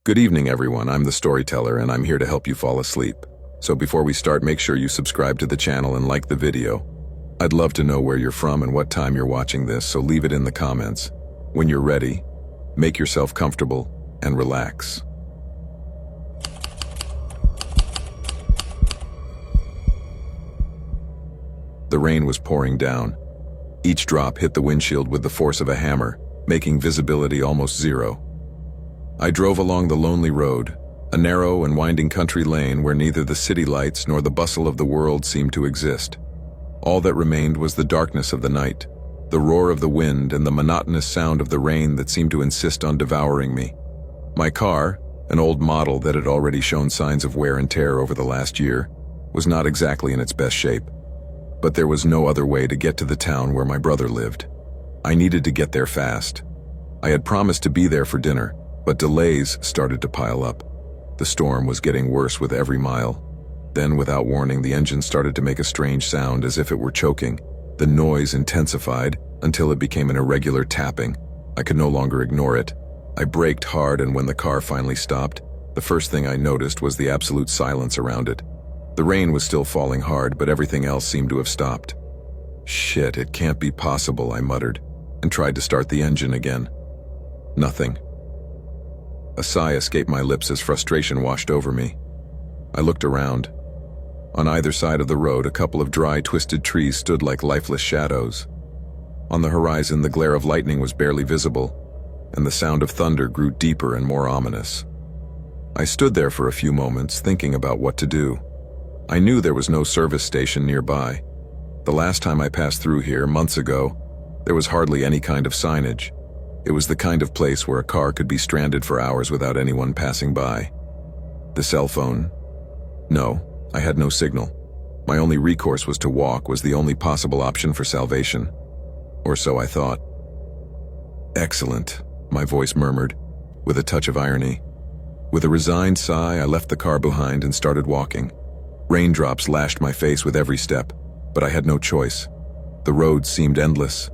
Good evening, everyone. I'm the storyteller, and I'm here to help you fall asleep. So before we start, make sure you subscribe to the channel and like the video. I'd love to know where you're from and what time you're watching this, so leave it in the comments. When you're ready, make yourself comfortable and relax. The rain was pouring down. Each drop hit the windshield with the force of a hammer, making visibility almost zero. I drove along the lonely road, a narrow and winding country lane where neither the city lights nor the bustle of the world seemed to exist. All that remained was the darkness of the night, the roar of the wind, and the monotonous sound of the rain that seemed to insist on devouring me. My car, an old model that had already shown signs of wear and tear over the last year, was not exactly in its best shape. But there was no other way to get to the town where my brother lived. I needed to get there fast. I had promised to be there for dinner, but delays started to pile up. The storm was getting worse with every mile. Then, without warning, the engine started to make a strange sound as if it were choking. The noise intensified until it became an irregular tapping. I could no longer ignore it. I braked hard, and when the car finally stopped, the first thing I noticed was the absolute silence around it. The rain was still falling hard, but everything else seemed to have stopped. "Shit, it can't be possible," I muttered, and tried to start the engine again. Nothing. A sigh escaped my lips as frustration washed over me. I looked around. On either side of the road, a couple of dry, twisted trees stood like lifeless shadows. On the horizon, the glare of lightning was barely visible, and the sound of thunder grew deeper and more ominous. I stood there for a few moments, thinking about what to do. I knew there was no service station nearby. The last time I passed through here, months ago, there was hardly any kind of signage. It was the kind of place where a car could be stranded for hours without anyone passing by. The cell phone? No, I had no signal. My only recourse was to walk, was the only possible option for salvation. Or so I thought. "Excellent," my voice murmured, with a touch of irony. With a resigned sigh, I left the car behind and started walking. Raindrops lashed my face with every step, but I had no choice. The road seemed endless.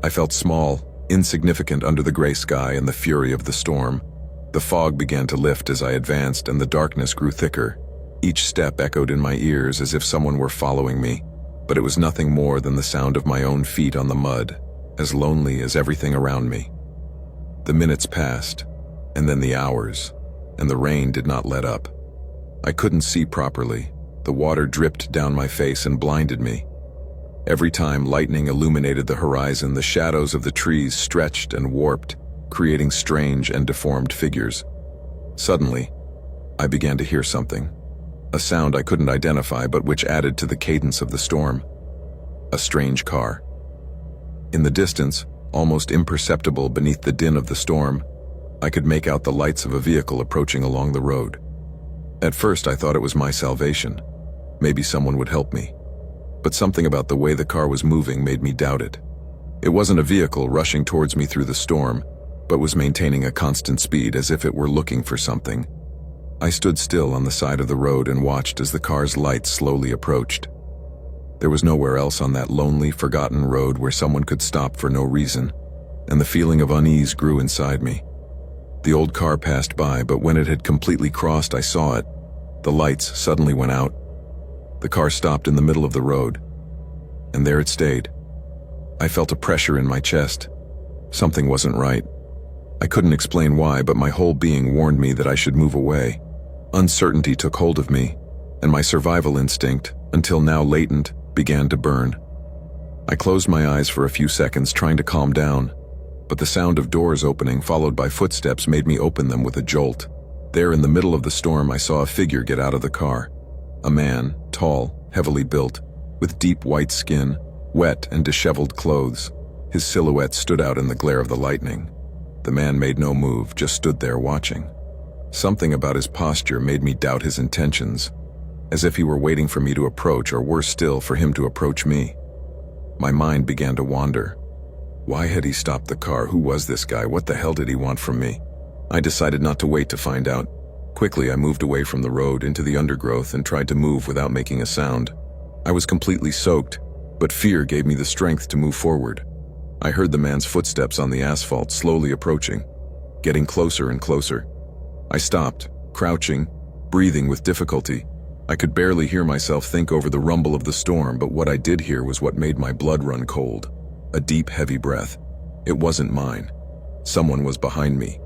I felt small, insignificant under the gray sky and the fury of the storm. The fog began to lift as I advanced, and the darkness grew thicker. Each step echoed in my ears as if someone were following me, but it was nothing more than the sound of my own feet on the mud, as lonely as everything around me. The minutes passed, and then the hours, and the rain did not let up. I couldn't see properly. The water dripped down my face and blinded me. Every time lightning illuminated the horizon, the shadows of the trees stretched and warped, creating strange and deformed figures. Suddenly, I began to hear something. A sound I couldn't identify, but which added to the cadence of the storm. A strange car. In the distance, almost imperceptible beneath the din of the storm, I could make out the lights of a vehicle approaching along the road. At first, I thought it was my salvation. Maybe someone would help me. But something about the way the car was moving made me doubt it. It wasn't a vehicle rushing towards me through the storm, but was maintaining a constant speed as if it were looking for something. I stood still on the side of the road and watched as the car's lights slowly approached. There was nowhere else on that lonely, forgotten road where someone could stop for no reason, and the feeling of unease grew inside me. The old car passed by, but when it had completely crossed, I saw it. The lights suddenly went out. The car stopped in the middle of the road, and there it stayed. I felt a pressure in my chest. Something wasn't right. I couldn't explain why, but my whole being warned me that I should move away. Uncertainty took hold of me, and my survival instinct, until now latent, began to burn. I closed my eyes for a few seconds, trying to calm down, but the sound of doors opening, followed by footsteps, made me open them with a jolt. There, in the middle of the storm, I saw a figure get out of the car. A man, tall, heavily built, with deep white skin, wet and disheveled clothes. His silhouette stood out in the glare of the lightning. The man made no move, just stood there watching. Something about his posture made me doubt his intentions, as if he were waiting for me to approach, or worse still, for him to approach me. My mind began to wander. Why had he stopped the car? Who was this guy? What the hell did he want from me? I decided not to wait to find out. Quickly, I moved away from the road into the undergrowth and tried to move without making a sound. I was completely soaked, but fear gave me the strength to move forward. I heard the man's footsteps on the asphalt slowly approaching, getting closer and closer. I stopped, crouching, breathing with difficulty. I could barely hear myself think over the rumble of the storm, but what I did hear was what made my blood run cold. A deep, heavy breath. It wasn't mine. Someone was behind me.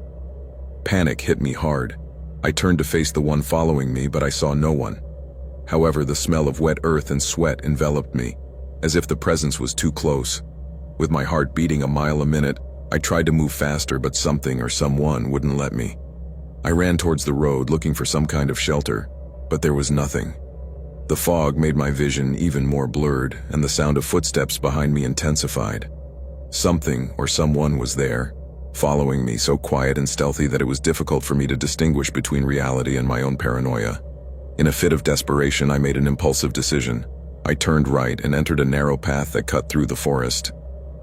Panic hit me hard. I turned to face the one following me, but I saw no one. However, the smell of wet earth and sweat enveloped me, as if the presence was too close. With my heart beating a mile a minute, I tried to move faster, but something or someone wouldn't let me. I ran towards the road looking for some kind of shelter, but there was nothing. The fog made my vision even more blurred, and the sound of footsteps behind me intensified. Something or someone was there, following me so quiet and stealthy that it was difficult for me to distinguish between reality and my own paranoia. In a fit of desperation, I made an impulsive decision. I turned right and entered a narrow path that cut through the forest.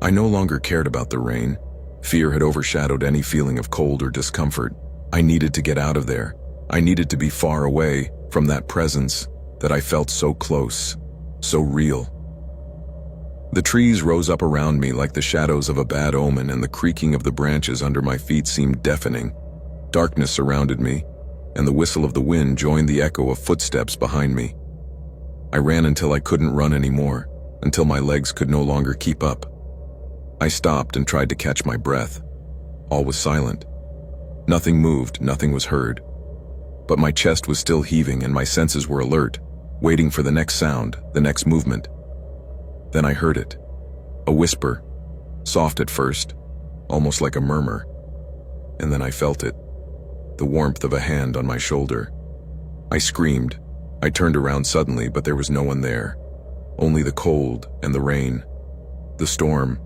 I no longer cared about the rain. Fear had overshadowed any feeling of cold or discomfort. I needed to get out of there. I needed to be far away from that presence that I felt so close, so real. The trees rose up around me like the shadows of a bad omen, and the creaking of the branches under my feet seemed deafening. Darkness surrounded me, and the whistle of the wind joined the echo of footsteps behind me. I ran until I couldn't run anymore, until my legs could no longer keep up. I stopped and tried to catch my breath. All was silent. Nothing moved, nothing was heard. But my chest was still heaving and my senses were alert, waiting for the next sound, the next movement. Then I heard it. A whisper, soft at first, almost like a murmur. And then I felt it, the warmth of a hand on my shoulder. I screamed. I turned around suddenly, but there was no one there. Only the cold and the rain. The storm.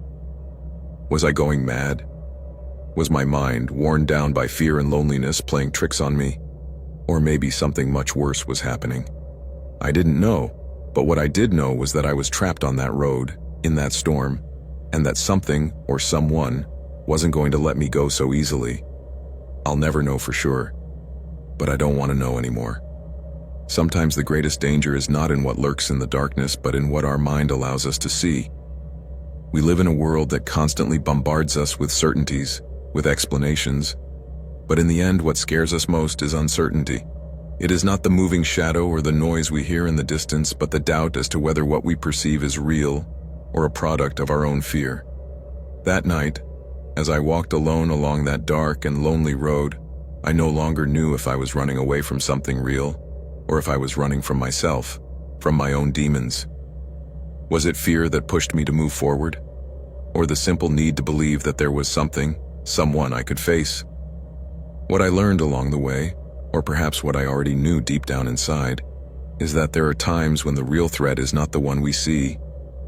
Was I going mad? Was my mind, worn down by fear and loneliness, playing tricks on me? Or maybe something much worse was happening. I didn't know, but what I did know was that I was trapped on that road, in that storm, and that something or someone wasn't going to let me go so easily. I'll never know for sure, but I don't want to know anymore. Sometimes the greatest danger is not in what lurks in the darkness, but in what our mind allows us to see. We live in a world that constantly bombards us with certainties, with explanations, but in the end, what scares us most is uncertainty. It is not the moving shadow or the noise we hear in the distance, but the doubt as to whether what we perceive is real or a product of our own fear. That night, as I walked alone along that dark and lonely road, I no longer knew if I was running away from something real or if I was running from myself, from my own demons. Was it fear that pushed me to move forward? Or the simple need to believe that there was something, someone I could face? What I learned along the way, or perhaps what I already knew deep down inside, is that there are times when the real threat is not the one we see,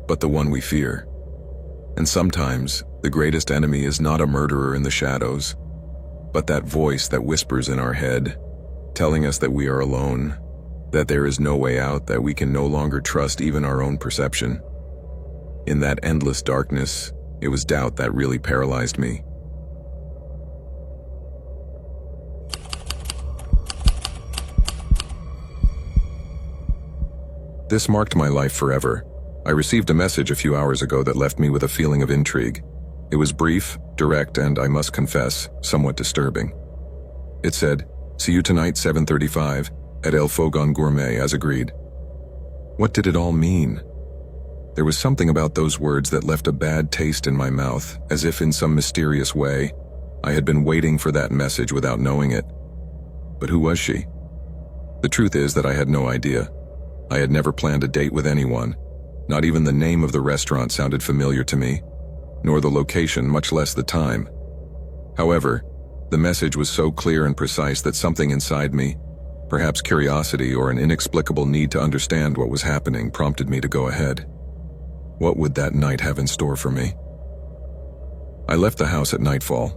but the one we fear. And sometimes, the greatest enemy is not a murderer in the shadows, but that voice that whispers in our head, telling us that we are alone, that there is no way out, that we can no longer trust even our own perception. In that endless darkness, it was doubt that really paralyzed me. This marked my life forever. I received a message a few hours ago that left me with a feeling of intrigue. It was brief, direct, and, I must confess, somewhat disturbing. It said, "See you tonight, 7:35, at El Fogon Gourmet, as agreed." What did it all mean? There was something about those words that left a bad taste in my mouth, as if in some mysterious way, I had been waiting for that message without knowing it. But who was she? The truth is that I had no idea. I had never planned a date with anyone. Not even the name of the restaurant sounded familiar to me, nor the location, much less the time. However, the message was so clear and precise that something inside me, perhaps curiosity or an inexplicable need to understand what was happening, prompted me to go ahead. What would that night have in store for me? I left the house at nightfall,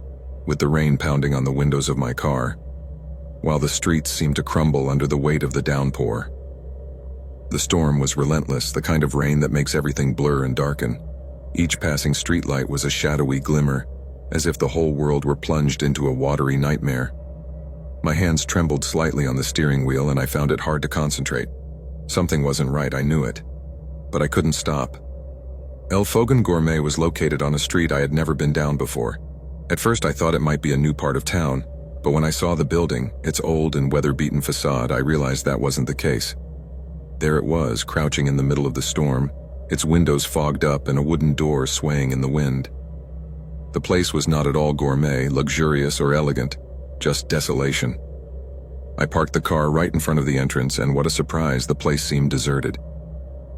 with the rain pounding on the windows of my car, while the streets seemed to crumble under the weight of the downpour. The storm was relentless, the kind of rain that makes everything blur and darken. Each passing streetlight was a shadowy glimmer, as if the whole world were plunged into a watery nightmare. My hands trembled slightly on the steering wheel and I found it hard to concentrate. Something wasn't right, I knew it. But I couldn't stop. El Fogon Gourmet was located on a street I had never been down before. At first I thought it might be a new part of town, But when I saw the building, its old and weather-beaten facade, I realized that wasn't the case. There it was, crouching in the middle of the storm, its windows fogged up and a wooden door swaying in the wind. The place was not at all gourmet, luxurious, or elegant, just desolation. I parked the car right in front of the entrance, and what a surprise, the place seemed deserted.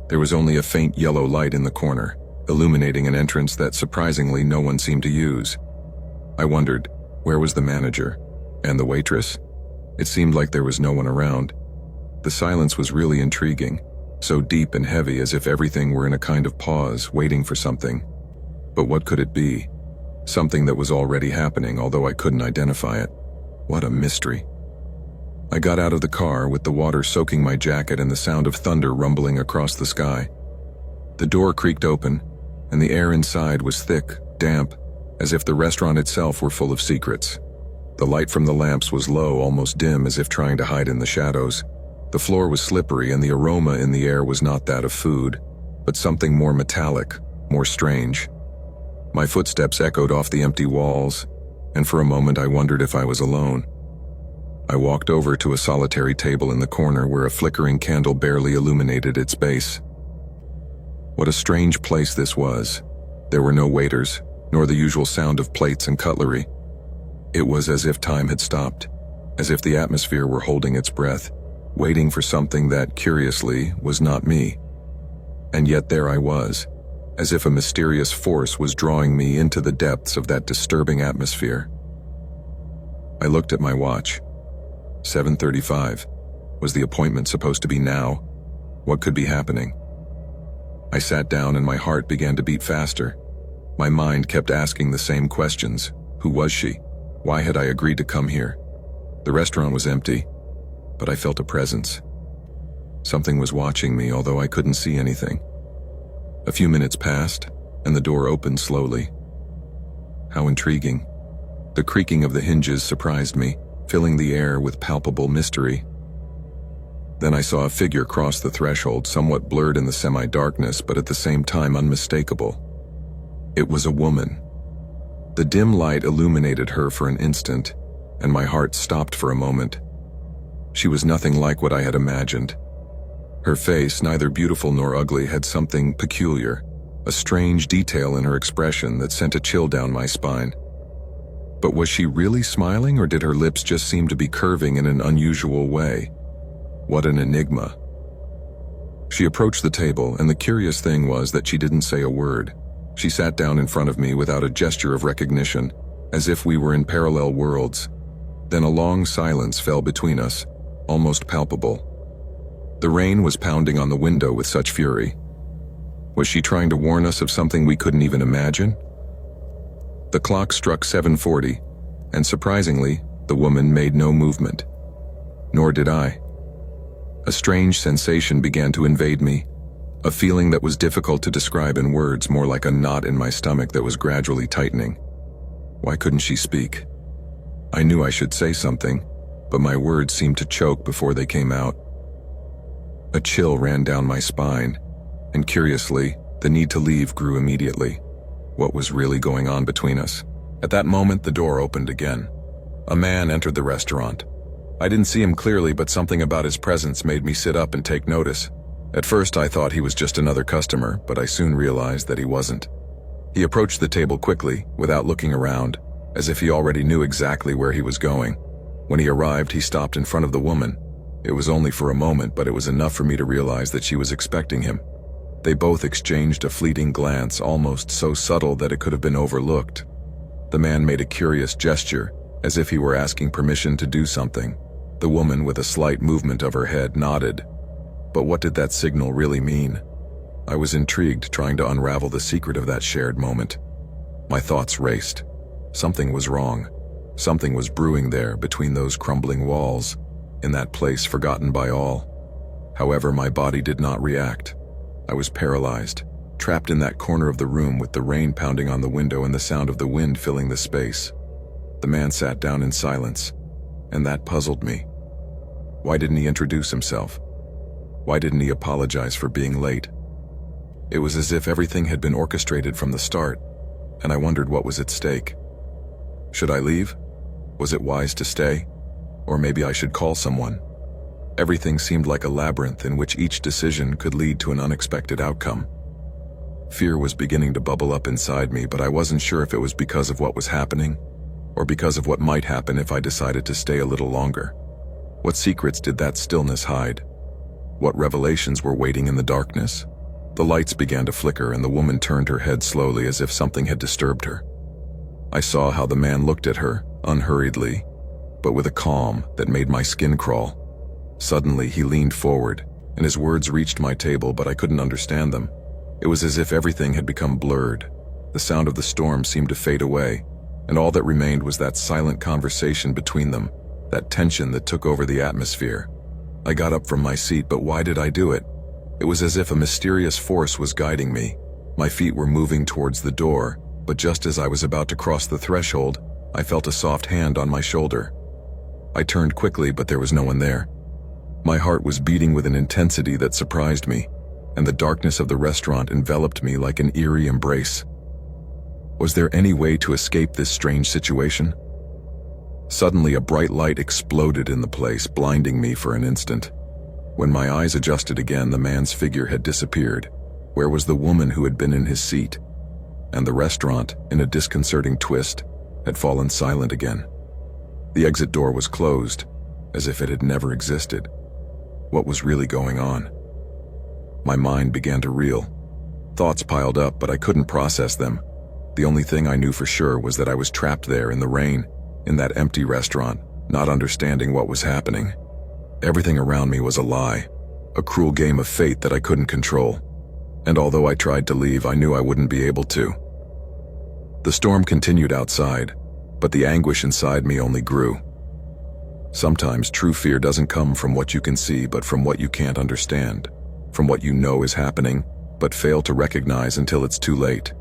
There was only a faint yellow light in the corner, illuminating an entrance that surprisingly no one seemed to use. I wondered, where was the manager? And the waitress? It seemed like there was no one around. The silence was really intriguing, so deep and heavy as if everything were in a kind of pause, waiting for something. But what could it be? Something that was already happening, although I couldn't identify it. What a mystery. I got out of the car with the water soaking my jacket and the sound of thunder rumbling across the sky. The door creaked open, and the air inside was thick, damp, as if the restaurant itself were full of secrets. The light from the lamps was low, almost dim, as if trying to hide in the shadows. The floor was slippery, and the aroma in the air was not that of food, but something more metallic, more strange. My footsteps echoed off the empty walls, and for a moment I wondered if I was alone. I walked over to a solitary table in the corner where a flickering candle barely illuminated its base. What a strange place this was. There were no waiters, nor the usual sound of plates and cutlery. It was as if time had stopped, as if the atmosphere were holding its breath, waiting for something that, curiously, was not me. And yet there I was, as if a mysterious force was drawing me into the depths of that disturbing atmosphere. I looked at my watch. 7:35. Was the appointment supposed to be now? What could be happening? I sat down and my heart began to beat faster. My mind kept asking the same questions. Who was she? Why had I agreed to come here? The restaurant was empty, but I felt a presence. Something was watching me, although I couldn't see anything. A few minutes passed, and the door opened slowly. How intriguing. The creaking of the hinges surprised me, filling the air with palpable mystery. Then I saw a figure cross the threshold, somewhat blurred in the semi-darkness, but at the same time unmistakable. It was a woman. The dim light illuminated her for an instant, and my heart stopped for a moment. She was nothing like what I had imagined. Her face, neither beautiful nor ugly, had something peculiar, a strange detail in her expression that sent a chill down my spine. But was she really smiling, or did her lips just seem to be curving in an unusual way? What an enigma. She approached the table, and the curious thing was that she didn't say a word. She sat down in front of me without a gesture of recognition, as if we were in parallel worlds. Then a long silence fell between us, almost palpable. The rain was pounding on the window with such fury. Was she trying to warn us of something we couldn't even imagine? The clock struck 7:40, and surprisingly, the woman made no movement. Nor did I. A strange sensation began to invade me, a feeling that was difficult to describe in words, more like a knot in my stomach that was gradually tightening. Why couldn't she speak? I knew I should say something, but my words seemed to choke before they came out. A chill ran down my spine, and curiously, the need to leave grew immediately. What was really going on between us? At that moment, the door opened again. A man entered the restaurant. I didn't see him clearly, but something about his presence made me sit up and take notice. At first, I thought he was just another customer, but I soon realized that he wasn't. He approached the table quickly, without looking around, as if he already knew exactly where he was going. When he arrived, he stopped in front of the woman. It was only for a moment, but it was enough for me to realize that she was expecting him. They both exchanged a fleeting glance, almost so subtle that it could have been overlooked. The man made a curious gesture, as if he were asking permission to do something. The woman, with a slight movement of her head, nodded. But what did that signal really mean? I was intrigued, trying to unravel the secret of that shared moment. My thoughts raced. Something was wrong. Something was brewing there, between those crumbling walls, in that place forgotten by all. However, my body did not react. I was paralyzed, trapped in that corner of the room with the rain pounding on the window and the sound of the wind filling the space. The man sat down in silence, and that puzzled me. Why didn't he introduce himself? Why didn't he apologize for being late? It was as if everything had been orchestrated from the start, and I wondered what was at stake. Should I leave? Was it wise to stay? Or maybe I should call someone? Everything seemed like a labyrinth in which each decision could lead to an unexpected outcome. Fear was beginning to bubble up inside me, but I wasn't sure if it was because of what was happening, or because of what might happen if I decided to stay a little longer. What secrets did that stillness hide? What revelations were waiting in the darkness? The lights began to flicker and the woman turned her head slowly as if something had disturbed her. I saw how the man looked at her, unhurriedly, but with a calm that made my skin crawl. Suddenly, he leaned forward, and his words reached my table, but I couldn't understand them. It was as if everything had become blurred. The sound of the storm seemed to fade away, and all that remained was that silent conversation between them, that tension that took over the atmosphere. I got up from my seat, but why did I do it? It was as if a mysterious force was guiding me. My feet were moving towards the door, but just as I was about to cross the threshold, I felt a soft hand on my shoulder. I turned quickly, but there was no one there. My heart was beating with an intensity that surprised me, and the darkness of the restaurant enveloped me like an eerie embrace. Was there any way to escape this strange situation? Suddenly, a bright light exploded in the place, blinding me for an instant. When my eyes adjusted again, the man's figure had disappeared. Where was the woman who had been in his seat? And the restaurant, in a disconcerting twist, had fallen silent again. The exit door was closed, as if it had never existed. What was really going on? My mind began to reel. Thoughts piled up, but I couldn't process them. The only thing I knew for sure was that I was trapped there in the rain, in that empty restaurant, not understanding what was happening. Everything around me was a lie, a cruel game of fate that I couldn't control. And although I tried to leave, I knew I wouldn't be able to. The storm continued outside, but the anguish inside me only grew. Sometimes true fear doesn't come from what you can see, but from what you can't understand, from what you know is happening, but fail to recognize until it's too late.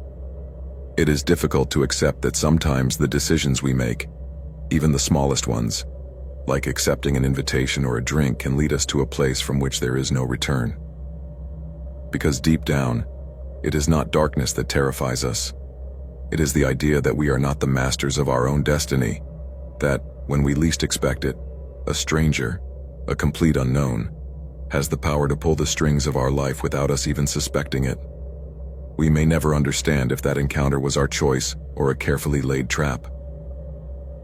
It is difficult to accept that sometimes the decisions we make, even the smallest ones, like accepting an invitation or a drink, can lead us to a place from which there is no return. Because deep down, it is not darkness that terrifies us. It is the idea that we are not the masters of our own destiny, that, when we least expect it, a stranger, a complete unknown, has the power to pull the strings of our life without us even suspecting it. We may never understand if that encounter was our choice or a carefully laid trap.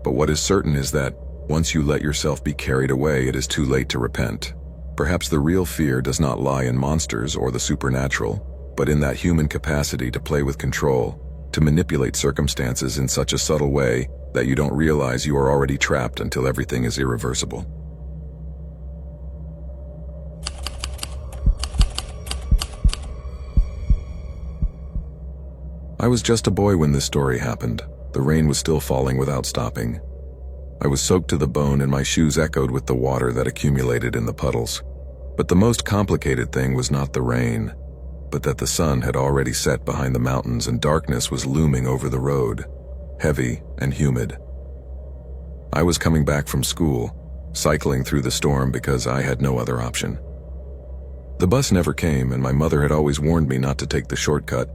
But what is certain is that, once you let yourself be carried away, it is too late to repent. Perhaps the real fear does not lie in monsters or the supernatural, but in that human capacity to play with control, to manipulate circumstances in such a subtle way that you don't realize you are already trapped until everything is irreversible. I was just a boy when this story happened. The rain was still falling without stopping. I was soaked to the bone and my shoes echoed with the water that accumulated in the puddles. But the most complicated thing was not the rain, but that the sun had already set behind the mountains and darkness was looming over the road, heavy and humid. I was coming back from school, cycling through the storm because I had no other option. The bus never came, and my mother had always warned me not to take the shortcut,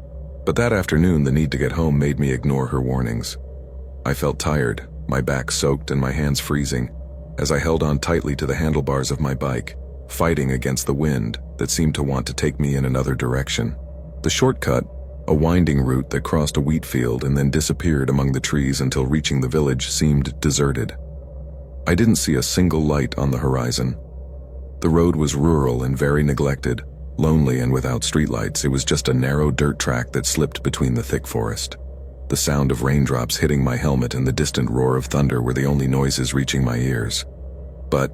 but that afternoon the need to get home made me ignore her warnings. I felt tired, my back soaked and my hands freezing, as I held on tightly to the handlebars of my bike, fighting against the wind that seemed to want to take me in another direction. The shortcut, a winding route that crossed a wheat field and then disappeared among the trees until reaching the village, seemed deserted. I didn't see a single light on the horizon. The road was rural and very neglected, lonely and without streetlights. It was just a narrow dirt track that slipped between the thick forest. The sound of raindrops hitting my helmet and the distant roar of thunder were the only noises reaching my ears. But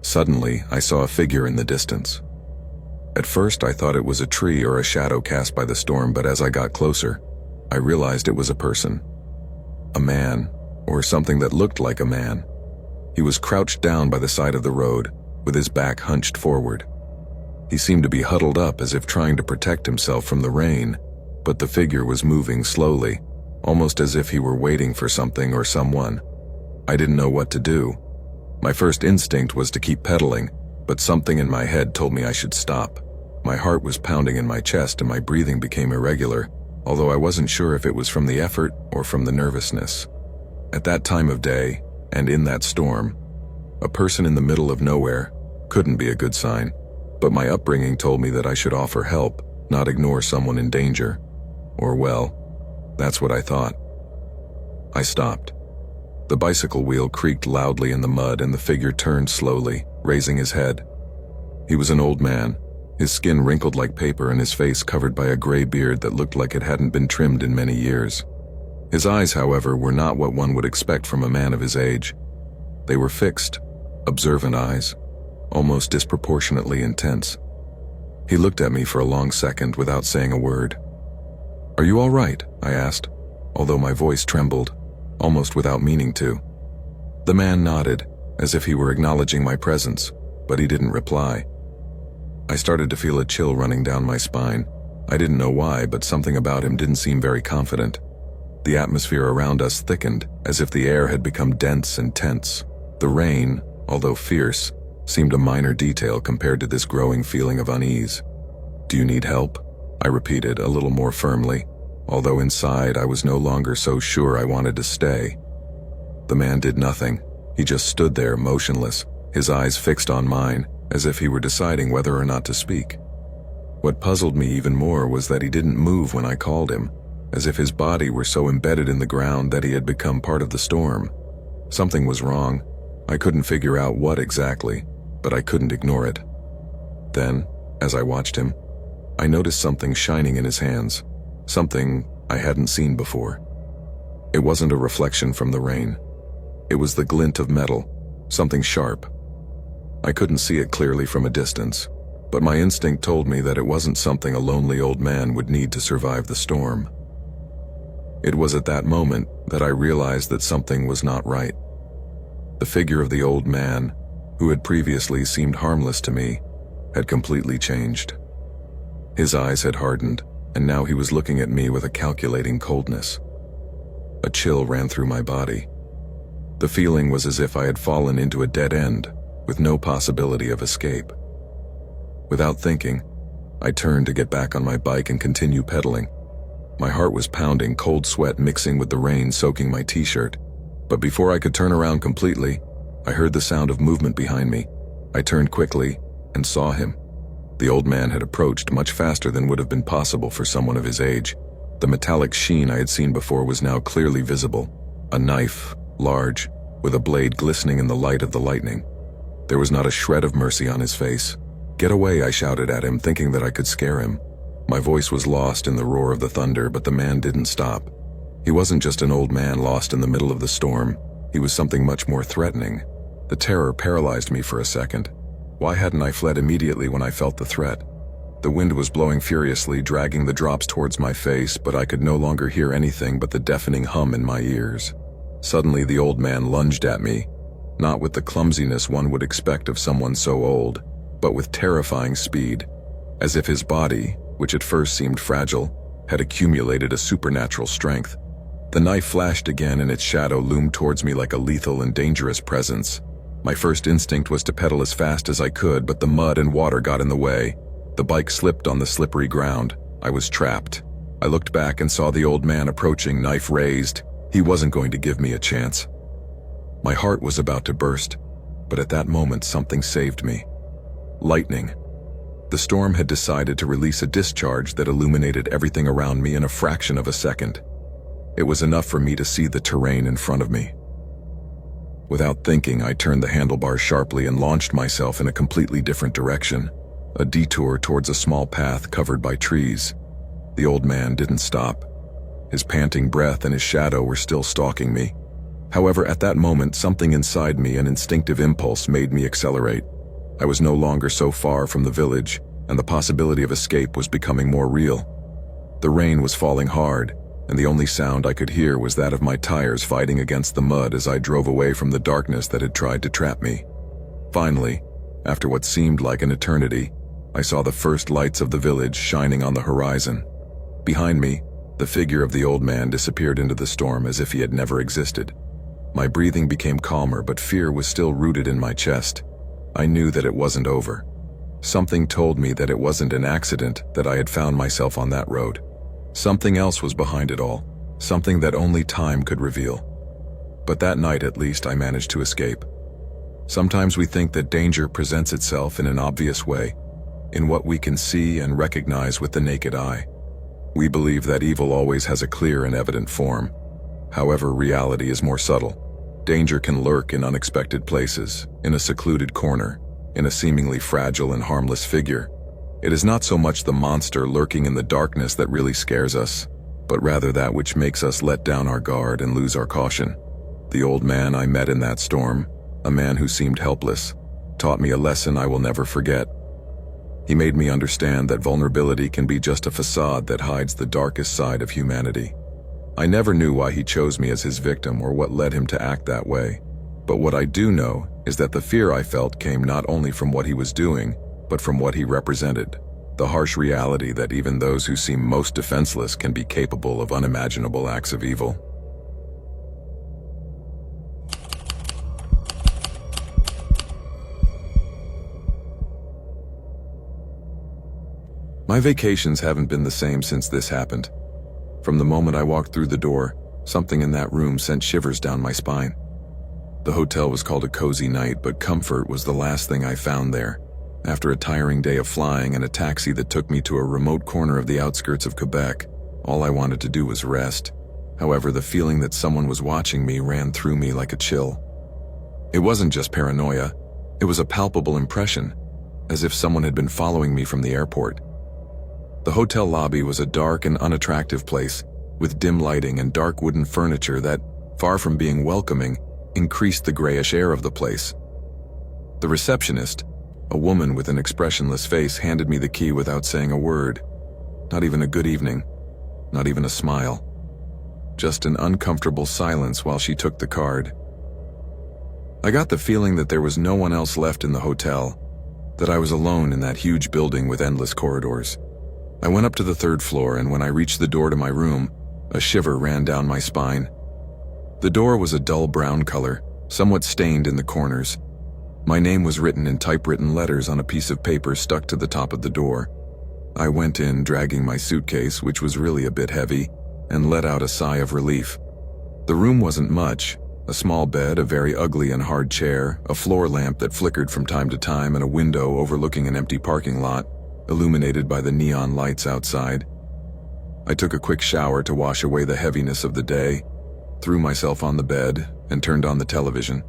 suddenly, I saw a figure in the distance. At first, I thought it was a tree or a shadow cast by the storm, but as I got closer, I realized it was a person. A man, or something that looked like a man. He was crouched down by the side of the road, with his back hunched forward. He seemed to be huddled up as if trying to protect himself from the rain, but the figure was moving slowly, almost as if he were waiting for something or someone. I didn't know what to do. My first instinct was to keep pedaling, but something in my head told me I should stop. My heart was pounding in my chest and my breathing became irregular, although I wasn't sure if it was from the effort or from the nervousness. At that time of day, And in that storm, a person in the middle of nowhere couldn't be a good sign, but my upbringing told me that I should offer help, not ignore someone in danger. Or well, that's what I thought. I stopped. The bicycle wheel creaked loudly in the mud and the figure turned slowly, raising his head. He was an old man, his skin wrinkled like paper and his face covered by a gray beard that looked like it hadn't been trimmed in many years. His eyes, however, were not what one would expect from a man of his age. They were fixed, observant eyes, almost disproportionately intense. He looked at me for a long second without saying a word. "Are you all right?" I asked, although my voice trembled, almost without meaning to. The man nodded, as if he were acknowledging my presence, but he didn't reply. I started to feel a chill running down my spine. I didn't know why, but something about him didn't seem very confident. The atmosphere around us thickened, as if the air had become dense and tense. The rain, although fierce, seemed a minor detail compared to this growing feeling of unease. "Do you need help?" I repeated, a little more firmly, although inside I was no longer so sure I wanted to stay. The man did nothing. He just stood there, motionless, his eyes fixed on mine, as if he were deciding whether or not to speak. What puzzled me even more was that he didn't move when I called him, as if his body were so embedded in the ground that he had become part of the storm. Something was wrong. I couldn't figure out what exactly, but I couldn't ignore it. Then, as I watched him, I noticed something shining in his hands, something I hadn't seen before. It wasn't a reflection from the rain. It was the glint of metal, something sharp. I couldn't see it clearly from a distance, but my instinct told me that it wasn't something a lonely old man would need to survive the storm. It was at that moment that I realized that something was not right. The figure of the old man, who had previously seemed harmless to me, had completely changed. His eyes had hardened, and now he was looking at me with a calculating coldness. A chill ran through my body. The feeling was as if I had fallen into a dead end, with no possibility of escape. Without thinking, I turned to get back on my bike and continue pedaling. My heart was pounding, cold sweat mixing with the rain soaking my t-shirt. But before I could turn around completely, I heard the sound of movement behind me. I turned quickly and saw him. The old man had approached much faster than would have been possible for someone of his age. The metallic sheen I had seen before was now clearly visible. A knife, large, with a blade glistening in the light of the lightning. There was not a shred of mercy on his face. "Get away," I shouted at him, thinking that I could scare him. My voice was lost in the roar of the thunder, but the man didn't stop. He wasn't just an old man lost in the middle of the storm. He was something much more threatening. The terror paralyzed me for a second. Why hadn't I fled immediately when I felt the threat? The wind was blowing furiously, dragging the drops towards my face, but I could no longer hear anything but the deafening hum in my ears. Suddenly, the old man lunged at me, not with the clumsiness one would expect of someone so old, but with terrifying speed, as if his body, which at first seemed fragile, had accumulated a supernatural strength. The knife flashed again and its shadow loomed towards me like a lethal and dangerous presence. My first instinct was to pedal as fast as I could, but the mud and water got in the way. The bike slipped on the slippery ground. I was trapped. I looked back and saw the old man approaching, knife raised. He wasn't going to give me a chance. My heart was about to burst, but at that moment something saved me. Lightning. The storm had decided to release a discharge that illuminated everything around me in a fraction of a second. It was enough for me to see the terrain in front of me. Without thinking, I turned the handlebars sharply and launched myself in a completely different direction, a detour towards a small path covered by trees. The old man didn't stop. His panting breath and his shadow were still stalking me. However, at that moment, something inside me, an instinctive impulse, made me accelerate. I was no longer so far from the village, and the possibility of escape was becoming more real. The rain was falling hard, and the only sound I could hear was that of my tires fighting against the mud as I drove away from the darkness that had tried to trap me. Finally, after what seemed like an eternity, I saw the first lights of the village shining on the horizon. Behind me, the figure of the old man disappeared into the storm as if he had never existed. My breathing became calmer, but fear was still rooted in my chest. I knew that it wasn't over. Something told me that it wasn't an accident that I had found myself on that road. Something else was behind it all, something that only time could reveal. But that night, at least, I managed to escape. Sometimes we think that danger presents itself in an obvious way, in what we can see and recognize with the naked eye. We believe that evil always has a clear and evident form. However, reality is more subtle. Danger can lurk in unexpected places, in a secluded corner, in a seemingly fragile and harmless figure. It is not so much the monster lurking in the darkness that really scares us, but rather that which makes us let down our guard and lose our caution. The old man I met in that storm, a man who seemed helpless, taught me a lesson I will never forget. He made me understand that vulnerability can be just a facade that hides the darkest side of humanity. I never knew why he chose me as his victim or what led him to act that way. But what I do know is that the fear I felt came not only from what he was doing, but from what he represented. The harsh reality that even those who seem most defenseless can be capable of unimaginable acts of evil. My vacations haven't been the same since this happened. From the moment I walked through the door, something in that room sent shivers down my spine. The hotel was called a cozy night, but comfort was the last thing I found there. After a tiring day of flying and a taxi that took me to a remote corner of the outskirts of Quebec, all I wanted to do was rest. However, the feeling that someone was watching me ran through me like a chill. It wasn't just paranoia, it was a palpable impression, as if someone had been following me from the airport. The hotel lobby was a dark and unattractive place, with dim lighting and dark wooden furniture that, far from being welcoming, increased the grayish air of the place. The receptionist, a woman with an expressionless face, handed me the key without saying a word. Not even a good evening, not even a smile. Just an uncomfortable silence while she took the card. I got the feeling that there was no one else left in the hotel, that I was alone in that huge building with endless corridors. I went up to the third floor, and when I reached the door to my room, a shiver ran down my spine. The door was a dull brown color, somewhat stained in the corners. My name was written in typewritten letters on a piece of paper stuck to the top of the door. I went in, dragging my suitcase, which was really a bit heavy, and let out a sigh of relief. The room wasn't much. A small bed, a very ugly and hard chair, a floor lamp that flickered from time to time, and a window overlooking an empty parking lot, illuminated by the neon lights outside. I took a quick shower to wash away the heaviness of the day, threw myself on the bed, and turned on the television.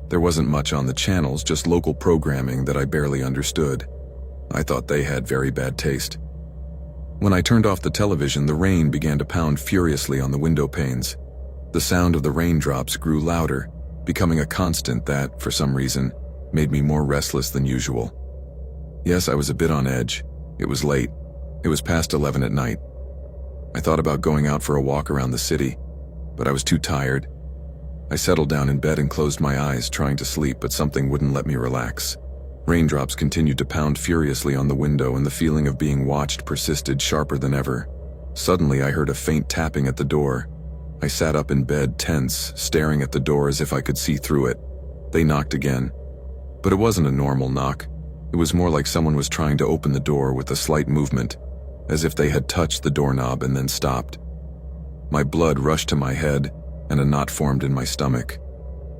There wasn't much on the channels, just local programming that I barely understood. I thought they had very bad taste. When I turned off the television, the rain began to pound furiously on the window panes. The sound of the raindrops grew louder, becoming a constant that, for some reason, made me more restless than usual. Yes, I was a bit on edge. It was late. It was past 11 at night. I thought about going out for a walk around the city, but I was too tired. I settled down in bed and closed my eyes, trying to sleep, but something wouldn't let me relax. Raindrops continued to pound furiously on the window, and the feeling of being watched persisted, sharper than ever. Suddenly, I heard a faint tapping at the door. I sat up in bed, tense, staring at the door as if I could see through it. They knocked again. But it wasn't a normal knock. It was more like someone was trying to open the door with a slight movement, as if they had touched the doorknob and then stopped. My blood rushed to my head, and a knot formed in my stomach.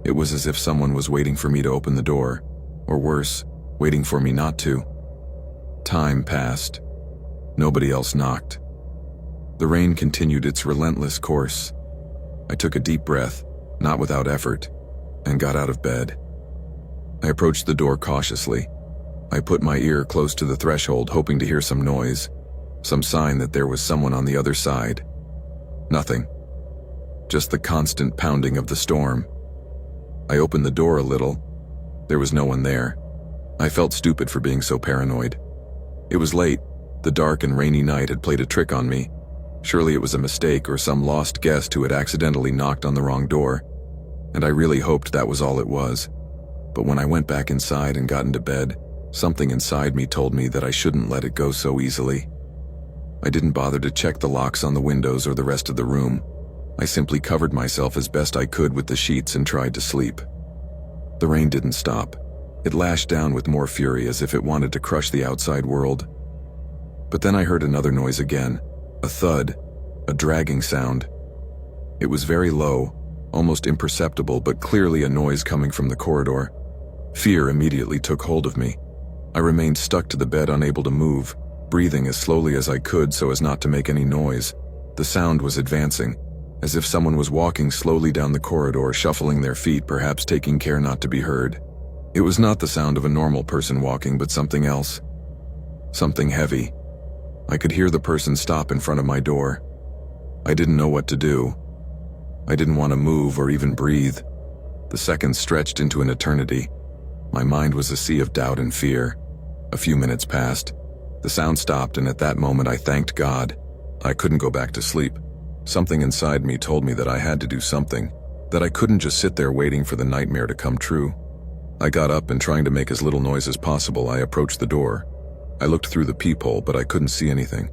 It was as if someone was waiting for me to open the door, or worse, waiting for me not to. Time passed. Nobody else knocked. The rain continued its relentless course. I took a deep breath, not without effort, and got out of bed. I approached the door cautiously. I put my ear close to the threshold, hoping to hear some noise, some sign that there was someone on the other side. Nothing. Just the constant pounding of the storm. I opened the door a little. There was no one there. I felt stupid for being so paranoid. It was late. The dark and rainy night had played a trick on me. Surely it was a mistake or some lost guest who had accidentally knocked on the wrong door, and I really hoped that was all it was. But when I went back inside and got into bed, something inside me told me that I shouldn't let it go so easily. I didn't bother to check the locks on the windows or the rest of the room. I simply covered myself as best I could with the sheets and tried to sleep. The rain didn't stop. It lashed down with more fury, as if it wanted to crush the outside world. But then I heard another noise again, a thud, a dragging sound. It was very low, almost imperceptible but clearly a noise coming from the corridor. Fear immediately took hold of me. I remained stuck to the bed, unable to move, breathing as slowly as I could so as not to make any noise. The sound was advancing, as if someone was walking slowly down the corridor, shuffling their feet, perhaps taking care not to be heard. It was not the sound of a normal person walking, but something else. Something heavy. I could hear the person stop in front of my door. I didn't know what to do. I didn't want to move or even breathe. The seconds stretched into an eternity. My mind was a sea of doubt and fear. A few minutes passed. The sound stopped, and at that moment I thanked God. I couldn't go back to sleep. Something inside me told me that I had to do something, that I couldn't just sit there waiting for the nightmare to come true. I got up and, trying to make as little noise as possible, I approached the door. I looked through the peephole, but I couldn't see anything.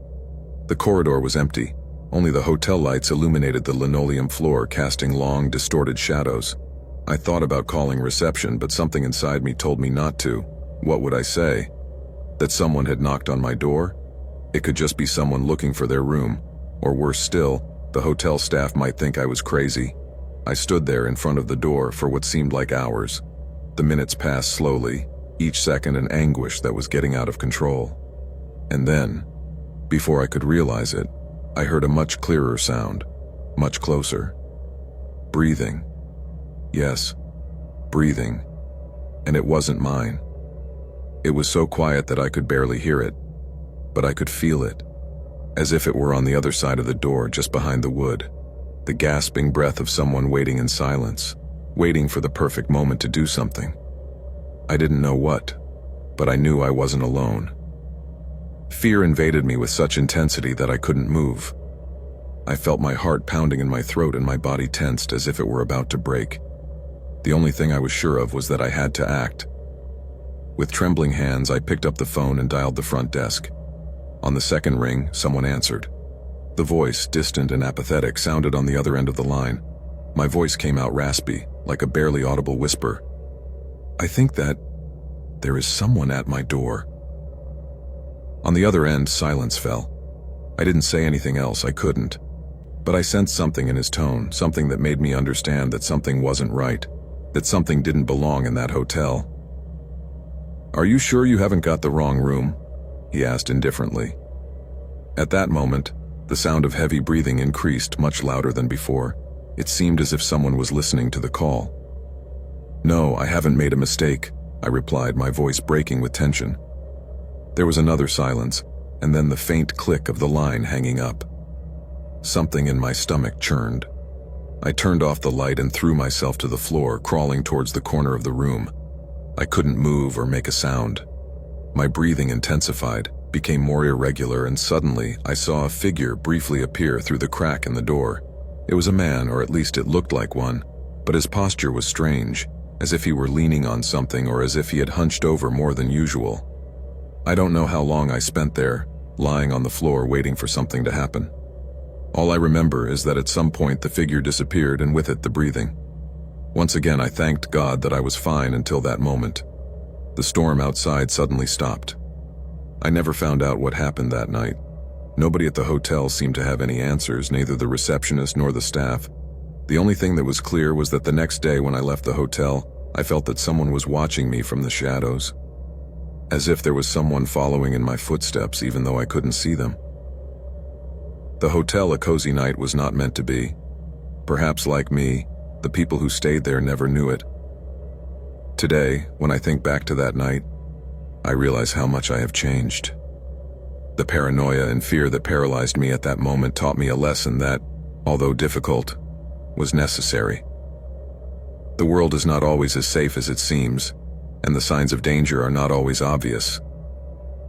The corridor was empty. Only the hotel lights illuminated the linoleum floor, casting long, distorted shadows. I thought about calling reception, but something inside me told me not to. What would I say? That someone had knocked on my door? It could just be someone looking for their room. Or worse still, the hotel staff might think I was crazy. I stood there in front of the door for what seemed like hours. The minutes passed slowly, each second an anguish that was getting out of control. And then, before I could realize it, I heard a much clearer sound, much closer. Breathing. Yes, breathing. And it wasn't mine. It was so quiet that I could barely hear it, but I could feel it, as if it were on the other side of the door, just behind the wood. The gasping breath of someone waiting in silence, waiting for the perfect moment to do something. I didn't know what, but I knew I wasn't alone. Fear invaded me with such intensity that I couldn't move. I felt my heart pounding in my throat and my body tensed as if it were about to break. The only thing I was sure of was that I had to act. With trembling hands, I picked up the phone and dialed the front desk. On the second ring, someone answered. The voice, distant and apathetic, sounded on the other end of the line. My voice came out raspy, like a barely audible whisper. I think that there is someone at my door. On the other end, silence fell. I didn't say anything else, I couldn't. But I sensed something in his tone, something that made me understand that something wasn't right, that something didn't belong in that hotel. Are you sure you haven't got the wrong room? He asked indifferently. At that moment, the sound of heavy breathing increased, much louder than before. It seemed as if someone was listening to the call. No, I haven't made a mistake, I replied, my voice breaking with tension. There was another silence, and then the faint click of the line hanging up. Something in my stomach churned. I turned off the light and threw myself to the floor, crawling towards the corner of the room. I couldn't move or make a sound. My breathing intensified, became more irregular, and suddenly I saw a figure briefly appear through the crack in the door. It was a man, or at least it looked like one, but his posture was strange, as if he were leaning on something or as if he had hunched over more than usual. I don't know how long I spent there, lying on the floor waiting for something to happen. All I remember is that at some point the figure disappeared, and with it the breathing. Once again I thanked God that I was fine until that moment. The storm outside suddenly stopped. I never found out what happened that night. Nobody at the hotel seemed to have any answers, neither the receptionist nor the staff. The only thing that was clear was that the next day when I left the hotel, I felt that someone was watching me from the shadows. As if there was someone following in my footsteps, even though I couldn't see them. The hotel a cozy night was not meant to be. Perhaps like me, the people who stayed there never knew it. Today, when I think back to that night, I realize how much I have changed. The paranoia and fear that paralyzed me at that moment taught me a lesson that, although difficult, was necessary. The world is not always as safe as it seems, and the signs of danger are not always obvious.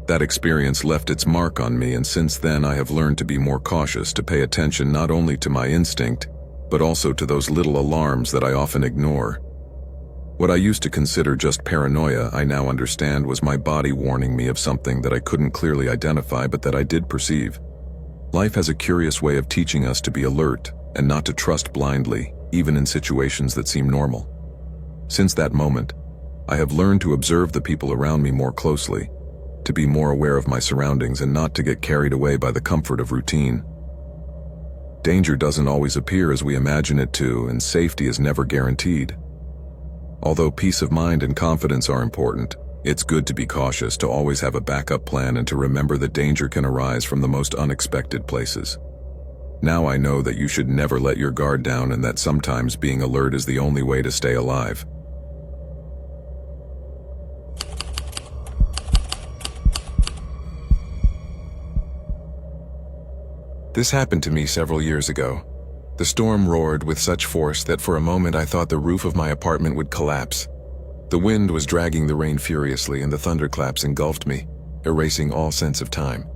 That experience left its mark on me, and since then I have learned to be more cautious, to pay attention not only to my instinct, but also to those little alarms that I often ignore. What I used to consider just paranoia, I now understand was my body warning me of something that I couldn't clearly identify but that I did perceive. Life has a curious way of teaching us to be alert and not to trust blindly, even in situations that seem normal. Since that moment, I have learned to observe the people around me more closely, to be more aware of my surroundings and not to get carried away by the comfort of routine. Danger doesn't always appear as we imagine it to, and safety is never guaranteed. Although peace of mind and confidence are important, it's good to be cautious, to always have a backup plan, and to remember that danger can arise from the most unexpected places. Now I know that you should never let your guard down, and that sometimes being alert is the only way to stay alive. This happened to me several years ago. The storm roared with such force that for a moment I thought the roof of my apartment would collapse. The wind was dragging the rain furiously, and the thunderclaps engulfed me, erasing all sense of time.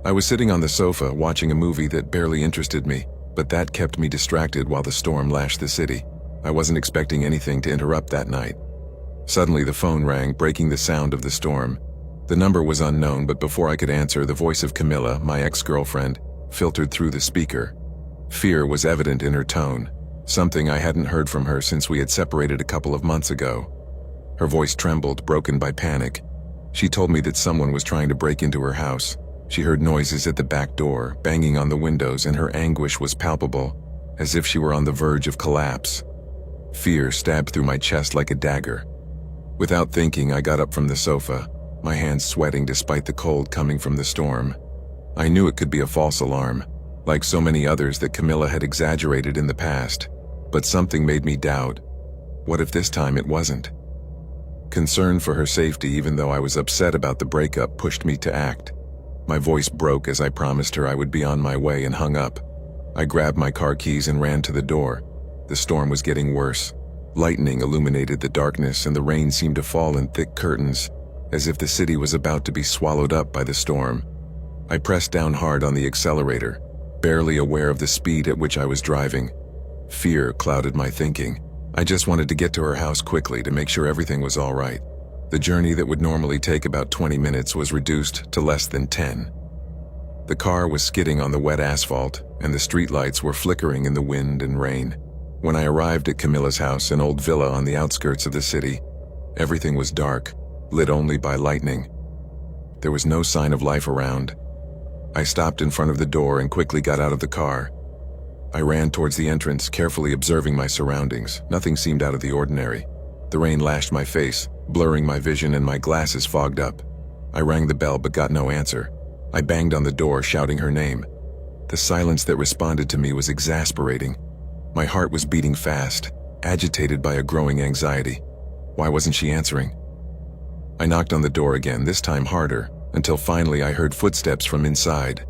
I was sitting on the sofa watching a movie that barely interested me, but that kept me distracted while the storm lashed the city. I wasn't expecting anything to interrupt that night. Suddenly the phone rang, breaking the sound of the storm. The number was unknown, but before I could answer, the voice of Camilla, my ex-girlfriend, filtered through the speaker. Fear was evident in her tone, something I hadn't heard from her since we had separated a couple of months ago. Her voice trembled, broken by panic. She told me that someone was trying to break into her house. She heard noises at the back door, banging on the windows, and her anguish was palpable, as if she were on the verge of collapse. Fear stabbed through my chest like a dagger. Without thinking, I got up from the sofa, my hands sweating despite the cold coming from the storm. I knew it could be a false alarm, like so many others that Camilla had exaggerated in the past, but something made me doubt. What if this time it wasn't? Concern for her safety, even though I was upset about the breakup, pushed me to act. My voice broke as I promised her I would be on my way and hung up. I grabbed my car keys and ran to the door. The storm was getting worse. Lightning illuminated the darkness, and the rain seemed to fall in thick curtains, as if the city was about to be swallowed up by the storm. I pressed down hard on the accelerator, barely aware of the speed at which I was driving. Fear clouded my thinking. I just wanted to get to her house quickly to make sure everything was all right. The journey that would normally take about 20 minutes was reduced to less than 10. The car was skidding on the wet asphalt, and the streetlights were flickering in the wind and rain. When I arrived at Camilla's house, an old villa on the outskirts of the city, everything was dark, lit only by lightning. There was no sign of life around. I stopped in front of the door and quickly got out of the car. I ran towards the entrance, carefully observing my surroundings. Nothing seemed out of the ordinary. The rain lashed my face, blurring my vision, and my glasses fogged up. I rang the bell but got no answer. I banged on the door, shouting her name. The silence that responded to me was exasperating. My heart was beating fast, agitated by a growing anxiety. Why wasn't she answering? I knocked on the door again, this time harder, until finally I heard footsteps from inside.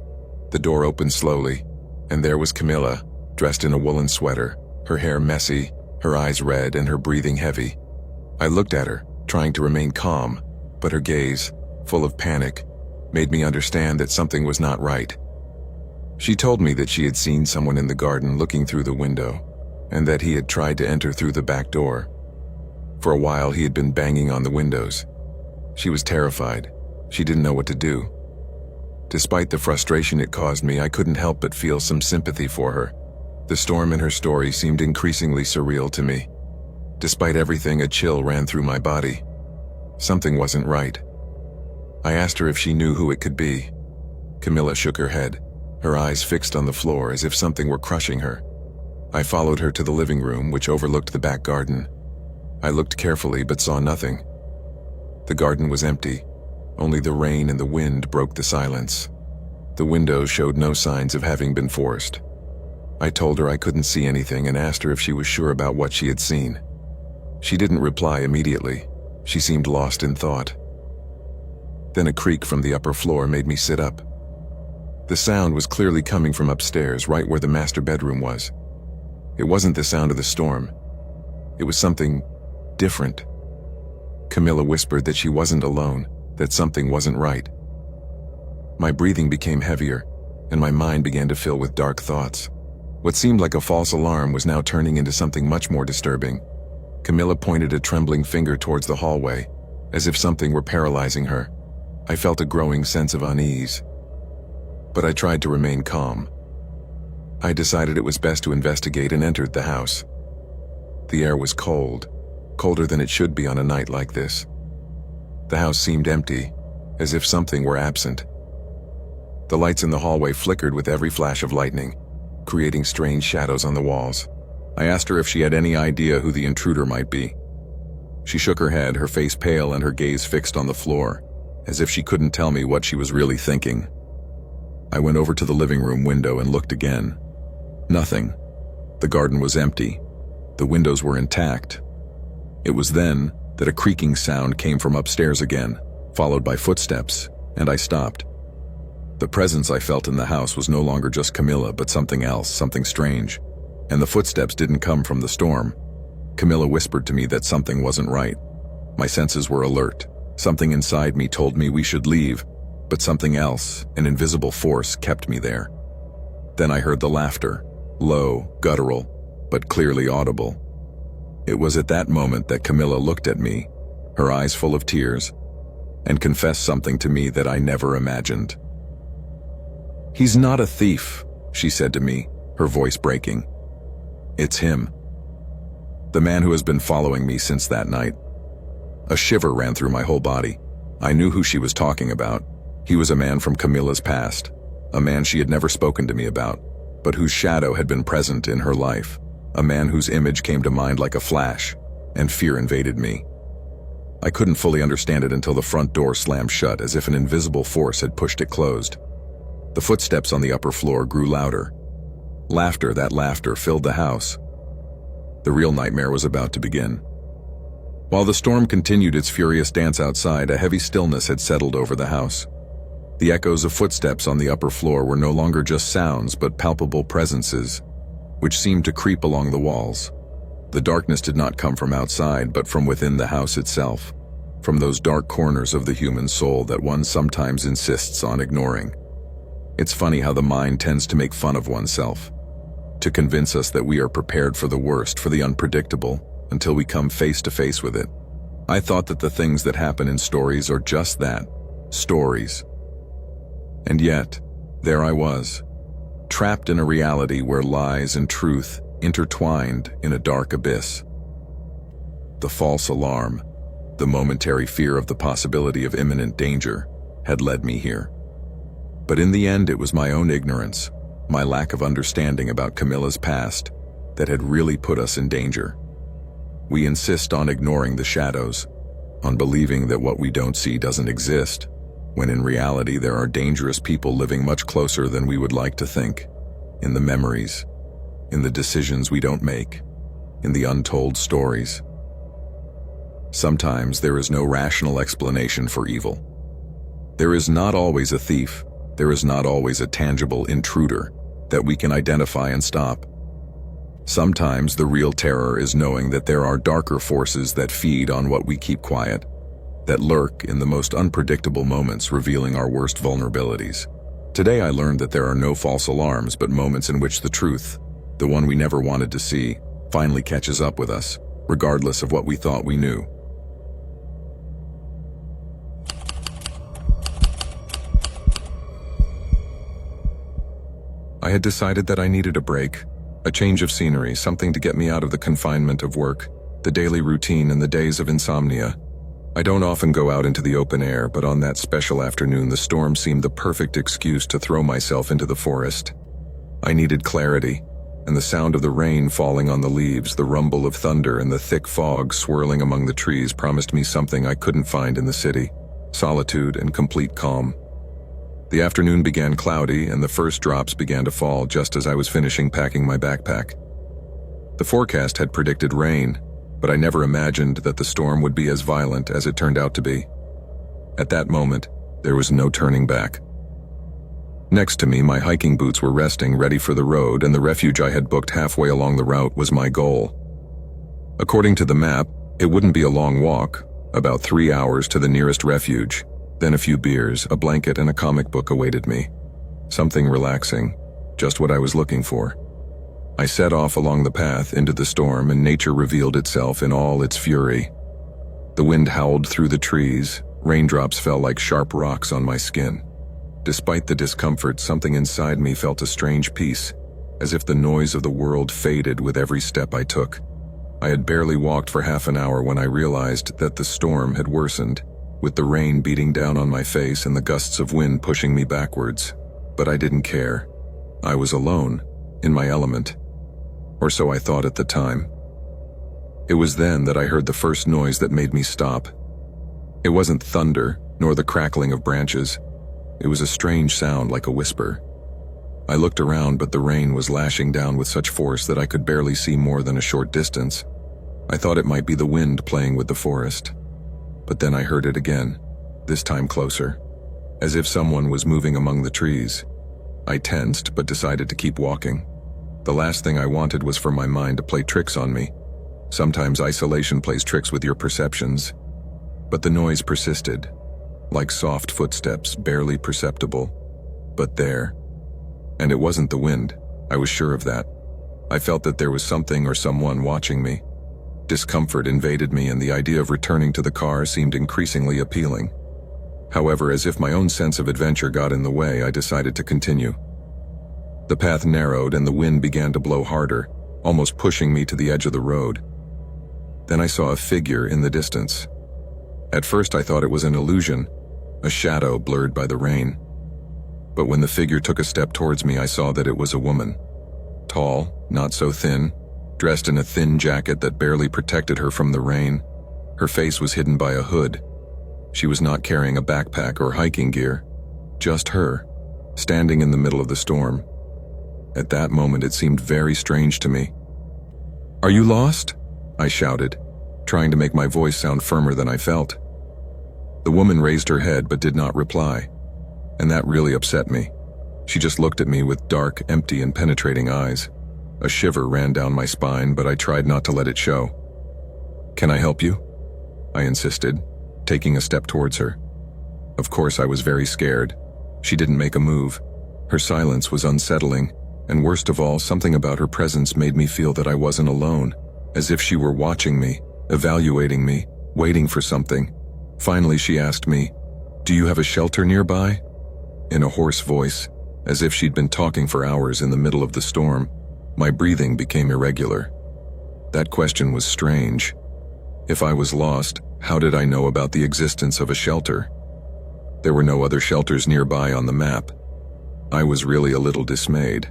The door opened slowly, and there was Camilla, dressed in a woolen sweater, her hair messy, her eyes red, and her breathing heavy. I looked at her, trying to remain calm, but her gaze, full of panic, made me understand that something was not right. She told me that she had seen someone in the garden looking through the window, and that he had tried to enter through the back door. For a while he had been banging on the windows. She was terrified. She didn't know what to do. Despite the frustration it caused me, I couldn't help but feel some sympathy for her. The storm in her story seemed increasingly surreal to me. Despite everything, a chill ran through my body. Something wasn't right. I asked her if she knew who it could be. Camilla shook her head, her eyes fixed on the floor as if something were crushing her. I followed her to the living room, which overlooked the back garden. I looked carefully but saw nothing. The garden was empty. Only the rain and the wind broke the silence. The windows showed no signs of having been forced. I told her I couldn't see anything and asked her if she was sure about what she had seen. She didn't reply immediately. She seemed lost in thought. Then a creak from the upper floor made me sit up. The sound was clearly coming from upstairs, right where the master bedroom was. It wasn't the sound of the storm. It was something different. Camilla whispered that she wasn't alone, that something wasn't right. My breathing became heavier, and my mind began to fill with dark thoughts. What seemed like a false alarm was now turning into something much more disturbing. Camilla pointed a trembling finger towards the hallway, as if something were paralyzing her. I felt a growing sense of unease, but I tried to remain calm. I decided it was best to investigate and entered the house. The air was cold, colder than it should be on a night like this. The house seemed empty, as if something were absent. The lights in the hallway flickered with every flash of lightning. creating strange shadows on the walls. I asked her if she had any idea who the intruder might be. She shook her head, her face pale and her gaze fixed on the floor, as if she couldn't tell me what she was really thinking. I went over to the living room window and looked again. Nothing. The garden was empty. The windows were intact. It was then that a creaking sound came from upstairs again, followed by footsteps, and I stopped. The presence I felt in the house was no longer just Camilla, but something else, something strange. And the footsteps didn't come from the storm. Camilla whispered to me that something wasn't right. My senses were alert. Something inside me told me we should leave, but something else, an invisible force, kept me there. Then I heard the laughter, low, guttural, but clearly audible. It was at that moment that Camilla looked at me, her eyes full of tears, and confessed something to me that I never imagined. "He's not a thief," she said to me, her voice breaking. "It's him. The man who has been following me since that night." A shiver ran through my whole body. I knew who she was talking about. He was a man from Camilla's past, a man she had never spoken to me about, but whose shadow had been present in her life, a man whose image came to mind like a flash, and fear invaded me. I couldn't fully understand it until the front door slammed shut as if an invisible force had pushed it closed. The footsteps on the upper floor grew louder. That laughter filled the house. The real nightmare was about to begin. While the storm continued its furious dance outside, a heavy stillness had settled over the house. The echoes of footsteps on the upper floor were no longer just sounds but palpable presences, which seemed to creep along the walls. The darkness did not come from outside, but from within the house itself, from those dark corners of the human soul that one sometimes insists on ignoring. It's funny how the mind tends to make fun of oneself, to convince us that we are prepared for the worst, for the unpredictable, until we come face to face with it. I thought that the things that happen in stories are just that, stories. And yet, there I was, trapped in a reality where lies and truth intertwined in a dark abyss. The false alarm, the momentary fear of the possibility of imminent danger, had led me here. But in the end, it was my own ignorance, my lack of understanding about Camilla's past, that had really put us in danger. We insist on ignoring the shadows, on believing that what we don't see doesn't exist, when in reality there are dangerous people living much closer than we would like to think, in the memories, in the decisions we don't make, in the untold stories. Sometimes there is no rational explanation for evil. There is not always a thief, there is not always a tangible intruder that we can identify and stop. Sometimes the real terror is knowing that there are darker forces that feed on what we keep quiet, that lurk in the most unpredictable moments, revealing our worst vulnerabilities. Today I learned that there are no false alarms, but moments in which the truth, the one we never wanted to see, finally catches up with us, regardless of what we thought we knew. I had decided that I needed a break, a change of scenery, something to get me out of the confinement of work, the daily routine and the days of insomnia. I don't often go out into the open air, but on that special afternoon the storm seemed the perfect excuse to throw myself into the forest. I needed clarity, and the sound of the rain falling on the leaves, the rumble of thunder and the thick fog swirling among the trees promised me something I couldn't find in the city: solitude and complete calm. The afternoon began cloudy, and the first drops began to fall just as I was finishing packing my backpack. The forecast had predicted rain, but I never imagined that the storm would be as violent as it turned out to be. At that moment, there was no turning back. Next to me, my hiking boots were resting, ready for the road, and the refuge I had booked halfway along the route was my goal. According to the map, it wouldn't be a long walk, about 3 hours to the nearest refuge. Then a few beers, a blanket, and a comic book awaited me. Something relaxing, just what I was looking for. I set off along the path into the storm, and nature revealed itself in all its fury. The wind howled through the trees, raindrops fell like sharp rocks on my skin. Despite the discomfort, something inside me felt a strange peace, as if the noise of the world faded with every step I took. I had barely walked for half an hour when I realized that the storm had worsened, with the rain beating down on my face and the gusts of wind pushing me backwards. But I didn't care. I was alone, in my element. Or so I thought at the time. It was then that I heard the first noise that made me stop. It wasn't thunder, nor the crackling of branches. It was a strange sound like a whisper. I looked around, but the rain was lashing down with such force that I could barely see more than a short distance. I thought it might be the wind playing with the forest. But then I heard it again, this time closer, as if someone was moving among the trees. I tensed, but decided to keep walking. The last thing I wanted was for my mind to play tricks on me. Sometimes isolation plays tricks with your perceptions. But the noise persisted, like soft footsteps, barely perceptible, but there. And it wasn't the wind, I was sure of that. I felt that there was something or someone watching me. Discomfort invaded me, and the idea of returning to the car seemed increasingly appealing. However, as if my own sense of adventure got in the way, I decided to continue. The path narrowed and the wind began to blow harder, almost pushing me to the edge of the road. Then I saw a figure in the distance. At first I thought it was an illusion, a shadow blurred by the rain. But when the figure took a step towards me, I saw that it was a woman. Tall, not so thin, dressed in a thin jacket that barely protected her from the rain. Her face was hidden by a hood. She was not carrying a backpack or hiking gear, just her, standing in the middle of the storm. At that moment, it seemed very strange to me. "Are you lost?" I shouted, trying to make my voice sound firmer than I felt. The woman raised her head but did not reply, and that really upset me. She just looked at me with dark, empty, and penetrating eyes. A shiver ran down my spine, but I tried not to let it show. "Can I help you?" I insisted, taking a step towards her. Of course, I was very scared. She didn't make a move. Her silence was unsettling, and worst of all, something about her presence made me feel that I wasn't alone, as if she were watching me, evaluating me, waiting for something. Finally, she asked me, "Do you have a shelter nearby?" In a hoarse voice, as if she'd been talking for hours in the middle of the storm. My breathing became irregular. That question was strange. If I was lost, how did I know about the existence of a shelter? There were no other shelters nearby on the map. I was really a little dismayed.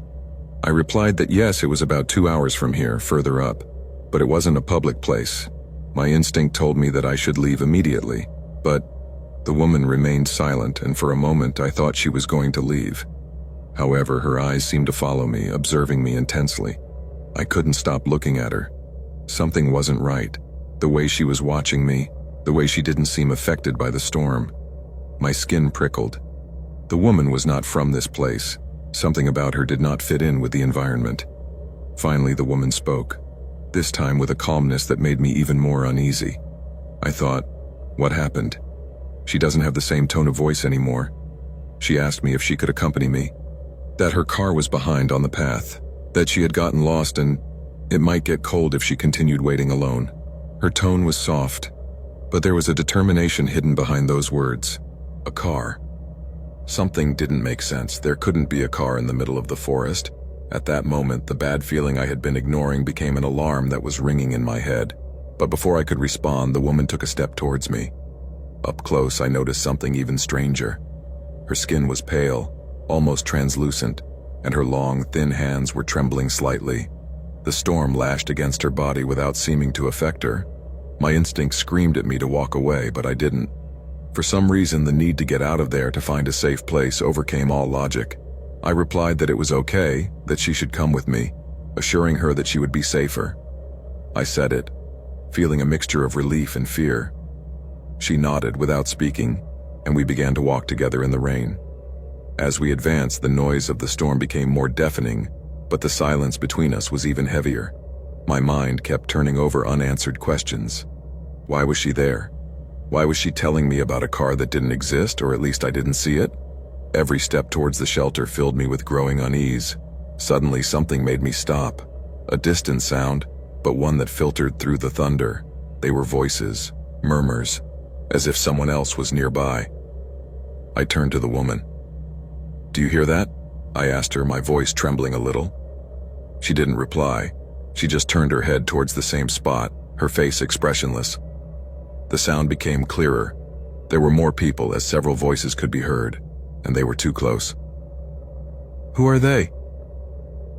I replied that yes, it was about 2 hours from here, further up, but it wasn't a public place. My instinct told me that I should leave immediately, but the woman remained silent, and for a moment I thought she was going to leave. However, her eyes seemed to follow me, observing me intensely. I couldn't stop looking at her. Something wasn't right. The way she was watching me, the way she didn't seem affected by the storm. My skin prickled. The woman was not from this place. Something about her did not fit in with the environment. Finally, the woman spoke, this time with a calmness that made me even more uneasy. I thought, what happened? She doesn't have the same tone of voice anymore. She asked me if she could accompany me, that her car was behind on the path, that she had gotten lost and it might get cold if she continued waiting alone. Her tone was soft, but there was a determination hidden behind those words. A car. Something didn't make sense. There couldn't be a car in the middle of the forest. At that moment, the bad feeling I had been ignoring became an alarm that was ringing in my head. But before I could respond, the woman took a step towards me. Up close, I noticed something even stranger. Her skin was pale, almost translucent, and her long, thin hands were trembling slightly. The storm lashed against her body without seeming to affect her. My instinct screamed at me to walk away, but I didn't. For some reason, the need to get out of there to find a safe place overcame all logic. I replied that it was okay, that she should come with me, assuring her that she would be safer. I said it, feeling a mixture of relief and fear. She nodded without speaking, and we began to walk together in the rain. As we advanced, the noise of the storm became more deafening, but the silence between us was even heavier. My mind kept turning over unanswered questions. Why was she there? Why was she telling me about a car that didn't exist, or at least I didn't see it? Every step towards the shelter filled me with growing unease. Suddenly, something made me stop. A distant sound, but one that filtered through the thunder. They were voices, murmurs, as if someone else was nearby. I turned to the woman. "Do you hear that?" I asked her, my voice trembling a little. She didn't reply. She just turned her head towards the same spot, her face expressionless. The sound became clearer. There were more people, as several voices could be heard, and they were too close. "Who are they?"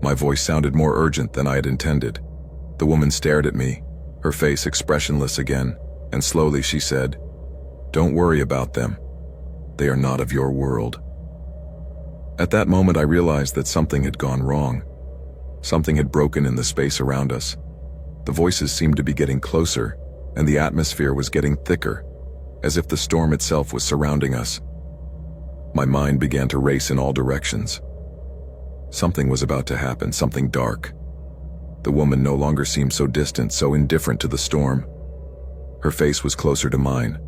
My voice sounded more urgent than I had intended. The woman stared at me, her face expressionless again, and slowly she said, "Don't worry about them. They are not of your world." At that moment I realized that something had gone wrong. Something had broken in the space around us. The voices seemed to be getting closer, and the atmosphere was getting thicker, as if the storm itself was surrounding us. My mind began to race in all directions. Something was about to happen, something dark. The woman no longer seemed so distant, so indifferent to the storm. Her face was closer to mine,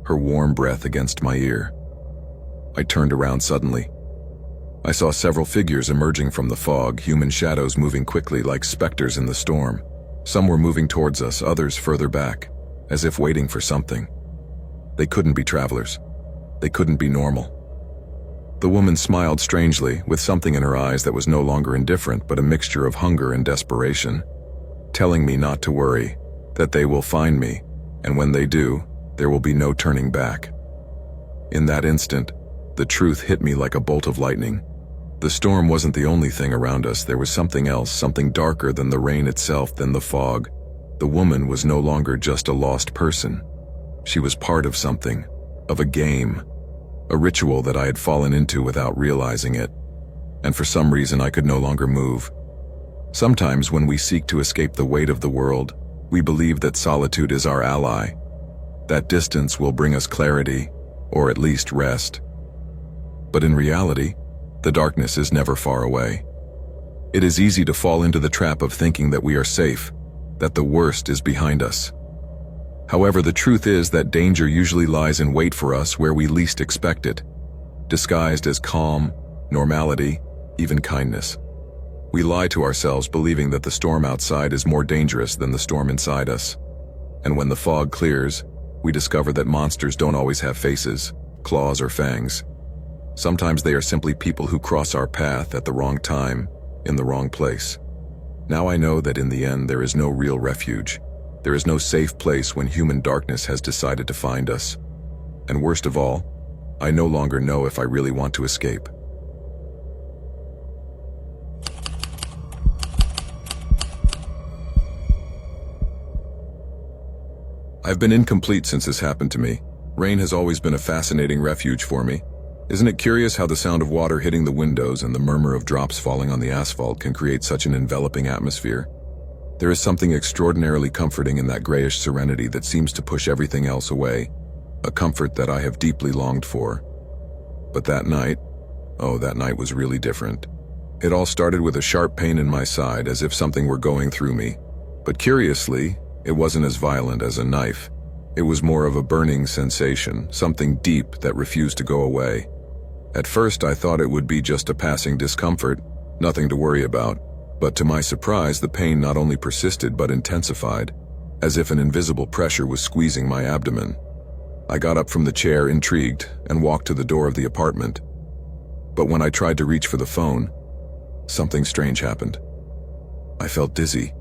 her warm breath against my ear. I turned around suddenly. I saw several figures emerging from the fog, human shadows moving quickly like specters in the storm. Some were moving towards us, others further back, as if waiting for something. They couldn't be travelers. They couldn't be normal. The woman smiled strangely, with something in her eyes that was no longer indifferent but a mixture of hunger and desperation, telling me not to worry, that they will find me, and when they do, there will be no turning back. In that instant, the truth hit me like a bolt of lightning. The storm wasn't the only thing around us. There was something else, something darker than the rain itself, than the fog. The woman was no longer just a lost person. She was part of something, of a game, a ritual that I had fallen into without realizing it. And for some reason I could no longer move. Sometimes when we seek to escape the weight of the world, we believe that solitude is our ally. That distance will bring us clarity, or at least rest. But in reality, the darkness is never far away. It is easy to fall into the trap of thinking that we are safe, that the worst is behind us. However, the truth is that danger usually lies in wait for us where we least expect it, disguised as calm, normality, even kindness. We lie to ourselves believing that the storm outside is more dangerous than the storm inside us. And when the fog clears, we discover that monsters don't always have faces, claws, or fangs. Sometimes they are simply people who cross our path at the wrong time, in the wrong place. Now I know that in the end there is no real refuge. There is no safe place when human darkness has decided to find us. And worst of all, I no longer know if I really want to escape. I've been incomplete since this happened to me. Rain has always been a fascinating refuge for me. Isn't it curious how the sound of water hitting the windows and the murmur of drops falling on the asphalt can create such an enveloping atmosphere? There is something extraordinarily comforting in that grayish serenity that seems to push everything else away, a comfort that I have deeply longed for. But that night was really different. It all started with a sharp pain in my side, as if something were going through me. But curiously, it wasn't as violent as a knife. It was more of a burning sensation, something deep that refused to go away. At first I thought it would be just a passing discomfort, nothing to worry about. But to my surprise, the pain not only persisted but intensified, as if an invisible pressure was squeezing my abdomen. I got up from the chair, intrigued, and walked to the door of the apartment. But when I tried to reach for the phone, something strange happened. I felt dizzy.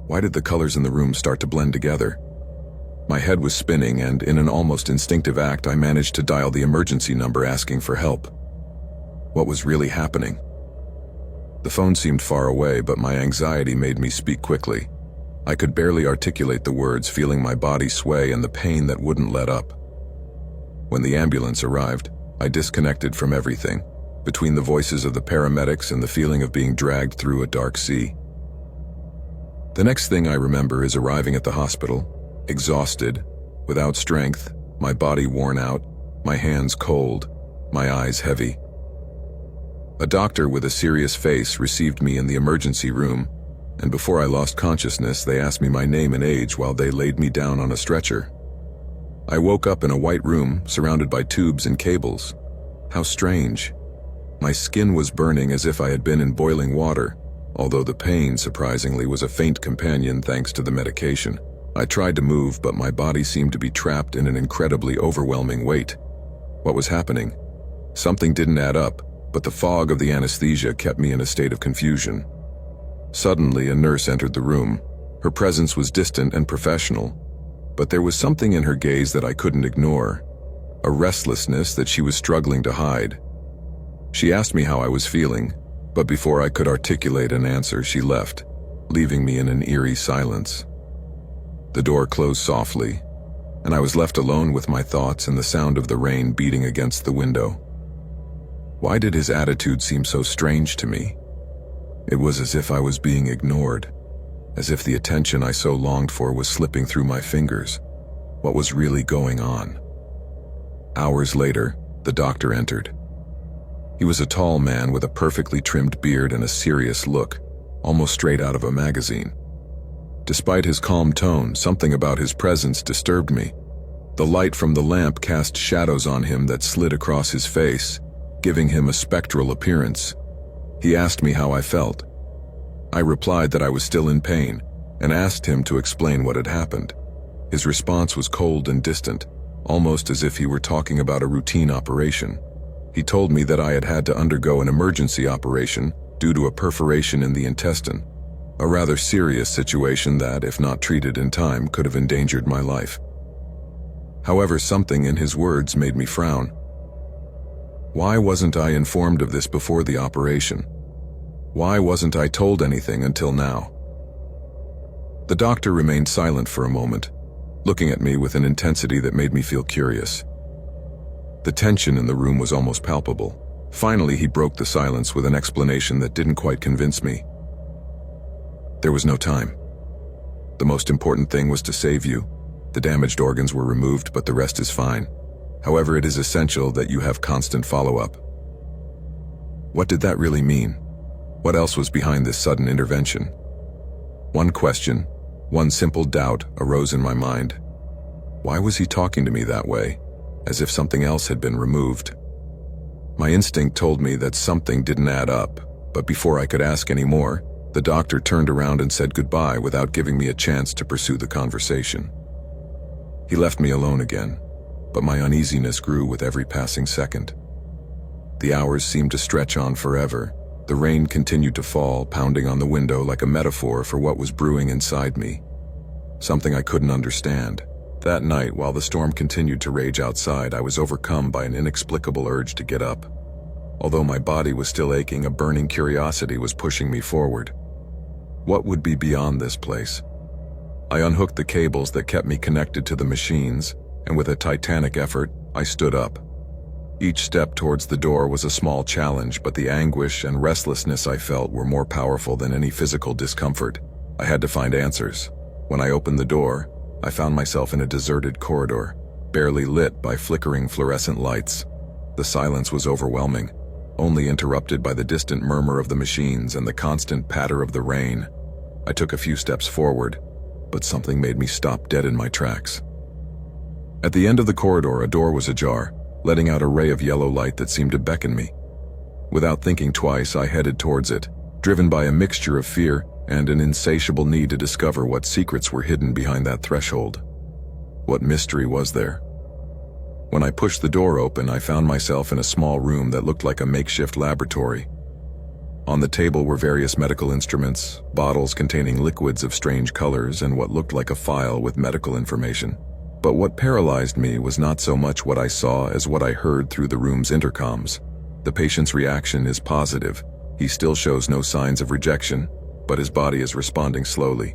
Why did the colors in the room start to blend together? My head was spinning, and in an almost instinctive act, I managed to dial the emergency number asking for help. What was really happening? The phone seemed far away, but my anxiety made me speak quickly. I could barely articulate the words, feeling my body sway and the pain that wouldn't let up. When the ambulance arrived, I disconnected from everything, between the voices of the paramedics and the feeling of being dragged through a dark sea. The next thing I remember is arriving at the hospital, exhausted, without strength, my body worn out, my hands cold, my eyes heavy. A doctor with a serious face received me in the emergency room, and before I lost consciousness, they asked me my name and age while they laid me down on a stretcher. I woke up in a white room, surrounded by tubes and cables. How strange. My skin was burning as if I had been in boiling water, although the pain, surprisingly, was a faint companion thanks to the medication. I tried to move, but my body seemed to be trapped in an incredibly overwhelming weight. What was happening? Something didn't add up, but the fog of the anesthesia kept me in a state of confusion. Suddenly, a nurse entered the room. Her presence was distant and professional, but there was something in her gaze that I couldn't ignore, a restlessness that she was struggling to hide. She asked me how I was feeling, But before I could articulate an answer, she left, leaving me in an eerie silence. The door closed softly, and I was left alone with my thoughts and the sound of the rain beating against the window. Why did his attitude seem so strange to me? It was as if I was being ignored, as if the attention I so longed for was slipping through my fingers. What was really going on? Hours later, the doctor entered. He was a tall man with a perfectly trimmed beard and a serious look, almost straight out of a magazine. Despite his calm tone, something about his presence disturbed me. The light from the lamp cast shadows on him that slid across his face, giving him a spectral appearance. He asked me how I felt. I replied that I was still in pain, and asked him to explain what had happened. His response was cold and distant, almost as if he were talking about a routine operation. He told me that I had had to undergo an emergency operation due to a perforation in the intestine, a rather serious situation that, if not treated in time, could have endangered my life. However, something in his words made me frown. Why wasn't I informed of this before the operation? Why wasn't I told anything until now? The doctor remained silent for a moment, looking at me with an intensity that made me feel curious. The tension in the room was almost palpable. Finally, he broke the silence with an explanation that didn't quite convince me. There was no time. The most important thing was to save you. The damaged organs were removed, but the rest is fine. However, it is essential that you have constant follow-up. What did that really mean? What else was behind this sudden intervention? One question, one simple doubt arose in my mind. Why was he talking to me that way, as if something else had been removed? My instinct told me that something didn't add up, but before I could ask any more, the doctor turned around and said goodbye without giving me a chance to pursue the conversation. He left me alone again, but my uneasiness grew with every passing second. The hours seemed to stretch on forever. The rain continued to fall, pounding on the window like a metaphor for what was brewing inside me. Something I couldn't understand. That night, while the storm continued to rage outside, I was overcome by an inexplicable urge to get up. Although my body was still aching, a burning curiosity was pushing me forward. What would be beyond this place? I unhooked the cables that kept me connected to the machines, and with a titanic effort, I stood up. Each step towards the door was a small challenge, but the anguish and restlessness I felt were more powerful than any physical discomfort. I had to find answers. When I opened the door, I found myself in a deserted corridor, barely lit by flickering fluorescent lights. The silence was overwhelming, only interrupted by the distant murmur of the machines and the constant patter of the rain. I took a few steps forward, but something made me stop dead in my tracks. At the end of the corridor, a door was ajar, letting out a ray of yellow light that seemed to beckon me. Without thinking twice, I headed towards it, driven by a mixture of fear and an insatiable need to discover what secrets were hidden behind that threshold. What mystery was there? When I pushed the door open, I found myself in a small room that looked like a makeshift laboratory. On the table were various medical instruments, bottles containing liquids of strange colors, and what looked like a file with medical information. But what paralyzed me was not so much what I saw as what I heard through the room's intercoms. The patient's reaction is positive. He still shows no signs of rejection, but his body is responding slowly.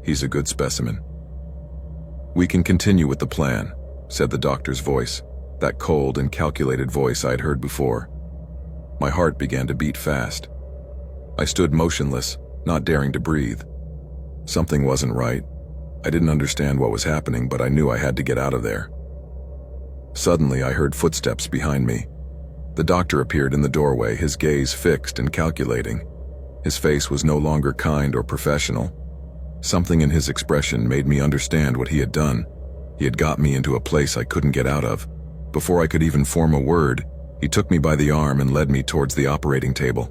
He's a good specimen. "We can continue with the plan," said the doctor's voice, that cold and calculated voice I'd heard before. My heart began to beat fast. I stood motionless, not daring to breathe. Something wasn't right. I didn't understand what was happening, but I knew I had to get out of there. Suddenly, I heard footsteps behind me. The doctor appeared in the doorway, his gaze fixed and calculating. His face was no longer kind or professional. Something in his expression made me understand what he had done. He had got me into a place I couldn't get out of. Before I could even form a word, he took me by the arm and led me towards the operating table.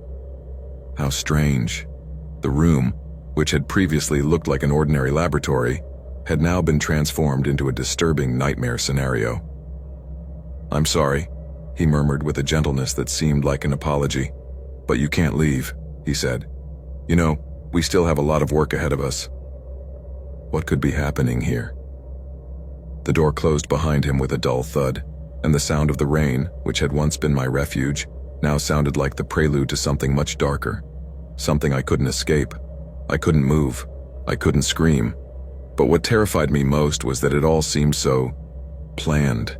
How strange. The room, which had previously looked like an ordinary laboratory, had now been transformed into a disturbing nightmare scenario. "I'm sorry," he murmured with a gentleness that seemed like an apology. "But you can't leave," he said. "You know, we still have a lot of work ahead of us." What could be happening here? The door closed behind him with a dull thud, and the sound of the rain, which had once been my refuge, now sounded like the prelude to something much darker. Something I couldn't escape. I couldn't move. I couldn't scream. But what terrified me most was that it all seemed so planned.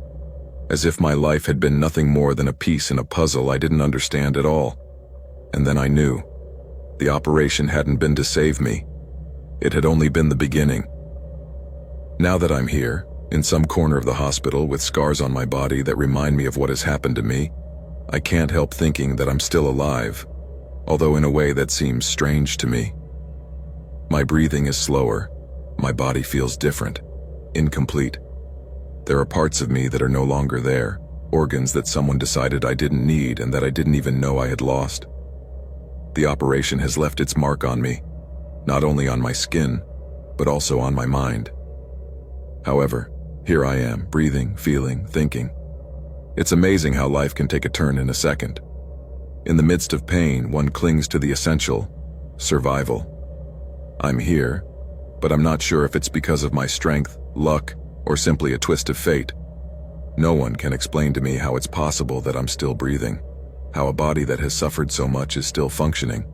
As if my life had been nothing more than a piece in a puzzle I didn't understand at all. And then I knew. The operation hadn't been to save me. It had only been the beginning. Now that I'm here, in some corner of the hospital with scars on my body that remind me of what has happened to me, I can't help thinking that I'm still alive, although in a way that seems strange to me. My breathing is slower. My body feels different, incomplete. There are parts of me that are no longer there, organs that someone decided I didn't need and that I didn't even know I had lost. The operation has left its mark on me, not only on my skin, but also on my mind. However, here I am, breathing, feeling, thinking. It's amazing how life can take a turn in a second. In the midst of pain, one clings to the essential, survival. I'm here, but I'm not sure if it's because of my strength, luck, or simply a twist of fate. No one can explain to me how it's possible that I'm still breathing, how a body that has suffered so much is still functioning.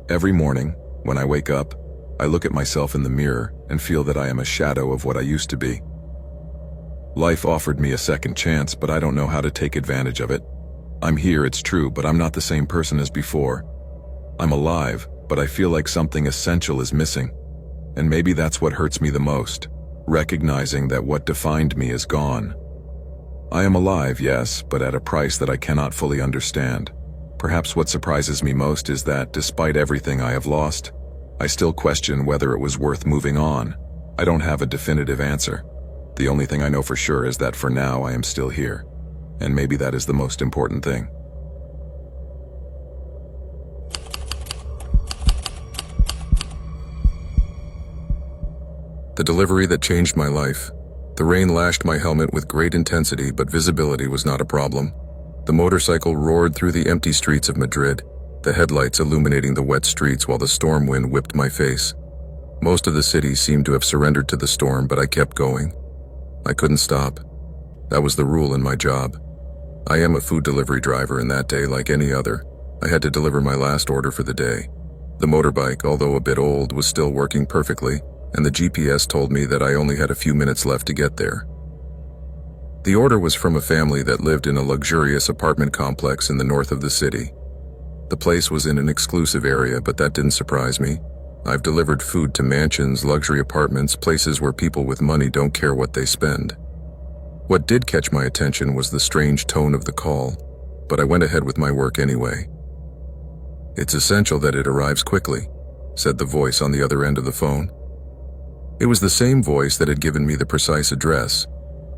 Every morning, when I wake up, I look at myself in the mirror and feel that I am a shadow of what I used to be. Life offered me a second chance, but I don't know how to take advantage of it. I'm here, it's true, but I'm not the same person as before. I'm alive, but I feel like something essential is missing. And maybe that's what hurts me the most, recognizing that what defined me is gone. I am alive, yes, but at a price that I cannot fully understand. Perhaps what surprises me most is that, despite everything I have lost, I still question whether it was worth moving on. I don't have a definitive answer. The only thing I know for sure is that for now I am still here. And maybe that is the most important thing. The delivery that changed my life. The rain lashed my helmet with great intensity, but visibility was not a problem. The motorcycle roared through the empty streets of Madrid, the headlights illuminating the wet streets while the storm wind whipped my face. Most of the city seemed to have surrendered to the storm, but I kept going. I couldn't stop. That was the rule in my job. I am a food delivery driver, and that day, like any other, I had to deliver my last order for the day. The motorbike, although a bit old, was still working perfectly, and the GPS told me that I only had a few minutes left to get there. The order was from a family that lived in a luxurious apartment complex in the north of the city. The place was in an exclusive area, but that didn't surprise me. I've delivered food to mansions, luxury apartments, places where people with money don't care what they spend. What did catch my attention was the strange tone of the call, but I went ahead with my work anyway. "It's essential that it arrives quickly," said the voice on the other end of the phone. It was the same voice that had given me the precise address.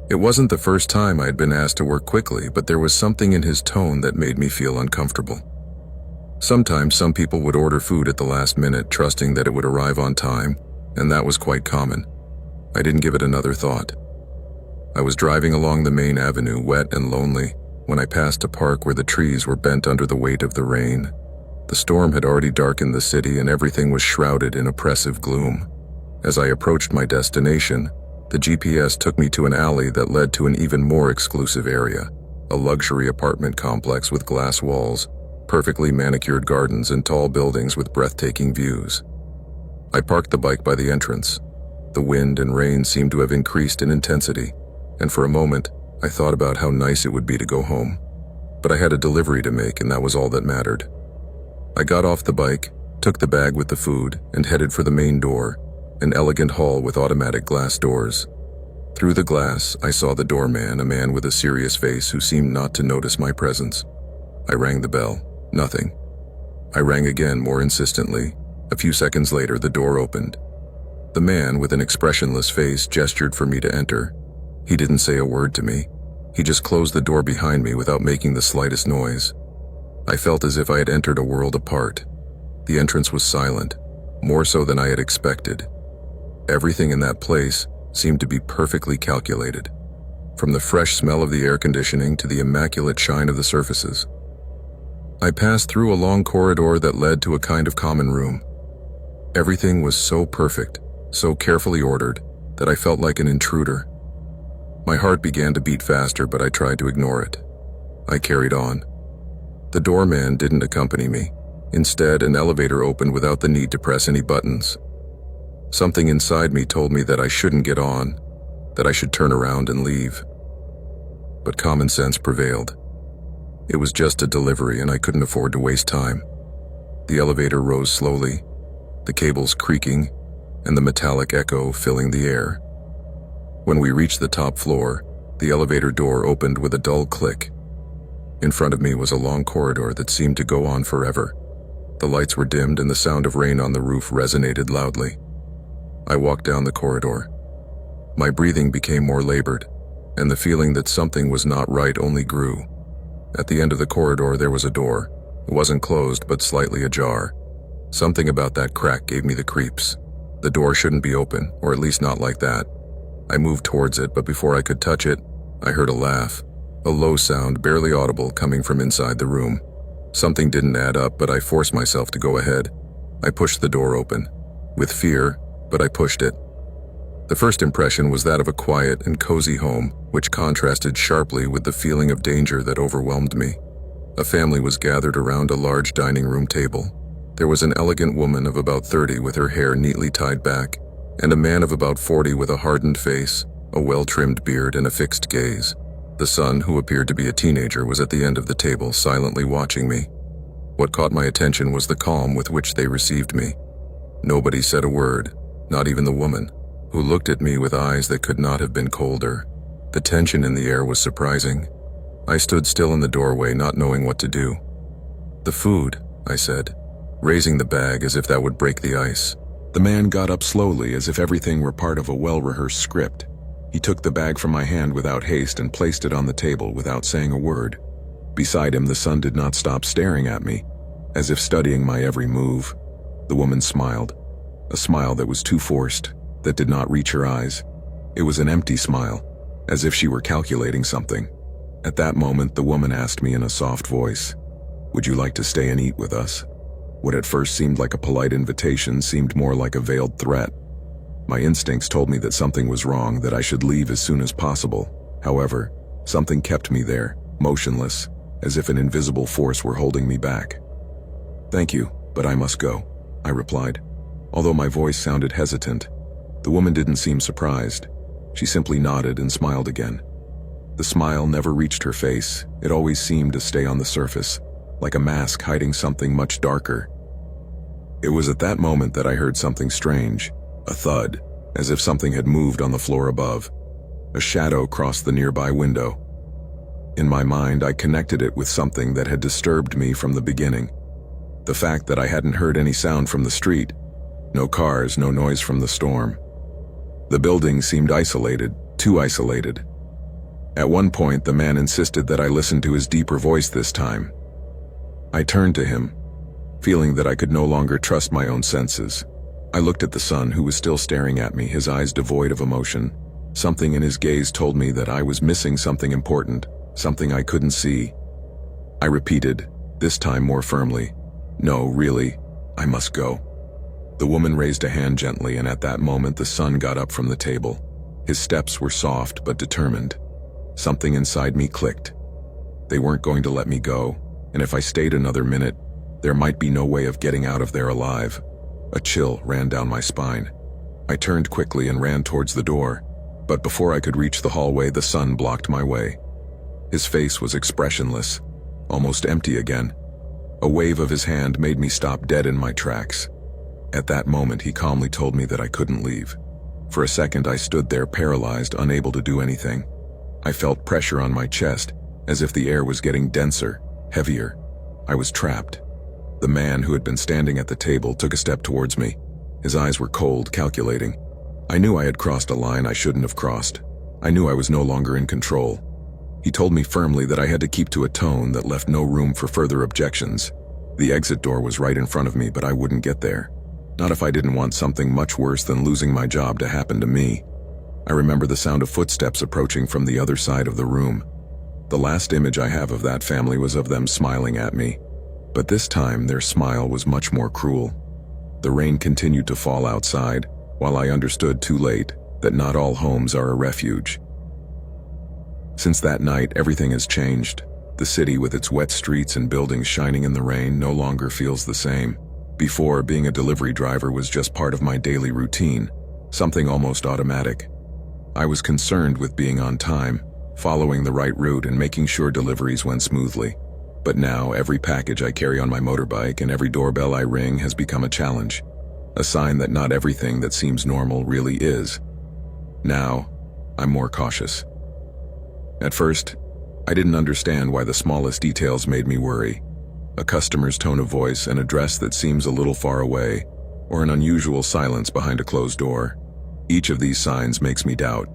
It wasn't the first time I had been asked to work quickly, but there was something in his tone that made me feel uncomfortable. Sometimes some people would order food at the last minute, trusting that it would arrive on time, and that was quite common. I didn't give it another thought. I was driving along the main avenue, wet and lonely, when I passed a park where the trees were bent under the weight of the rain. The storm had already darkened the city, and everything was shrouded in oppressive gloom. As I approached my destination, the GPS took me to an alley that led to an even more exclusive area, a luxury apartment complex with glass walls, perfectly manicured gardens, and tall buildings with breathtaking views. I parked the bike by the entrance. The wind and rain seemed to have increased in intensity, and for a moment, I thought about how nice it would be to go home. But I had a delivery to make, and that was all that mattered. I got off the bike, took the bag with the food, and headed for the main door, an elegant hall with automatic glass doors. Through the glass, I saw the doorman, a man with a serious face who seemed not to notice my presence. I rang the bell. Nothing. I rang again, more insistently. A few seconds later, the door opened. The man, with an expressionless face, gestured for me to enter. He didn't say a word to me. He just closed the door behind me without making the slightest noise. I felt as if I had entered a world apart. The entrance was silent, more so than I had expected. Everything in that place seemed to be perfectly calculated, from the fresh smell of the air conditioning to the immaculate shine of the surfaces. I passed through a long corridor that led to a kind of common room. Everything was so perfect, so carefully ordered, that I felt like an intruder. My heart began to beat faster, but I tried to ignore it. I carried on. The doorman didn't accompany me. Instead, an elevator opened without the need to press any buttons. Something inside me told me that I shouldn't get on, that I should turn around and leave. But common sense prevailed. It was just a delivery and I couldn't afford to waste time. The elevator rose slowly, the cables creaking, and the metallic echo filling the air. When we reached the top floor, the elevator door opened with a dull click. In front of me was a long corridor that seemed to go on forever. The lights were dimmed and the sound of rain on the roof resonated loudly. I walked down the corridor. My breathing became more labored, and the feeling that something was not right only grew. At the end of the corridor there was a door. It wasn't closed, but slightly ajar. Something about that crack gave me the creeps. The door shouldn't be open, or at least not like that. I moved towards it, but before I could touch it, I heard a laugh. A low sound, barely audible, coming from inside the room. Something didn't add up, but I forced myself to go ahead. I pushed the door open. With fear, but I pushed it. The first impression was that of a quiet and cozy home, which contrasted sharply with the feeling of danger that overwhelmed me. A family was gathered around a large dining room table. There was an elegant woman of about 30 with her hair neatly tied back, and a man of about 40 with a hardened face, a well-trimmed beard, and a fixed gaze. The son, who appeared to be a teenager, was at the end of the table, silently watching me. What caught my attention was the calm with which they received me. Nobody said a word, not even the woman, who looked at me with eyes that could not have been colder. The tension in the air was surprising. I stood still in the doorway, not knowing what to do. "The food," I said, raising the bag as if that would break the ice. The man got up slowly, as if everything were part of a well-rehearsed script. He took the bag from my hand without haste and placed it on the table without saying a word. Beside him, the son did not stop staring at me, as if studying my every move. The woman smiled, a smile that was too forced, that did not reach her eyes. It was an empty smile, as if she were calculating something. At that moment, the woman asked me in a soft voice, "Would you like to stay and eat with us?" What at first seemed like a polite invitation seemed more like a veiled threat. My instincts told me that something was wrong, that I should leave as soon as possible. However, something kept me there, motionless, as if an invisible force were holding me back. "Thank you, but I must go," I replied. Although my voice sounded hesitant, the woman didn't seem surprised. She simply nodded and smiled again. The smile never reached her face. It always seemed to stay on the surface, like a mask hiding something much darker. It was at that moment that I heard something strange, a thud, as if something had moved on the floor above. A shadow crossed the nearby window. In my mind, I connected it with something that had disturbed me from the beginning. The fact that I hadn't heard any sound from the street. No cars, no noise from the storm. The building seemed isolated, too isolated. At one point, the man insisted that I listen to his deeper voice this time. I turned to him, feeling that I could no longer trust my own senses. I looked at the son, who was still staring at me, his eyes devoid of emotion. Something in his gaze told me that I was missing something important, something I couldn't see. I repeated, this time more firmly, "No, really, I must go." The woman raised a hand gently, and at that moment the son got up from the table. His steps were soft but determined. Something inside me clicked. They weren't going to let me go, and if I stayed another minute, there might be no way of getting out of there alive. A chill ran down my spine. I turned quickly and ran towards the door, but before I could reach the hallway, the son blocked my way. His face was expressionless, almost empty again. A wave of his hand made me stop dead in my tracks. At that moment, he calmly told me that I couldn't leave. For a second, I stood there paralyzed, unable to do anything. I felt pressure on my chest, as if the air was getting denser, heavier. I was trapped. The man who had been standing at the table took a step towards me. His eyes were cold, calculating. I knew I had crossed a line I shouldn't have crossed. I knew I was no longer in control. He told me firmly that I had to keep to a tone that left no room for further objections. The exit door was right in front of me, but I wouldn't get there. Not if I didn't want something much worse than losing my job to happen to me. I remember the sound of footsteps approaching from the other side of the room. The last image I have of that family was of them smiling at me. But this time, their smile was much more cruel. The rain continued to fall outside, while I understood too late that not all homes are a refuge. Since that night, everything has changed. The city with its wet streets and buildings shining in the rain no longer feels the same. Before, being a delivery driver was just part of my daily routine, something almost automatic. I was concerned with being on time, following the right route and making sure deliveries went smoothly. But now, every package I carry on my motorbike and every doorbell I ring has become a challenge, a sign that not everything that seems normal really is. Now, I'm more cautious. At first, I didn't understand why the smallest details made me worry. A customer's tone of voice, an address that seems a little far away, or an unusual silence behind a closed door. Each of these signs makes me doubt.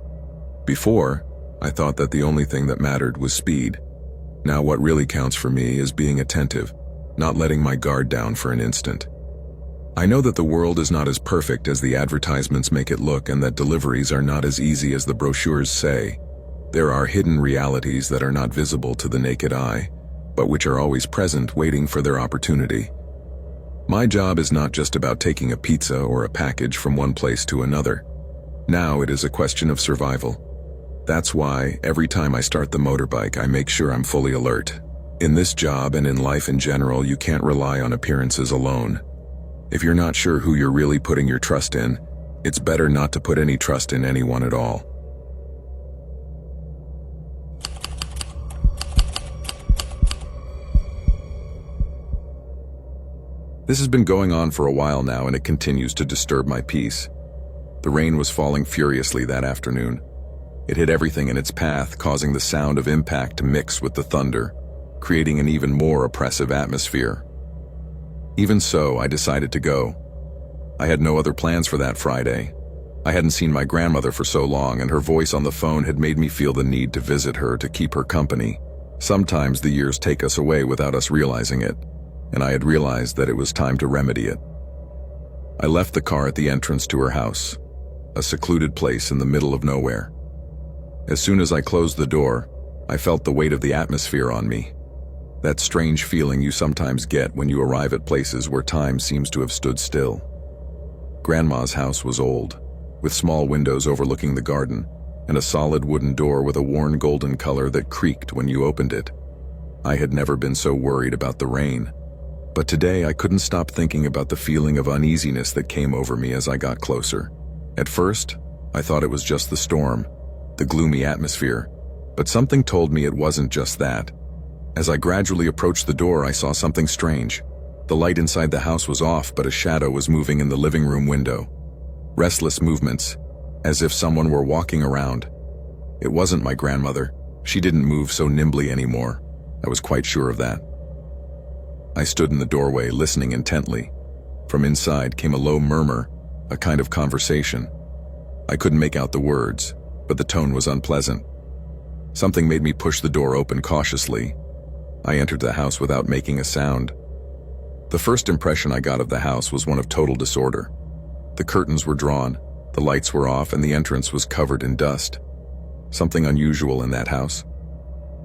Before, I thought that the only thing that mattered was speed. Now what really counts for me is being attentive, not letting my guard down for an instant. I know that the world is not as perfect as the advertisements make it look and that deliveries are not as easy as the brochures say. There are hidden realities that are not visible to the naked eye, but which are always present waiting for their opportunity. My job is not just about taking a pizza or a package from one place to another. Now it is a question of survival. That's why, every time I start the motorbike, I make sure I'm fully alert. In this job and in life in general, you can't rely on appearances alone. If you're not sure who you're really putting your trust in, it's better not to put any trust in anyone at all. This has been going on for a while now, and it continues to disturb my peace. The rain was falling furiously that afternoon. It hit everything in its path, causing the sound of impact to mix with the thunder, creating an even more oppressive atmosphere. Even so, I decided to go. I had no other plans for that Friday. I hadn't seen my grandmother for so long, and her voice on the phone had made me feel the need to visit her to keep her company. Sometimes the years take us away without us realizing it, and I had realized that it was time to remedy it. I left the car at the entrance to her house, a secluded place in the middle of nowhere. As soon as I closed the door, I felt the weight of the atmosphere on me. That strange feeling you sometimes get when you arrive at places where time seems to have stood still. Grandma's house was old, with small windows overlooking the garden, and a solid wooden door with a worn golden color that creaked when you opened it. I had never been so worried about the rain, but today I couldn't stop thinking about the feeling of uneasiness that came over me as I got closer. At first, I thought it was just the storm, the gloomy atmosphere, but something told me it wasn't just that. As I gradually approached the door, I saw something strange. The light inside the house was off, but a shadow was moving in the living room window. Restless movements, as if someone were walking around. It wasn't my grandmother. She didn't move so nimbly anymore. I was quite sure of that. I stood in the doorway, listening intently. From inside came a low murmur, a kind of conversation. I couldn't make out the words, but the tone was unpleasant. Something made me push the door open cautiously. I entered the house without making a sound. The first impression I got of the house was one of total disorder. The curtains were drawn, the lights were off, and the entrance was covered in dust. Something unusual in that house.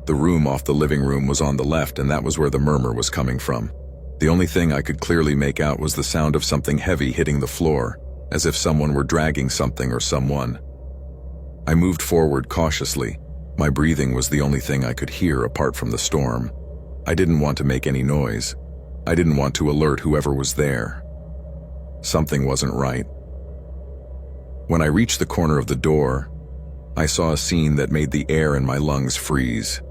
The room off the living room was on the left, and that was where the murmur was coming from. The only thing I could clearly make out was the sound of something heavy hitting the floor, as if someone were dragging something or someone. I moved forward cautiously. My breathing was the only thing I could hear apart from the storm. I didn't want to make any noise. I didn't want to alert whoever was there. Something wasn't right. When I reached the corner of the door, I saw a scene that made the air in my lungs freeze.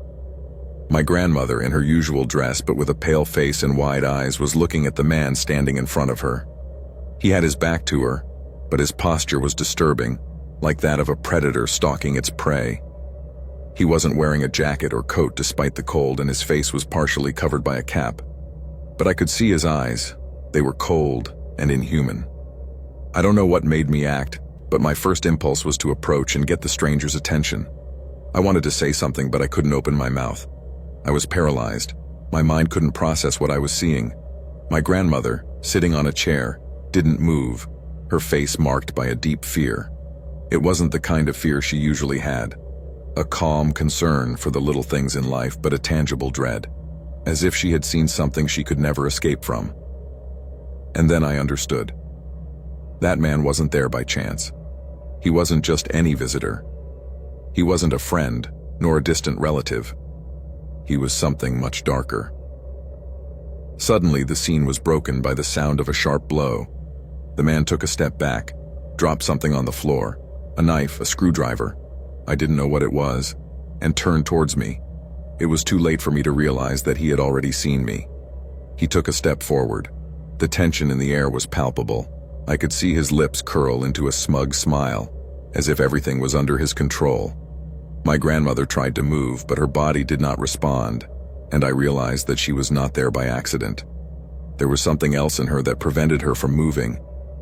My grandmother, in her usual dress but with a pale face and wide eyes, was looking at the man standing in front of her. He had his back to her, but his posture was disturbing, like that of a predator stalking its prey. He wasn't wearing a jacket or coat despite the cold, and his face was partially covered by a cap. But I could see his eyes. They were cold and inhuman. I don't know what made me act, but my first impulse was to approach and get the stranger's attention. I wanted to say something, but I couldn't open my mouth. I was paralyzed. My mind couldn't process what I was seeing. My grandmother, sitting on a chair, didn't move, her face marked by a deep fear. It wasn't the kind of fear she usually had. A calm concern for the little things in life, but a tangible dread, as if she had seen something she could never escape from. And then I understood. That man wasn't there by chance. He wasn't just any visitor. He wasn't a friend, nor a distant relative. he was something much darker. Suddenly, the scene was broken by the sound of a sharp blow. The man took a step back, dropped something on the floor, a knife, a screwdriver. I didn't know what it was, and turned towards me. It was too late for me to realize that he had already seen me. He took a step forward. The tension in the air was palpable. I could see his lips curl into a smug smile, as if everything was under his control. My grandmother tried to move, but her body did not respond, and I realized that she was not there by accident. There was something else in her that prevented her from moving,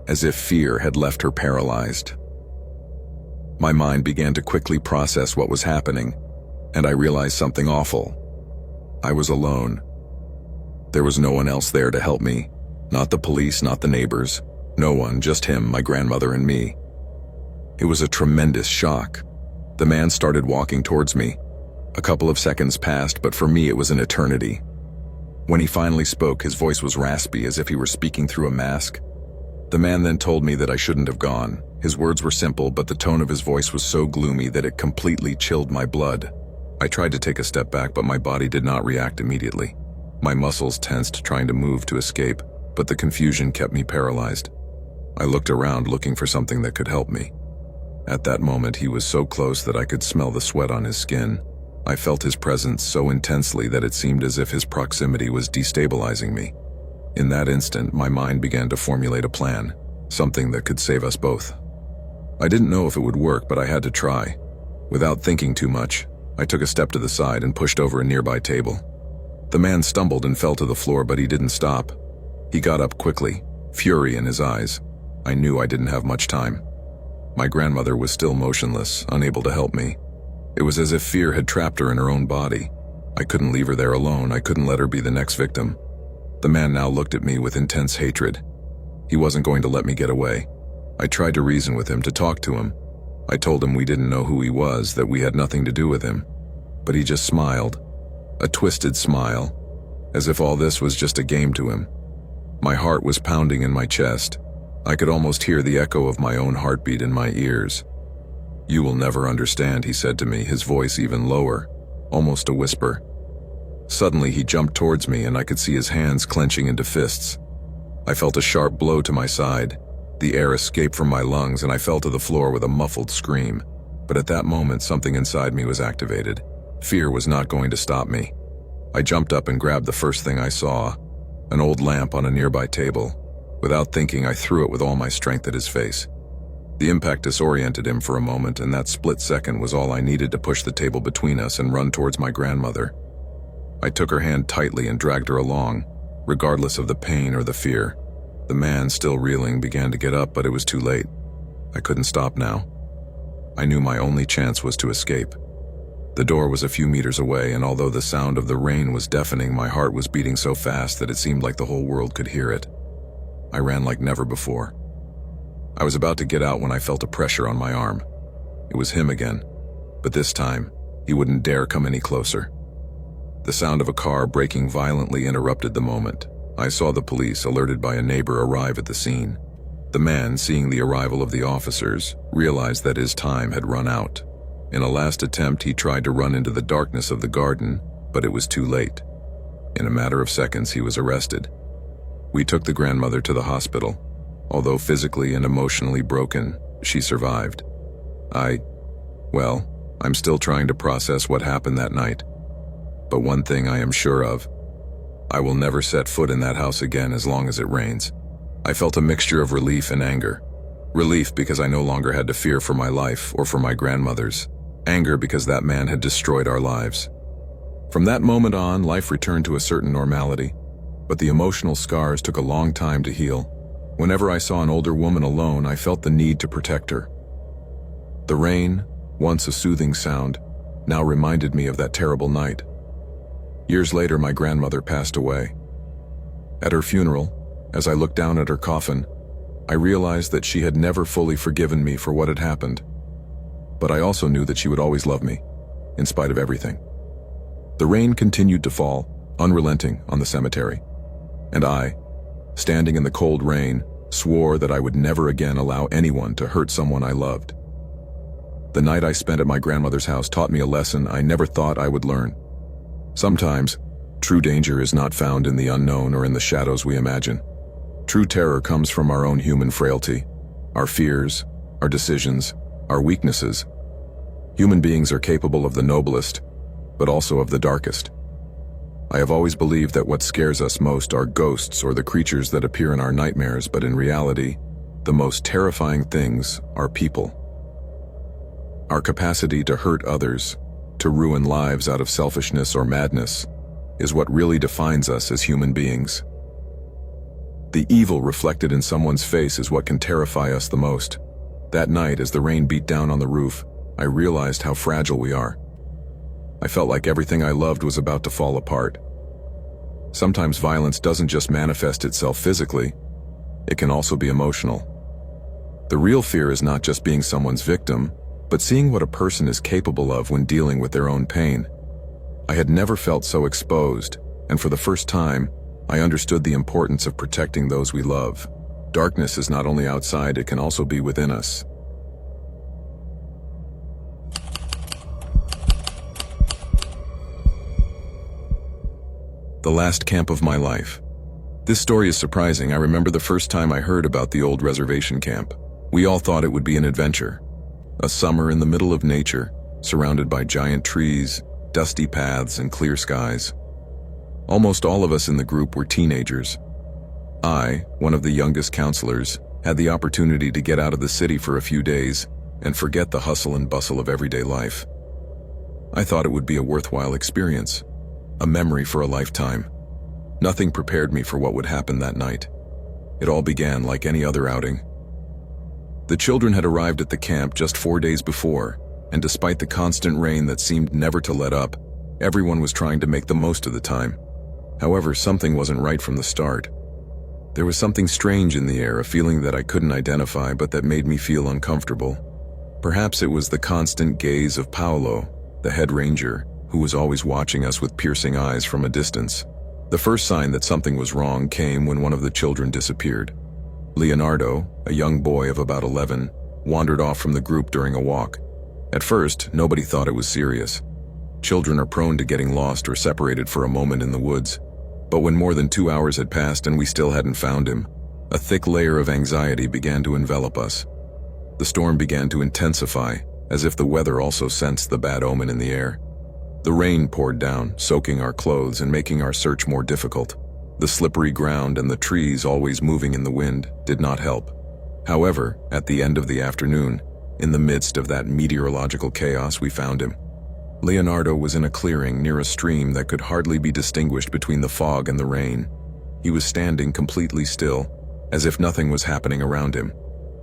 as if fear had left her paralyzed. My mind began to quickly process what was happening, and I realized something awful. I was alone. There was no one else there to help me. Not the police, not the neighbors. No one, just him, my grandmother, and me. It was a tremendous shock. The man started walking towards me. A couple of seconds passed, but for me it was an eternity. When he finally spoke, his voice was raspy, as if he were speaking through a mask. The man then told me that I shouldn't have gone. His words were simple, but the tone of his voice was so gloomy that it completely chilled my blood. I tried to take a step back, but my body did not react immediately. My muscles tensed, trying to move to escape, but the confusion kept me paralyzed. I looked around, looking for something that could help me. At that moment, he was so close that I could smell the sweat on his skin. I felt his presence so intensely that it seemed as if his proximity was destabilizing me. In that instant, my mind began to formulate a plan, something that could save us both. I didn't know if it would work, but I had to try. Without thinking too much, I took a step to the side and pushed over a nearby table. The man stumbled and fell to the floor, but he didn't stop. He got up quickly, fury in his eyes. I knew I didn't have much time. My grandmother was still motionless, unable to help me. It was as if fear had trapped her in her own body. I couldn't leave her there alone. I couldn't let her be the next victim. The man now looked at me with intense hatred. He wasn't going to let me get away. I tried to reason with him, to talk to him. I told him we didn't know who he was, that we had nothing to do with him. But he just smiled, a twisted smile, as if all this was just a game to him. My heart was pounding in my chest. I could almost hear the echo of my own heartbeat in my ears. "You will never understand," he said to me, his voice even lower, almost a whisper. Suddenly he jumped towards me, and I could see his hands clenching into fists. I felt a sharp blow to my side. The air escaped from my lungs, and I fell to the floor with a muffled scream. But at that moment, something inside me was activated. Fear was not going to stop me. I jumped up and grabbed the first thing I saw, an old lamp on a nearby table. Without thinking, I threw it with all my strength at his face. The impact disoriented him for a moment, and that split second was all I needed to push the table between us and run towards my grandmother. I took her hand tightly and dragged her along, regardless of the pain or the fear. The man, still reeling, began to get up, but it was too late. I couldn't stop now. I knew my only chance was to escape. The door was a few meters away, and although the sound of the rain was deafening, my heart was beating so fast that it seemed like the whole world could hear it. I ran like never before. I was about to get out when I felt a pressure on my arm. It was him again, but this time, he wouldn't dare come any closer. The sound of a car braking violently interrupted the moment. I saw the police, alerted by a neighbor, arrive at the scene. The man, seeing the arrival of the officers, realized that his time had run out. In a last attempt, he tried to run into the darkness of the garden, but it was too late. In a matter of seconds, he was arrested. We took the grandmother to the hospital. Although physically and emotionally broken, she survived. I'm still trying to process what happened that night. But one thing I am sure of: I will never set foot in that house again as long as it rains. I felt a mixture of relief and anger. Relief because I no longer had to fear for my life or for my grandmother's. Anger because that man had destroyed our lives. From that moment on, life returned to a certain normality, but the emotional scars took a long time to heal. Whenever I saw an older woman alone, I felt the need to protect her. The rain, once a soothing sound, now reminded me of that terrible night. Years later, my grandmother passed away. At her funeral, as I looked down at her coffin, I realized that she had never fully forgiven me for what had happened. But I also knew that she would always love me, in spite of everything. The rain continued to fall, unrelenting, on the cemetery. And I, standing in the cold rain, swore that I would never again allow anyone to hurt someone I loved. The night I spent at my grandmother's house taught me a lesson I never thought I would learn. Sometimes, true danger is not found in the unknown or in the shadows we imagine. True terror comes from our own human frailty, our fears, our decisions, our weaknesses. Human beings are capable of the noblest, but also of the darkest. I have always believed that what scares us most are ghosts or the creatures that appear in our nightmares, but in reality, the most terrifying things are people. Our capacity to hurt others, to ruin lives out of selfishness or madness, is what really defines us as human beings. The evil reflected in someone's face is what can terrify us the most. That night, as the rain beat down on the roof, I realized how fragile we are. I felt like everything I loved was about to fall apart. Sometimes violence doesn't just manifest itself physically, it can also be emotional. The real fear is not just being someone's victim, but seeing what a person is capable of when dealing with their own pain. I had never felt so exposed, and for the first time, I understood the importance of protecting those we love. Darkness is not only outside, it can also be within us. The last camp of my life. This story is surprising. I remember the first time I heard about the old reservation camp. We all thought it would be an adventure. A summer in the middle of nature, surrounded by giant trees, dusty paths, and clear skies. Almost all of us in the group were teenagers. I, one of the youngest counselors, had the opportunity to get out of the city for a few days and forget the hustle and bustle of everyday life. I thought it would be a worthwhile experience, a memory for a lifetime. Nothing prepared me for what would happen that night. It all began like any other outing. The children had arrived at the camp just 4 days before, and despite the constant rain that seemed never to let up, everyone was trying to make the most of the time. However, something wasn't right from the start. There was something strange in the air, a feeling that I couldn't identify but that made me feel uncomfortable. Perhaps it was the constant gaze of Paolo, the head ranger, who was always watching us with piercing eyes from a distance. The first sign that something was wrong came when one of the children disappeared. Leonardo, a young boy of about 11, wandered off from the group during a walk. At first, nobody thought it was serious. Children are prone to getting lost or separated for a moment in the woods. But when more than 2 hours had passed and we still hadn't found him, a thick layer of anxiety began to envelop us. The storm began to intensify, as if the weather also sensed the bad omen in the air. The rain poured down, soaking our clothes and making our search more difficult. The slippery ground and the trees always moving in the wind did not help. However, at the end of the afternoon, in the midst of that meteorological chaos, we found him. Leonardo was in a clearing near a stream that could hardly be distinguished between the fog and the rain. He was standing completely still, as if nothing was happening around him.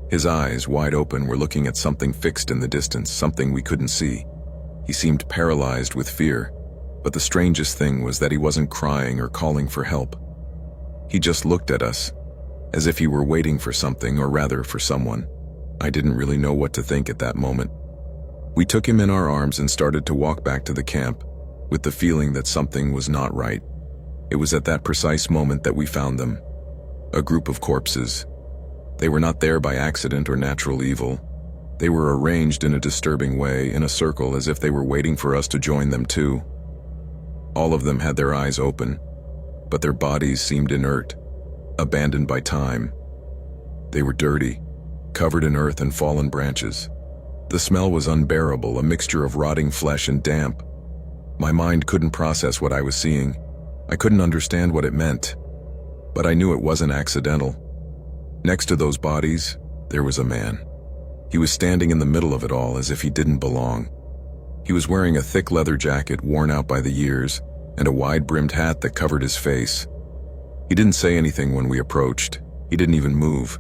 His eyes, wide open, were looking at something fixed in the distance, something we couldn't see. He seemed paralyzed with fear, but the strangest thing was that he wasn't crying or calling for help. He just looked at us, as if he were waiting for something, or rather for someone. I didn't really know what to think at that moment. We took him in our arms and started to walk back to the camp, with the feeling that something was not right. It was at that precise moment that we found them. A group of corpses. They were not there by accident or natural evil. They were arranged in a disturbing way, in a circle, as if they were waiting for us to join them too. All of them had their eyes open, but their bodies seemed inert, abandoned by time. They were dirty, covered in earth and fallen branches. The smell was unbearable, a mixture of rotting flesh and damp. My mind couldn't process what I was seeing. I couldn't understand what it meant, but I knew it wasn't accidental. Next to those bodies, there was a man. He was standing in the middle of it all, as if he didn't belong. He was wearing a thick leather jacket worn out by the years and a wide-brimmed hat that covered his face. He didn't say anything when we approached. He didn't even move.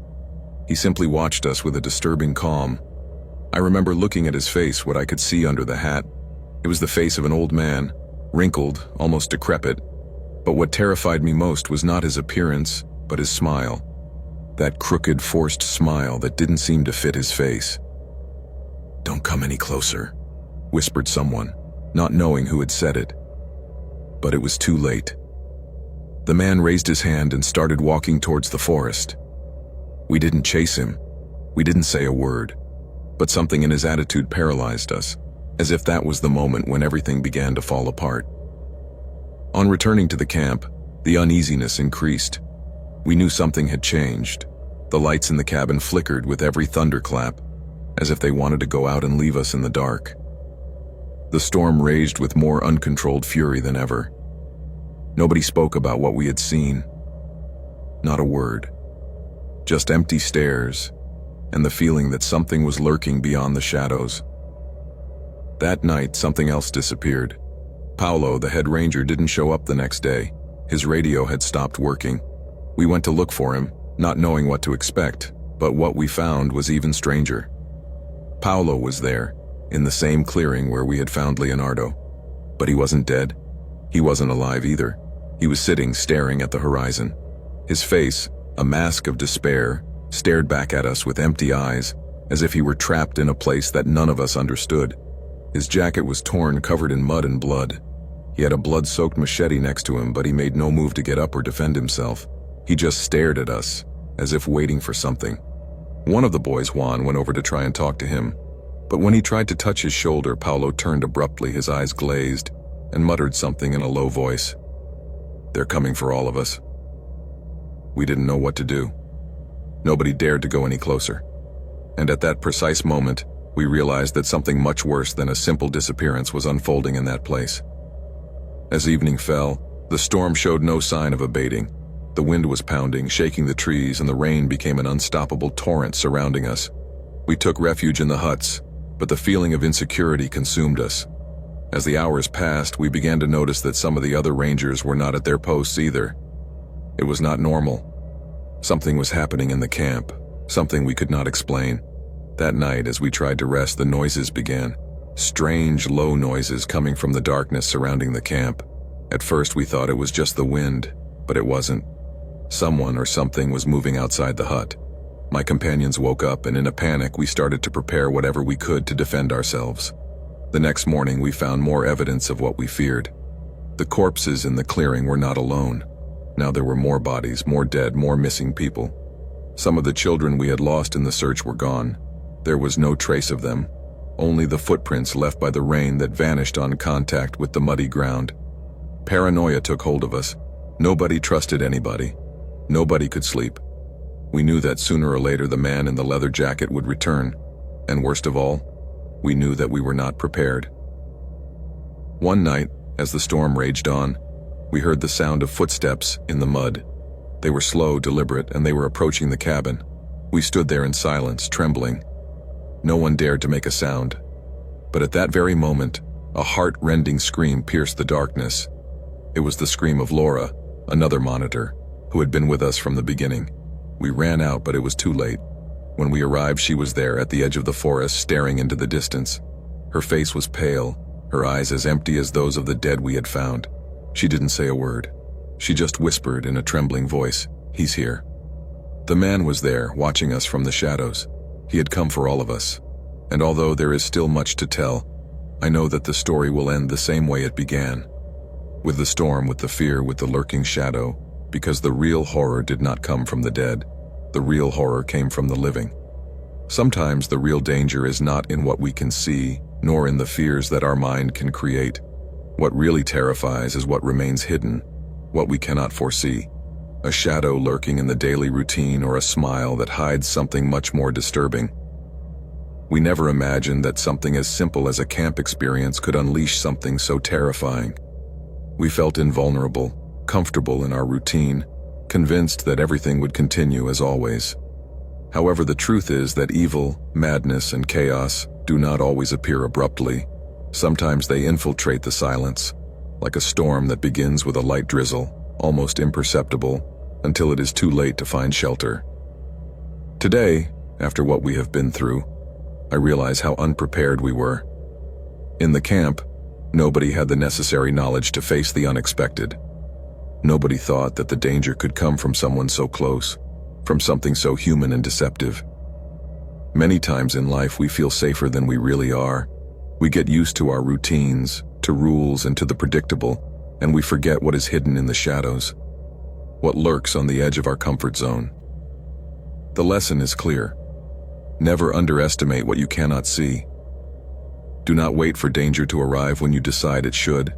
He simply watched us with a disturbing calm. I remember looking at his face, what I could see under the hat. It was the face of an old man, wrinkled, almost decrepit. But what terrified me most was not his appearance, but his smile. That crooked, forced smile that didn't seem to fit his face. "Don't come any closer," whispered someone, not knowing who had said it. But it was too late. The man raised his hand and started walking towards the forest. We didn't chase him. We didn't say a word. But something in his attitude paralyzed us, as if that was the moment when everything began to fall apart. On returning to the camp, the uneasiness increased. We knew something had changed. The lights in the cabin flickered with every thunderclap, as if they wanted to go out and leave us in the dark. The storm raged with more uncontrolled fury than ever. Nobody spoke about what we had seen. Not a word. Just empty stares, and the feeling that something was lurking beyond the shadows. That night, something else disappeared. Paolo, the head ranger, didn't show up the next day. His radio had stopped working. We went to look for him, not knowing what to expect, but what we found was even stranger. Paolo was there, in the same clearing where we had found Leonardo. But he wasn't dead. He wasn't alive either. He was sitting, staring at the horizon. His face, a mask of despair, stared back at us with empty eyes, as if he were trapped in a place that none of us understood. His jacket was torn, covered in mud and blood. He had a blood-soaked machete next to him, but he made no move to get up or defend himself. He just stared at us, as if waiting for something. One of the boys, Juan, went over to try and talk to him, but when he tried to touch his shoulder, Paolo turned abruptly, his eyes glazed, and muttered something in a low voice. "They're coming for all of us." We didn't know what to do. Nobody dared to go any closer. And at that precise moment, we realized that something much worse than a simple disappearance was unfolding in that place. As evening fell, the storm showed no sign of abating. The wind was pounding, shaking the trees, and the rain became an unstoppable torrent surrounding us. We took refuge in the huts, but the feeling of insecurity consumed us. As the hours passed, we began to notice that some of the other rangers were not at their posts either. It was not normal. Something was happening in the camp, something we could not explain. That night, as we tried to rest, the noises began. Strange, low noises coming from the darkness surrounding the camp. At first, we thought it was just the wind, but it wasn't. Someone or something was moving outside the hut. My companions woke up, and in a panic, we started to prepare whatever we could to defend ourselves. The next morning, we found more evidence of what we feared. The corpses in the clearing were not alone. Now there were more bodies, more dead, more missing people. Some of the children we had lost in the search were gone. There was no trace of them, only the footprints left by the rain that vanished on contact with the muddy ground. Paranoia took hold of us. Nobody trusted anybody. Nobody could sleep. We knew that sooner or later the man in the leather jacket would return, and worst of all, we knew that we were not prepared. One night, as the storm raged on, we heard the sound of footsteps in the mud. They were slow, deliberate, and they were approaching the cabin. We stood there in silence, trembling. No one dared to make a sound. But at that very moment, a heart-rending scream pierced the darkness. It was the scream of Laura, another monitor, who had been with us from the beginning. We ran out, but it was too late. When we arrived, she was there at the edge of the forest, staring into the distance. Her face was pale, her eyes as empty as those of the dead we had found. She didn't say a word. She just whispered in a trembling voice, "He's here." The man was there, watching us from the shadows. He had come for all of us. And although there is still much to tell, I know that the story will end the same way it began. With the storm, with the fear, with the lurking shadow, because the real horror did not come from the dead. The real horror came from the living. Sometimes the real danger is not in what we can see, nor in the fears that our mind can create. What really terrifies is what remains hidden, what we cannot foresee. A shadow lurking in the daily routine, or a smile that hides something much more disturbing. We never imagined that something as simple as a camp experience could unleash something so terrifying. We felt invulnerable, comfortable in our routine, convinced that everything would continue as always. However, the truth is that evil, madness, and chaos do not always appear abruptly. Sometimes they infiltrate the silence, like a storm that begins with a light drizzle, almost imperceptible, until it is too late to find shelter. Today, after what we have been through, I realize how unprepared we were. In the camp, nobody had the necessary knowledge to face the unexpected. Nobody thought that the danger could come from someone so close, from something so human and deceptive. Many times in life we feel safer than we really are. We get used to our routines, to rules, and to the predictable, and we forget what is hidden in the shadows, what lurks on the edge of our comfort zone. The lesson is clear. Never underestimate what you cannot see. Do not wait for danger to arrive when you decide it should.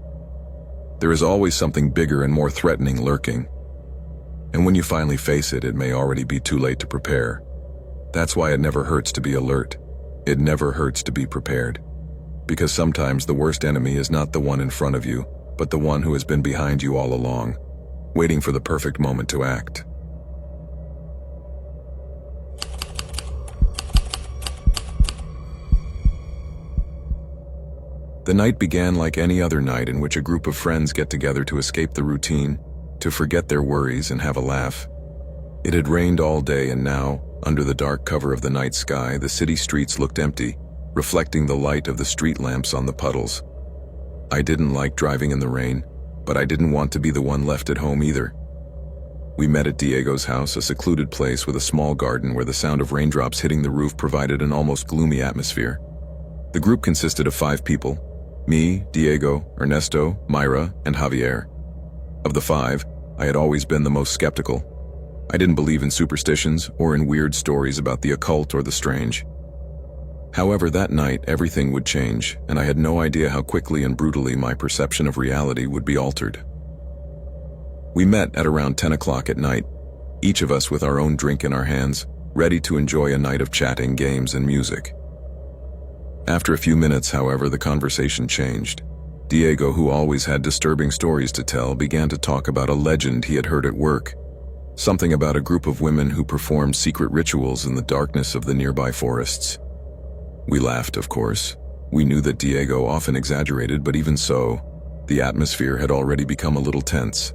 There is always something bigger and more threatening lurking. And when you finally face it, it may already be too late to prepare. That's why it never hurts to be alert. It never hurts to be prepared. Because sometimes the worst enemy is not the one in front of you, but the one who has been behind you all along, waiting for the perfect moment to act. The night began like any other night in which a group of friends get together to escape the routine, to forget their worries and have a laugh. It had rained all day, and now, under the dark cover of the night sky, the city streets looked empty, reflecting the light of the street lamps on the puddles. I didn't like driving in the rain, but I didn't want to be the one left at home either. We met at Diego's house, a secluded place with a small garden where the sound of raindrops hitting the roof provided an almost gloomy atmosphere. The group consisted of 5 people: me, Diego, Ernesto, Myra, and Javier. Of the 5, I had always been the most skeptical. I didn't believe in superstitions or in weird stories about the occult or the strange. However, that night everything would change, and I had no idea how quickly and brutally my perception of reality would be altered. We met at around 10 o'clock at night, each of us with our own drink in our hands, ready to enjoy a night of chatting, games, and music. After a few minutes, however, the conversation changed. Diego, who always had disturbing stories to tell, began to talk about a legend he had heard at work. Something about a group of women who performed secret rituals in the darkness of the nearby forests. We laughed, of course. We knew that Diego often exaggerated, but even so, the atmosphere had already become a little tense.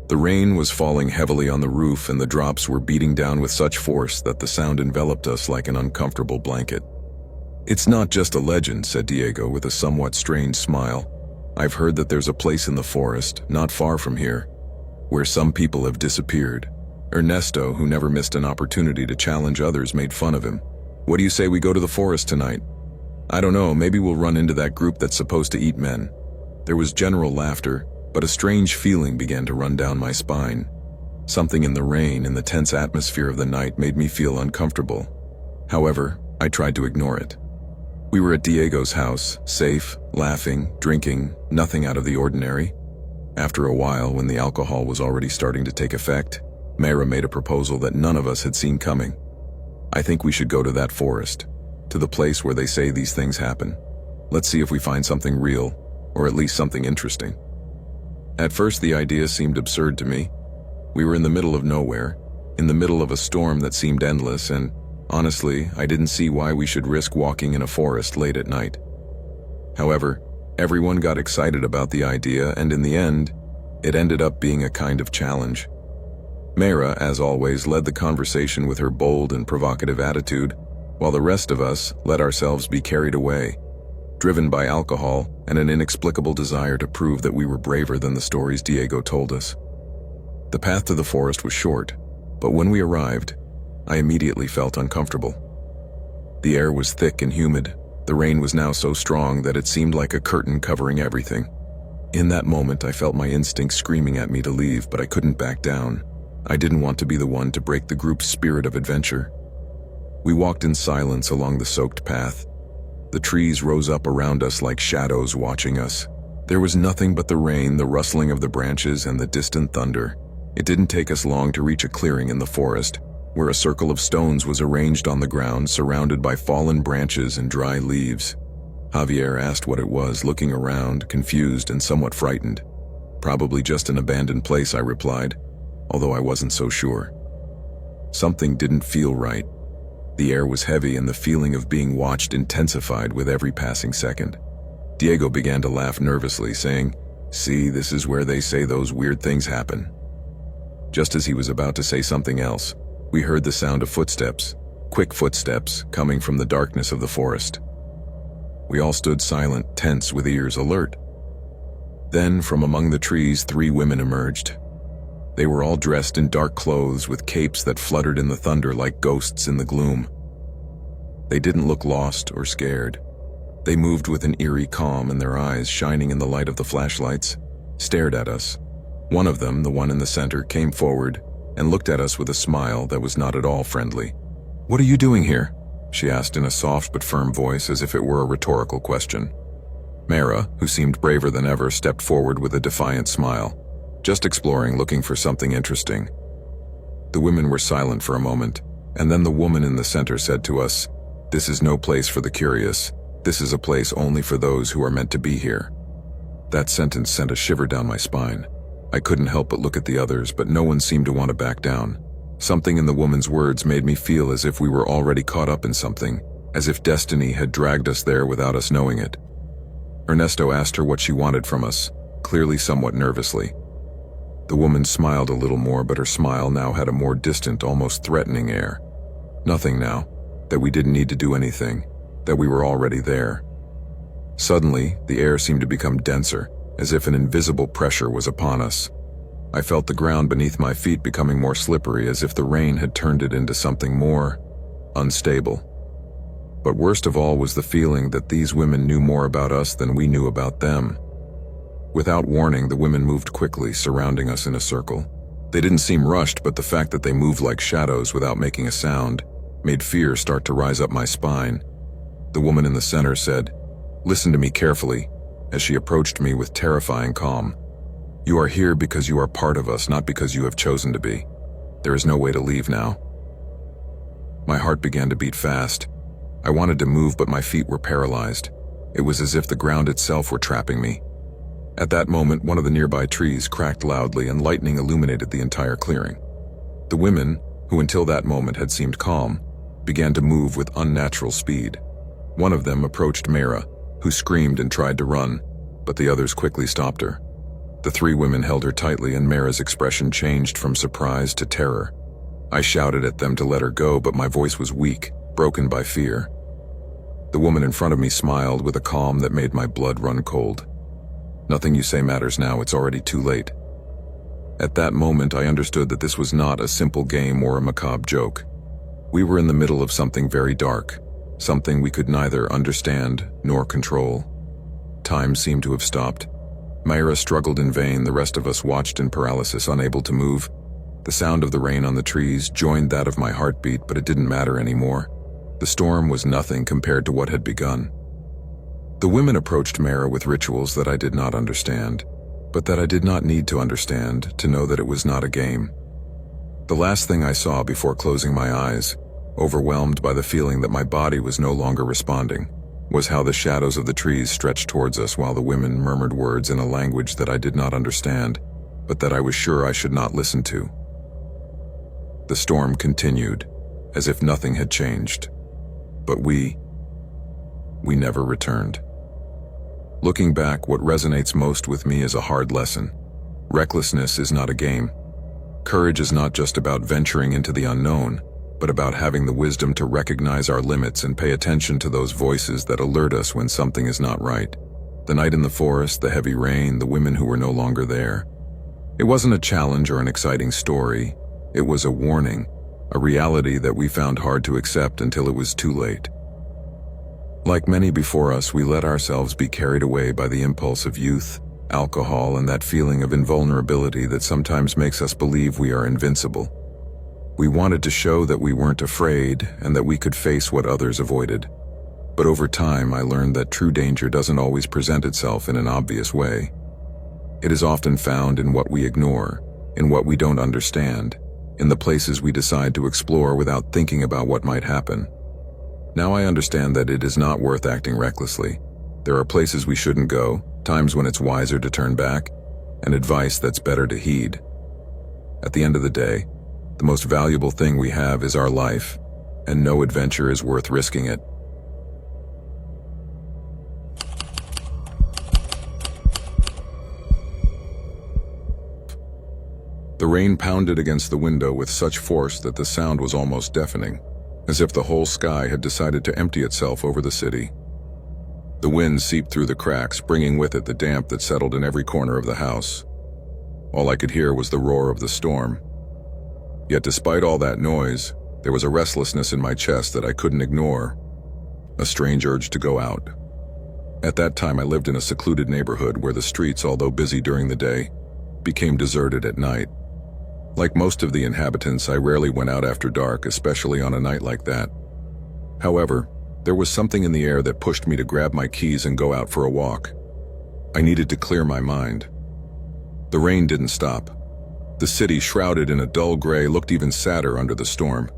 The rain was falling heavily on the roof, and the drops were beating down with such force that the sound enveloped us like an uncomfortable blanket. "It's not just a legend," said Diego with a somewhat strange smile. "I've heard that there's a place in the forest, not far from here, where some people have disappeared." Ernesto, who never missed an opportunity to challenge others, made fun of him. "What do you say we go to the forest tonight?" "I don't know, maybe we'll run into that group that's supposed to eat men." There was general laughter, but a strange feeling began to run down my spine. Something in the rain and the tense atmosphere of the night made me feel uncomfortable. However, I tried to ignore it. We were at Diego's house, safe, laughing, drinking, nothing out of the ordinary. After a while, when the alcohol was already starting to take effect, Mayra made a proposal that none of us had seen coming. "I think we should go to that forest, to the place where they say these things happen. Let's see if we find something real, or at least something interesting." At first, the idea seemed absurd to me. We were in the middle of nowhere, in the middle of a storm that seemed endless, and honestly, I didn't see why we should risk walking in a forest late at night. However, everyone got excited about the idea, and in the end, it ended up being a kind of challenge. Mayra, as always, led the conversation with her bold and provocative attitude, while the rest of us let ourselves be carried away, driven by alcohol and an inexplicable desire to prove that we were braver than the stories Diego told us. The path to the forest was short, but when we arrived, I immediately felt uncomfortable. The air was thick and humid. The rain was now so strong that it seemed like a curtain covering everything. In that moment, I felt my instincts screaming at me to leave, but I couldn't back down. I didn't want to be the one to break the group's spirit of adventure. We walked in silence along the soaked path. The trees rose up around us like shadows watching us. There was nothing but the rain, the rustling of the branches, and the distant thunder. It didn't take us long to reach a clearing in the forest, where a circle of stones was arranged on the ground, surrounded by fallen branches and dry leaves. Javier asked what it was, looking around, confused and somewhat frightened. "Probably just an abandoned place," I replied, although I wasn't so sure. Something didn't feel right. The air was heavy and the feeling of being watched intensified with every passing second. Diego began to laugh nervously, saying, "See, this is where they say those weird things happen." Just as he was about to say something else, we heard the sound of footsteps, quick footsteps, coming from the darkness of the forest. We all stood silent, tense, with ears alert. Then, from among the trees, 3 women emerged. They were all dressed in dark clothes with capes that fluttered in the thunder like ghosts in the gloom. They didn't look lost or scared. They moved with an eerie calm, and their eyes, shining in the light of the flashlights, stared at us. One of them, the one in the center, came forward and looked at us with a smile that was not at all friendly. "What are you doing here?" she asked in a soft but firm voice, as if it were a rhetorical question. Mara, who seemed braver than ever, stepped forward with a defiant smile. Just exploring, looking for something interesting. The women were silent for a moment, and then the woman in the center said to us, "This is no place for the curious. This is a place only for those who are meant to be here." That sentence sent a shiver down my spine. I couldn't help but look at the others, but no one seemed to want to back down. Something in the woman's words made me feel as if we were already caught up in something, as if destiny had dragged us there without us knowing it. Ernesto asked her what she wanted from us, clearly somewhat nervously. The woman smiled a little more, but her smile now had a more distant, almost threatening air. Nothing now, that we didn't need to do anything, that we were already there. Suddenly, the air seemed to become denser, as if an invisible pressure was upon us. I felt the ground beneath my feet becoming more slippery, as if the rain had turned it into something more unstable. But worst of all was the feeling that these women knew more about us than we knew about them. Without warning, the women moved quickly, surrounding us in a circle. They didn't seem rushed, but the fact that they moved like shadows without making a sound made fear start to rise up my spine. The woman in the center said, "Listen to me carefully," as she approached me with terrifying calm. "You are here because you are part of us, not because you have chosen to be. There is no way to leave now." My heart began to beat fast. I wanted to move, but my feet were paralyzed. It was as if the ground itself were trapping me. At that moment, one of the nearby trees cracked loudly and lightning illuminated the entire clearing. The women, who until that moment had seemed calm, began to move with unnatural speed. One of them approached Mara, who screamed and tried to run, but the others quickly stopped her. The three women held her tightly, and Mara's expression changed from surprise to terror. I shouted at them to let her go, but my voice was weak, broken by fear. The woman in front of me smiled with a calm that made my blood run cold. "Nothing you say matters now, it's already too late." At that moment, I understood that this was not a simple game or a macabre joke. We were in the middle of something very dark, something we could neither understand nor control. Time seemed to have stopped. Myra struggled in vain. The rest of us watched in paralysis, unable to move. The sound of the rain on the trees joined that of my heartbeat, but it didn't matter anymore. The storm was nothing compared to what had begun. The women approached Mara with rituals that I did not understand, but that I did not need to understand to know that it was not a game. The last thing I saw before closing my eyes, overwhelmed by the feeling that my body was no longer responding, was how the shadows of the trees stretched towards us while the women murmured words in a language that I did not understand, but that I was sure I should not listen to. The storm continued, as if nothing had changed, but we never returned. Looking back, what resonates most with me is a hard lesson. Recklessness is not a game. Courage is not just about venturing into the unknown, but about having the wisdom to recognize our limits and pay attention to those voices that alert us when something is not right. The night in the forest, the heavy rain, the women who were no longer there. It wasn't a challenge or an exciting story. It was a warning, a reality that we found hard to accept until it was too late. Like many before us, we let ourselves be carried away by the impulse of youth, alcohol, and that feeling of invulnerability that sometimes makes us believe we are invincible. We wanted to show that we weren't afraid and that we could face what others avoided. But over time, I learned that true danger doesn't always present itself in an obvious way. It is often found in what we ignore, in what we don't understand, in the places we decide to explore without thinking about what might happen. Now I understand that it is not worth acting recklessly. There are places we shouldn't go, times when it's wiser to turn back, and advice that's better to heed. At the end of the day, the most valuable thing we have is our life, and no adventure is worth risking it. The rain pounded against the window with such force that the sound was almost deafening, as if the whole sky had decided to empty itself over the city. The wind seeped through the cracks, bringing with it the damp that settled in every corner of the house. All I could hear was the roar of the storm. Yet despite all that noise, there was a restlessness in my chest that I couldn't ignore, a strange urge to go out. At that time, I lived in a secluded neighborhood where the streets, although busy during the day, became deserted at night. Like most of the inhabitants, I rarely went out after dark, especially on a night like that. However, There was something in the air that pushed me to grab my keys and go out for a walk. I needed to clear my mind. The rain didn't stop. The city, shrouded in a dull gray, looked even sadder under the storm.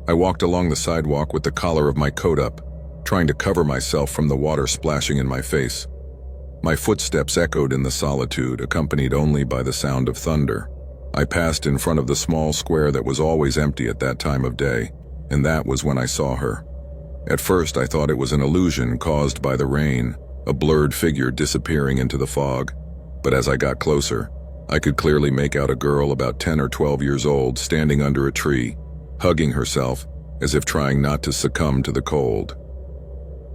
I walked along the sidewalk with the collar of my coat up, trying to cover myself from the water splashing in my face. My footsteps echoed in the solitude, accompanied only by the sound of thunder. I passed in front of the small square that was always empty at that time of day, and that was when I saw her. At first, I thought it was an illusion caused by the rain, a blurred figure disappearing into the fog. But as I got closer, I could clearly make out a girl about 10 or 12 years old standing under a tree, hugging herself as if trying not to succumb to the cold.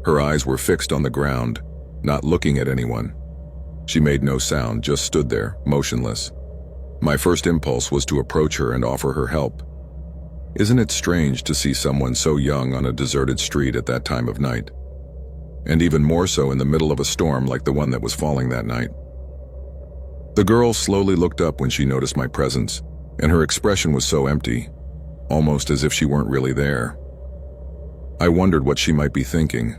Her eyes were fixed on the ground, not looking at anyone. She made no sound, just stood there, motionless. My first impulse was to approach her and offer her help. Isn't it strange to see someone so young on a deserted street at that time of night? And even more so in the middle of a storm like the one that was falling that night. The girl slowly looked up when she noticed my presence, and her expression was so empty, almost as if she weren't really there. I wondered what she might be thinking.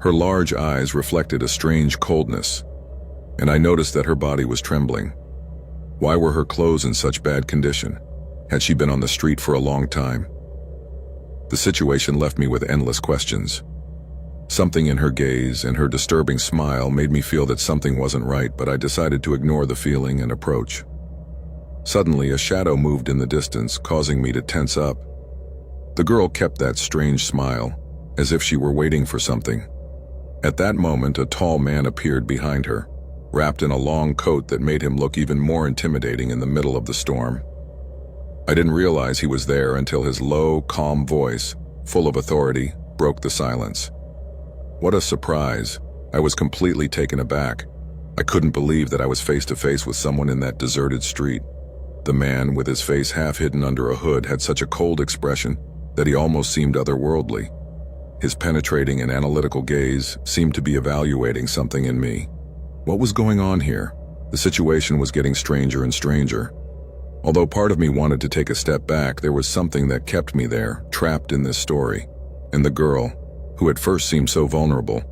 Her large eyes reflected a strange coldness, and I noticed that her body was trembling. Why were her clothes in such bad condition? Had she been on the street for a long time? The situation left me with endless questions. Something in her gaze and her disturbing smile made me feel that something wasn't right, but I decided to ignore the feeling and approach. Suddenly, a shadow moved in the distance, causing me to tense up. The girl kept that strange smile, as if she were waiting for something. At that moment, a tall man appeared behind her, wrapped in a long coat that made him look even more intimidating in the middle of the storm. I didn't realize he was there until his low, calm voice, full of authority, broke the silence. What a surprise. I was completely taken aback. I couldn't believe that I was face to face with someone in that deserted street. The man, with his face half hidden under a hood, had such a cold expression that he almost seemed otherworldly. His penetrating and analytical gaze seemed to be evaluating something in me. What was going on here? The situation was getting stranger and stranger. Although part of me wanted to take a step back, there was something that kept me there, trapped in this story. And the girl, who at first seemed so vulnerable,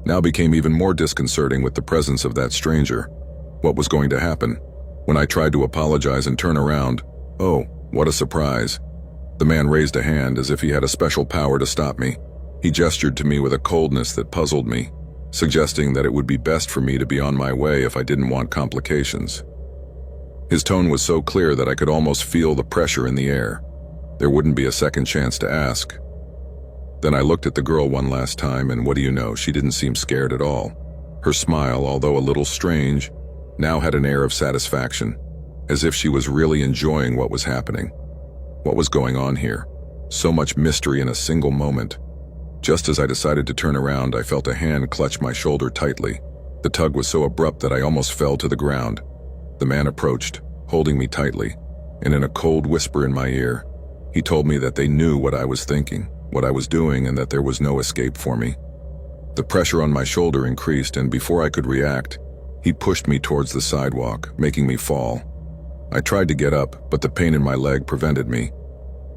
now became even more disconcerting with the presence of that stranger. What was going to happen? When I tried to apologize and turn around, oh, what a surprise. The man raised a hand as if he had a special power to stop me. He gestured to me with a coldness that puzzled me, suggesting that it would be best for me to be on my way if I didn't want complications. His tone was so clear that I could almost feel the pressure in the air. There wouldn't be a second chance to ask. Then I looked at the girl one last time, and what do you know, she didn't seem scared at all. Her smile, although a little strange, now had an air of satisfaction, as if she was really enjoying what was happening. What was going on here? So much mystery in a single moment. Just as I decided to turn around, I felt a hand clutch my shoulder tightly. The tug was so abrupt that I almost fell to the ground. The man approached, holding me tightly, and in a cold whisper in my ear, he told me that they knew what I was thinking, what I was doing, and that there was no escape for me. The pressure on my shoulder increased, and before I could react, he pushed me towards the sidewalk, making me fall. I tried to get up, but the pain in my leg prevented me.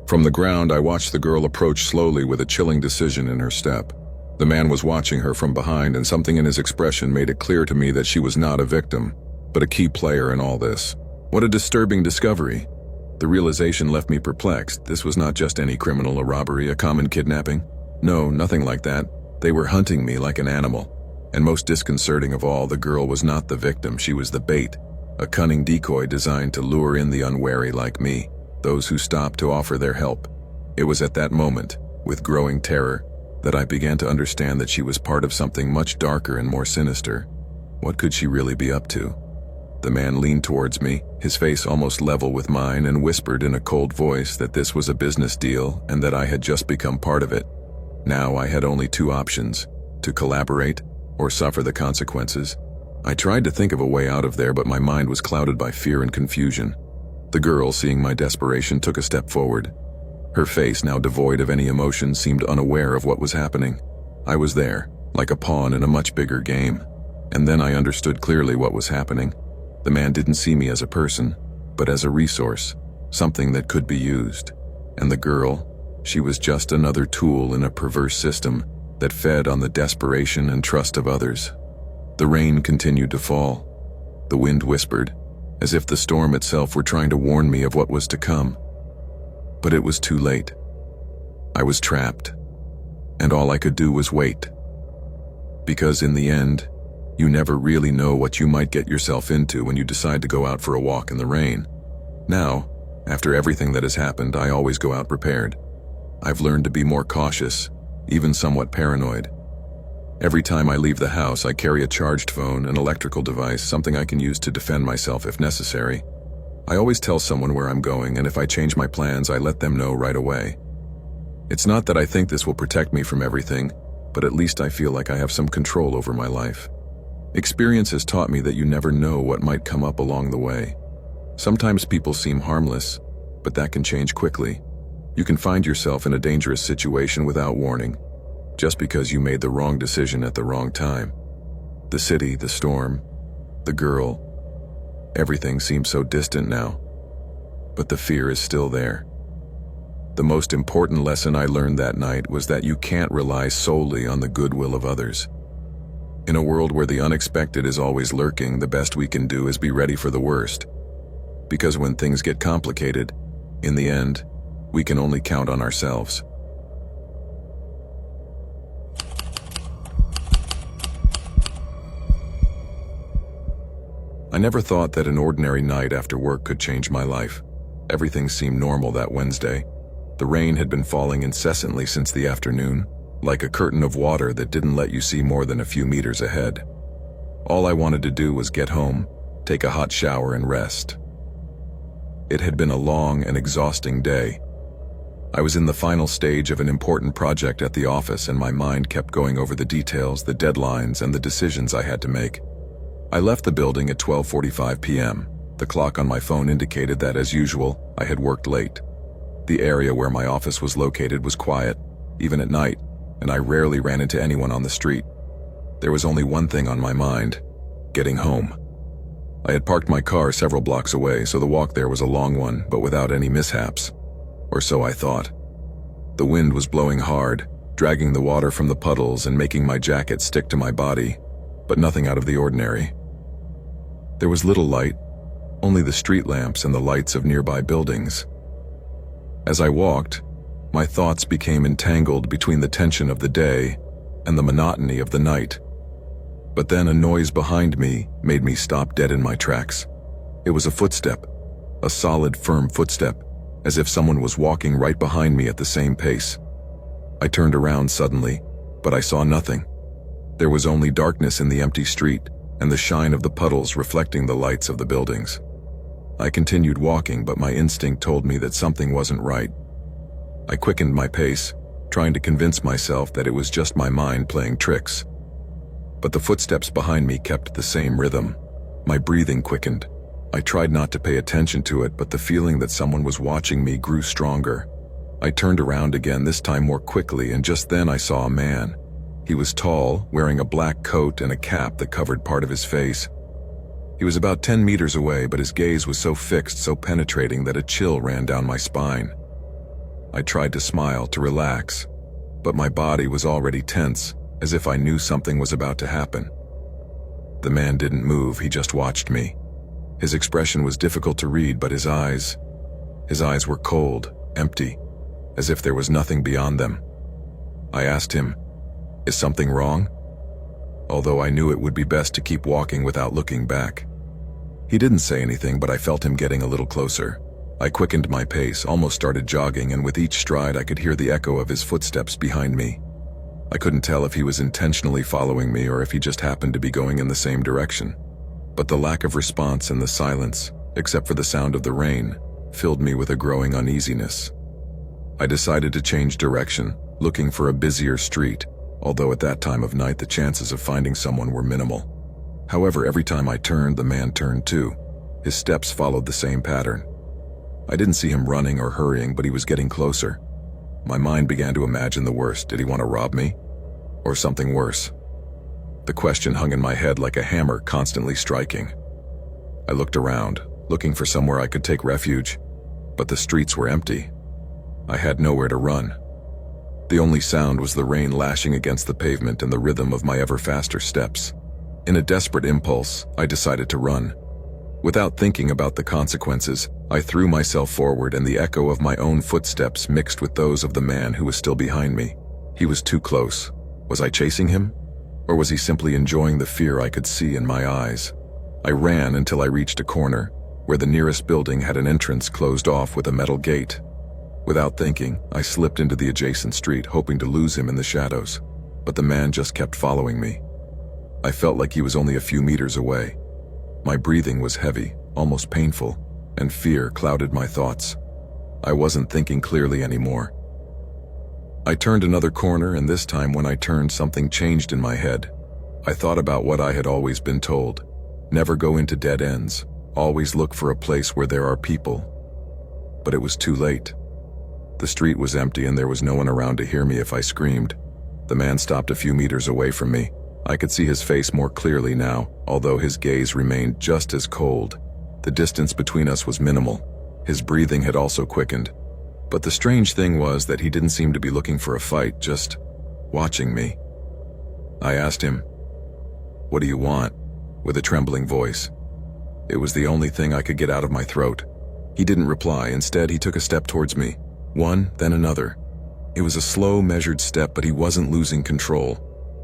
From the ground, I watched the girl approach slowly with a chilling decision in her step. The man was watching her from behind, and something in his expression made it clear to me that she was not a victim, but a key player in all this. What a disturbing discovery. The realization left me perplexed. This was not just any criminal, a robbery, a common kidnapping. No, nothing like that. They were hunting me like an animal. And most disconcerting of all, the girl was not the victim, she was the bait. A cunning decoy designed to lure in the unwary like me, those who stopped to offer their help. It was at that moment, with growing terror, that I began to understand that she was part of something much darker and more sinister. What could she really be up to? The man leaned towards me, his face almost level with mine, and whispered in a cold voice that this was a business deal and that I had just become part of it. Now I had only two options, to collaborate or suffer the consequences. I tried to think of a way out of there, but my mind was clouded by fear and confusion. The girl, seeing my desperation, took a step forward. Her face, now devoid of any emotion, seemed unaware of what was happening. I was there, like a pawn in a much bigger game. And then I understood clearly what was happening. The man didn't see me as a person, but as a resource, something that could be used. And the girl, She was just another tool in a perverse system that fed on the desperation and trust of others. The rain continued to fall. The wind whispered, as if the storm itself were trying to warn me of what was to come. But it was too late. I was trapped, and all I could do was wait. Because in the end, you never really know what you might get yourself into when you decide to go out for a walk in the rain. Now, after everything that has happened, I always go out prepared. I've learned to be more cautious, even somewhat paranoid. Every time I leave the house, I carry a charged phone, an electrical device, something I can use to defend myself if necessary. I always tell someone where I'm going, and if I change my plans, I let them know right away. It's not that I think this will protect me from everything, but at least I feel like I have some control over my life. Experience has taught me that you never know what might come up along the way. Sometimes people seem harmless, but that can change quickly. You can find yourself in a dangerous situation without warning, just because you made the wrong decision at the wrong time. The city, the storm, the girl, everything seems so distant now, but the fear is still there. The most important lesson I learned that night was that you can't rely solely on the goodwill of others. In a world where the unexpected is always lurking, the best we can do is be ready for the worst. Because when things get complicated, in the end, we can only count on ourselves. I never thought that an ordinary night after work could change my life. Everything seemed normal that Wednesday. The rain had been falling incessantly since the afternoon, like a curtain of water that didn't let you see more than a few meters ahead. All I wanted to do was get home, take a hot shower, and rest. It had been a long and exhausting day. I was in the final stage of an important project at the office, and my mind kept going over the details, the deadlines, and the decisions I had to make. I left the building at 12:45 p.m. The clock on my phone indicated that, as usual, I had worked late. The area where my office was located was quiet, even at night, and I rarely ran into anyone on the street. There was only one thing on my mind: getting home. I had parked my car several blocks away, so the walk there was a long one, but without any mishaps. Or so I thought. The wind was blowing hard, dragging the water from the puddles and making my jacket stick to my body, but nothing out of the ordinary. There was little light, only the street lamps and the lights of nearby buildings. As I walked, my thoughts became entangled between the tension of the day and the monotony of the night. But then a noise behind me made me stop dead in my tracks. It was a footstep, a solid, firm footstep, as if someone was walking right behind me at the same pace. I turned around suddenly, but I saw nothing. There was only darkness in the empty street and the shine of the puddles reflecting the lights of the buildings. I continued walking, but my instinct told me that something wasn't right. I quickened my pace, trying to convince myself that it was just my mind playing tricks. But the footsteps behind me kept the same rhythm. My breathing quickened. I tried not to pay attention to it, but the feeling that someone was watching me grew stronger. I turned around again, this time more quickly, and just then I saw a man. He was tall, wearing a black coat and a cap that covered part of his face. He was about 10 meters away, but his gaze was so fixed, so penetrating, that a chill ran down my spine. I tried to smile, to relax, but my body was already tense, as if I knew something was about to happen. The man didn't move, he just watched me. His expression was difficult to read, but his eyes were cold, empty, as if there was nothing beyond them. I asked him, "Is something wrong?" Although I knew it would be best to keep walking without looking back. He didn't say anything, but I felt him getting a little closer. I quickened my pace, almost started jogging, and with each stride I could hear the echo of his footsteps behind me. I couldn't tell if he was intentionally following me or if he just happened to be going in the same direction. But the lack of response and the silence, except for the sound of the rain, filled me with a growing uneasiness. I decided to change direction, looking for a busier street, although at that time of night the chances of finding someone were minimal. However, every time I turned, the man turned too. His steps followed the same pattern. I didn't see him running or hurrying, but he was getting closer. My mind began to imagine the worst. Did he want to rob me? Or something worse? The question hung in my head like a hammer constantly striking. I looked around, looking for somewhere I could take refuge, but the streets were empty. I had nowhere to run. The only sound was the rain lashing against the pavement and the rhythm of my ever faster steps. In a desperate impulse, I decided to run. Without thinking about the consequences, I threw myself forward, and the echo of my own footsteps mixed with those of the man who was still behind me. He was too close. Was I chasing him? Or was he simply enjoying the fear I could see in my eyes? I ran until I reached a corner, where the nearest building had an entrance closed off with a metal gate. Without thinking, I slipped into the adjacent street, hoping to lose him in the shadows. But the man just kept following me. I felt like he was only a few meters away. My breathing was heavy, almost painful, and fear clouded my thoughts. I wasn't thinking clearly anymore. I turned another corner, and this time when I turned, something changed in my head. I thought about what I had always been told. Never go into dead ends. Always look for a place where there are people. But it was too late. The street was empty and there was no one around to hear me if I screamed. The man stopped a few meters away from me. I could see his face more clearly now, although his gaze remained just as cold. The distance between us was minimal. His breathing had also quickened. But the strange thing was that he didn't seem to be looking for a fight, just watching me. I asked him, "What do you want?" with a trembling voice. It was the only thing I could get out of my throat. He didn't reply. Instead, he took a step towards me. One, then another. It was a slow, measured step, but he wasn't losing control.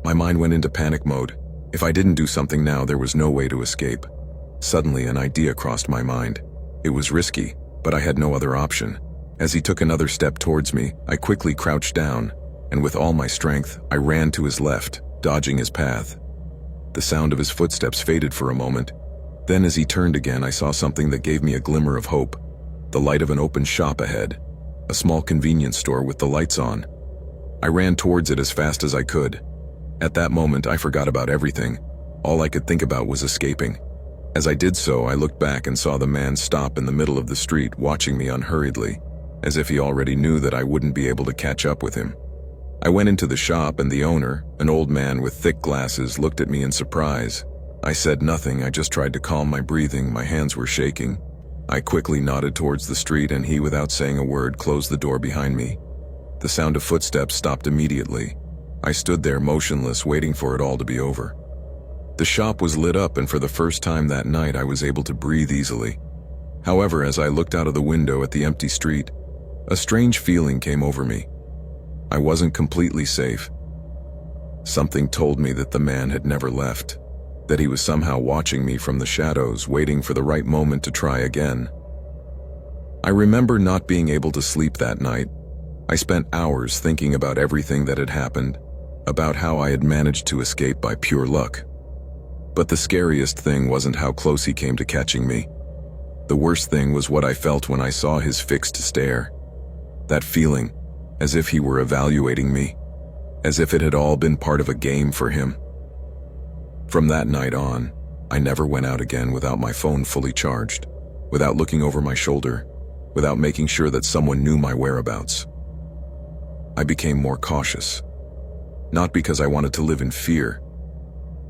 My mind went into panic mode. If I didn't do something now, there was no way to escape. Suddenly, an idea crossed my mind. It was risky, but I had no other option. As he took another step towards me, I quickly crouched down, and with all my strength, I ran to his left, dodging his path. The sound of his footsteps faded for a moment. Then as he turned again, I saw something that gave me a glimmer of hope. The light of an open shop ahead. A small convenience store with the lights on. I ran towards it as fast as I could. At that moment, I forgot about everything. All I could think about was escaping. As I did so, I looked back and saw the man stop in the middle of the street, watching me unhurriedly, as if he already knew that I wouldn't be able to catch up with him. I went into the shop, and the owner, an old man with thick glasses, looked at me in surprise. I said nothing. I just tried to calm my breathing. My hands were shaking. I quickly nodded towards the street, and he, without saying a word, closed the door behind me. The sound of footsteps stopped immediately. I stood there motionless, waiting for it all to be over. The shop was lit up, and for the first time that night, I was able to breathe easily. However, as I looked out of the window at the empty street, a strange feeling came over me. I wasn't completely safe. Something told me that the man had never left, that he was somehow watching me from the shadows, waiting for the right moment to try again. I remember not being able to sleep that night. I spent hours thinking about everything that had happened, about how I had managed to escape by pure luck. But the scariest thing wasn't how close he came to catching me. The worst thing was what I felt when I saw his fixed stare. That feeling, as if he were evaluating me, as if it had all been part of a game for him. From that night on, I never went out again without my phone fully charged, without looking over my shoulder, without making sure that someone knew my whereabouts. I became more cautious, not because I wanted to live in fear,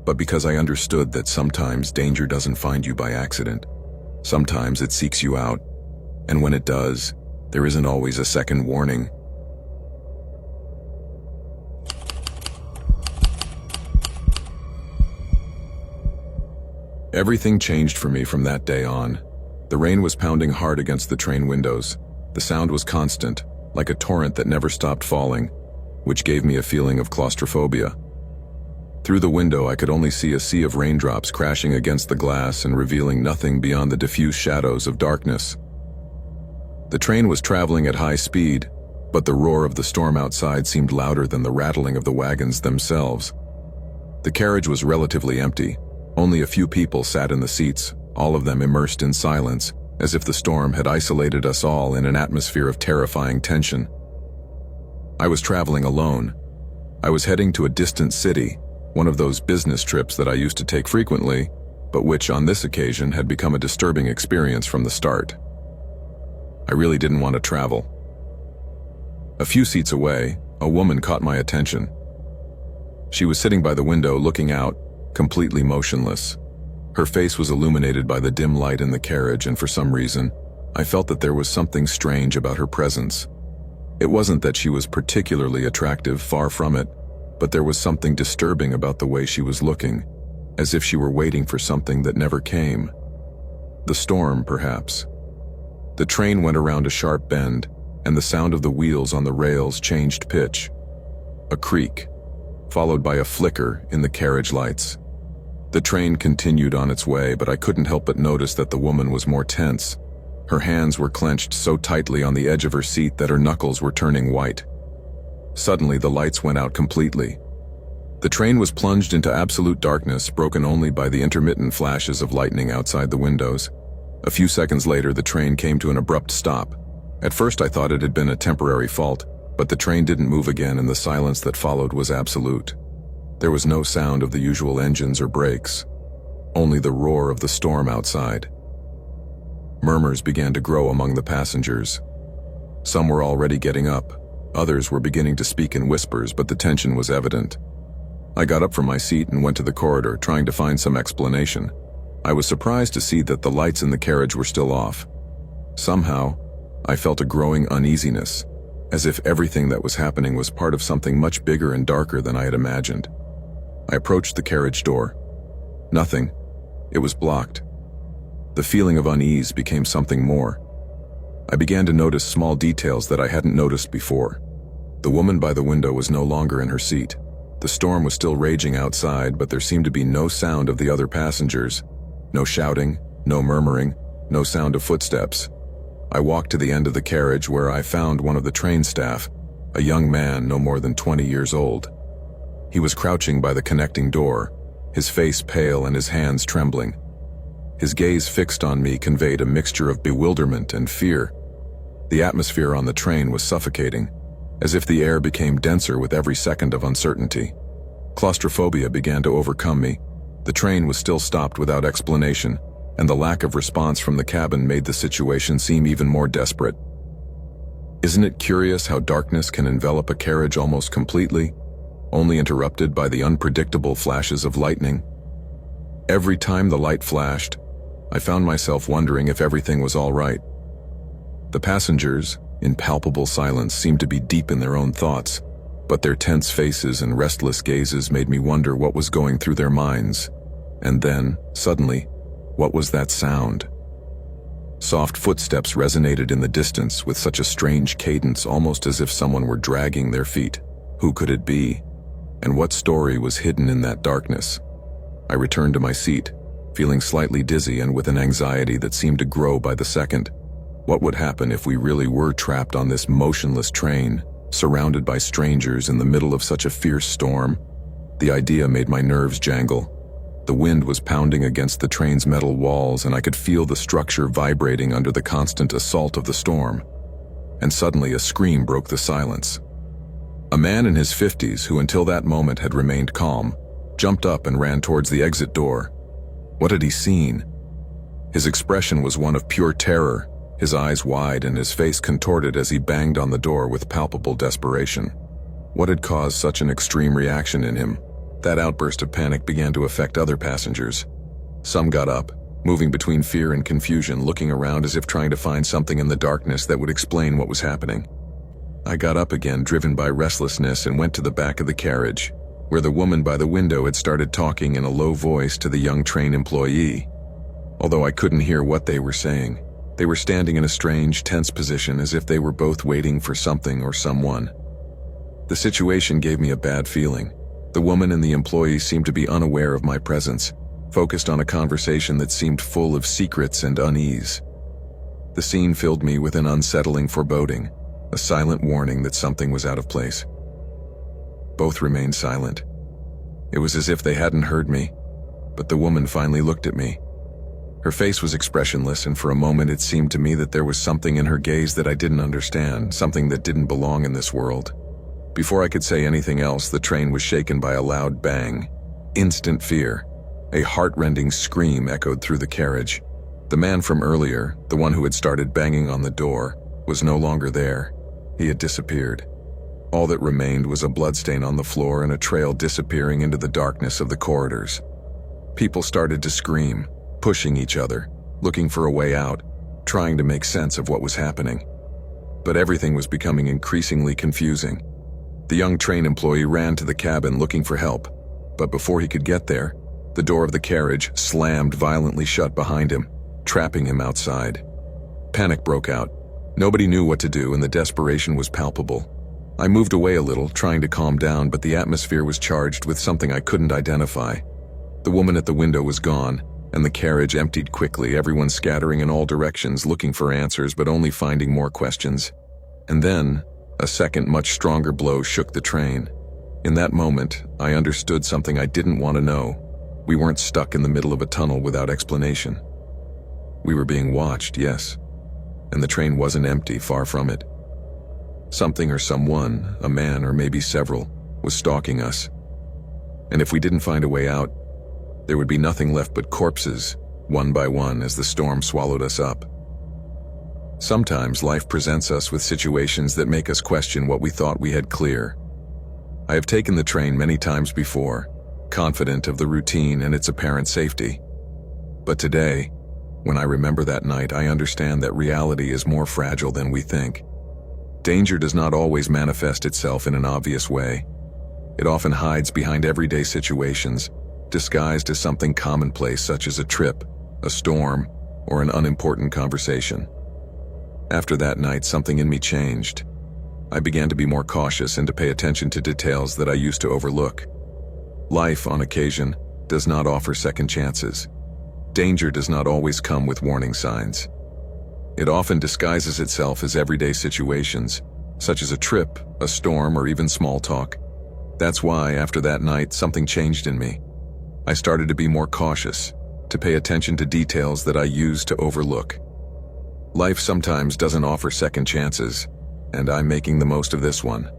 but because I understood that sometimes danger doesn't find you by accident. Sometimes it seeks you out, and when it does, there isn't always a second warning. Everything changed for me from that day on. The rain was pounding hard against the train windows. The sound was constant, like a torrent that never stopped falling, which gave me a feeling of claustrophobia. Through the window, I could only see a sea of raindrops crashing against the glass and revealing nothing beyond the diffuse shadows of darkness. The train was traveling at high speed, but the roar of the storm outside seemed louder than the rattling of the wagons themselves. The carriage was relatively empty. Only a few people sat in the seats, all of them immersed in silence, as if the storm had isolated us all in an atmosphere of terrifying tension. I was traveling alone. I was heading to a distant city, one of those business trips that I used to take frequently, but which on this occasion had become a disturbing experience from the start. I really didn't want to travel. A few seats away, a woman caught my attention. She was sitting by the window looking out, completely motionless. Her face was illuminated by the dim light in the carriage, and for some reason, I felt that there was something strange about her presence. It wasn't that she was particularly attractive, far from it, but there was something disturbing about the way she was looking, as if she were waiting for something that never came. The storm, perhaps. The train went around a sharp bend, and the sound of the wheels on the rails changed pitch. A creak, followed by a flicker in the carriage lights. The train continued on its way, but I couldn't help but notice that the woman was more tense. Her hands were clenched so tightly on the edge of her seat that her knuckles were turning white. Suddenly, the lights went out completely. The train was plunged into absolute darkness, broken only by the intermittent flashes of lightning outside the windows. A few seconds later, the train came to an abrupt stop. At first, I thought it had been a temporary fault, but the train didn't move again, and the silence that followed was absolute. There was no sound of the usual engines or brakes, only the roar of the storm outside. Murmurs began to grow among the passengers. Some were already getting up. Others were beginning to speak in whispers, but the tension was evident. I got up from my seat and went to the corridor, trying to find some explanation. I was surprised to see that the lights in the carriage were still off. Somehow, I felt a growing uneasiness, as if everything that was happening was part of something much bigger and darker than I had imagined. I approached the carriage door. Nothing. It was blocked. The feeling of unease became something more. I began to notice small details that I hadn't noticed before. The woman by the window was no longer in her seat. The storm was still raging outside, but there seemed to be no sound of the other passengers. No shouting, no murmuring, no sound of footsteps. I walked to the end of the carriage where I found one of the train staff, a young man no more than 20 years old. He was crouching by the connecting door, his face pale and his hands trembling. His gaze fixed on me conveyed a mixture of bewilderment and fear. The atmosphere on the train was suffocating, as if the air became denser with every second of uncertainty. Claustrophobia began to overcome me. The train was still stopped without explanation, and the lack of response from the cabin made the situation seem even more desperate. Isn't it curious how darkness can envelop a carriage almost completely, only interrupted by the unpredictable flashes of lightning? Every time the light flashed, I found myself wondering if everything was all right. The passengers, in palpable silence, seemed to be deep in their own thoughts, but their tense faces and restless gazes made me wonder what was going through their minds. And then, suddenly, what was that sound? Soft footsteps resonated in the distance with such a strange cadence, almost as if someone were dragging their feet. Who could it be? And what story was hidden in that darkness? I returned to my seat, feeling slightly dizzy and with an anxiety that seemed to grow by the second. What would happen if we really were trapped on this motionless train, surrounded by strangers in the middle of such a fierce storm? The idea made my nerves jangle. The wind was pounding against the train's metal walls, and I could feel the structure vibrating under the constant assault of the storm. And suddenly a scream broke the silence. A man in his 50s, who until that moment had remained calm, jumped up and ran towards the exit door. What had he seen? His expression was one of pure terror, his eyes wide and his face contorted as he banged on the door with palpable desperation. What had caused such an extreme reaction in him? That outburst of panic began to affect other passengers. Some got up, moving between fear and confusion, looking around as if trying to find something in the darkness that would explain what was happening. I got up again, driven by restlessness, and went to the back of the carriage, where the woman by the window had started talking in a low voice to the young train employee. Although I couldn't hear what they were saying, they were standing in a strange, tense position as if they were both waiting for something or someone. The situation gave me a bad feeling. The woman and the employee seemed to be unaware of my presence, focused on a conversation that seemed full of secrets and unease. The scene filled me with an unsettling foreboding, a silent warning that something was out of place. Both remained silent. It was as if they hadn't heard me, but the woman finally looked at me. Her face was expressionless, and for a moment it seemed to me that there was something in her gaze that I didn't understand, something that didn't belong in this world. Before I could say anything else, the train was shaken by a loud bang. Instant fear. A heart-rending scream echoed through the carriage. The man from earlier, the one who had started banging on the door, was no longer there. He had disappeared. All that remained was a bloodstain on the floor and a trail disappearing into the darkness of the corridors. People started to scream, pushing each other, looking for a way out, trying to make sense of what was happening. but everything was becoming increasingly confusing. The young train employee ran to the cabin looking for help, but before he could get there, the door of the carriage slammed violently shut behind him, trapping him outside. Panic broke out. Nobody knew what to do, and the desperation was palpable. I moved away a little, trying to calm down, but the atmosphere was charged with something I couldn't identify. The woman at the window was gone, and the carriage emptied quickly, everyone scattering in all directions looking for answers but only finding more questions. And then, a second, much stronger blow shook the train. In that moment, I understood something I didn't want to know. We weren't stuck in the middle of a tunnel without explanation. We were being watched, yes, and the train wasn't empty, far from it. Something or someone, a man or maybe several, was stalking us. And if we didn't find a way out, there would be nothing left but corpses, one by one, as the storm swallowed us up. Sometimes life presents us with situations that make us question what we thought we had clear. I have taken the train many times before, confident of the routine and its apparent safety. But today, when I remember that night, I understand that reality is more fragile than we think. Danger does not always manifest itself in an obvious way. It often hides behind everyday situations, disguised as something commonplace such as a trip, a storm, or an unimportant conversation. After that night, something in me changed. I began to be more cautious and to pay attention to details that I used to overlook. Life, on occasion, does not offer second chances. Danger does not always come with warning signs. It often disguises itself as everyday situations, such as a trip, a storm, or even small talk. That's why, after that night, something changed in me. I started to be more cautious, to pay attention to details that I used to overlook. Life sometimes doesn't offer second chances, and I'm making the most of this one.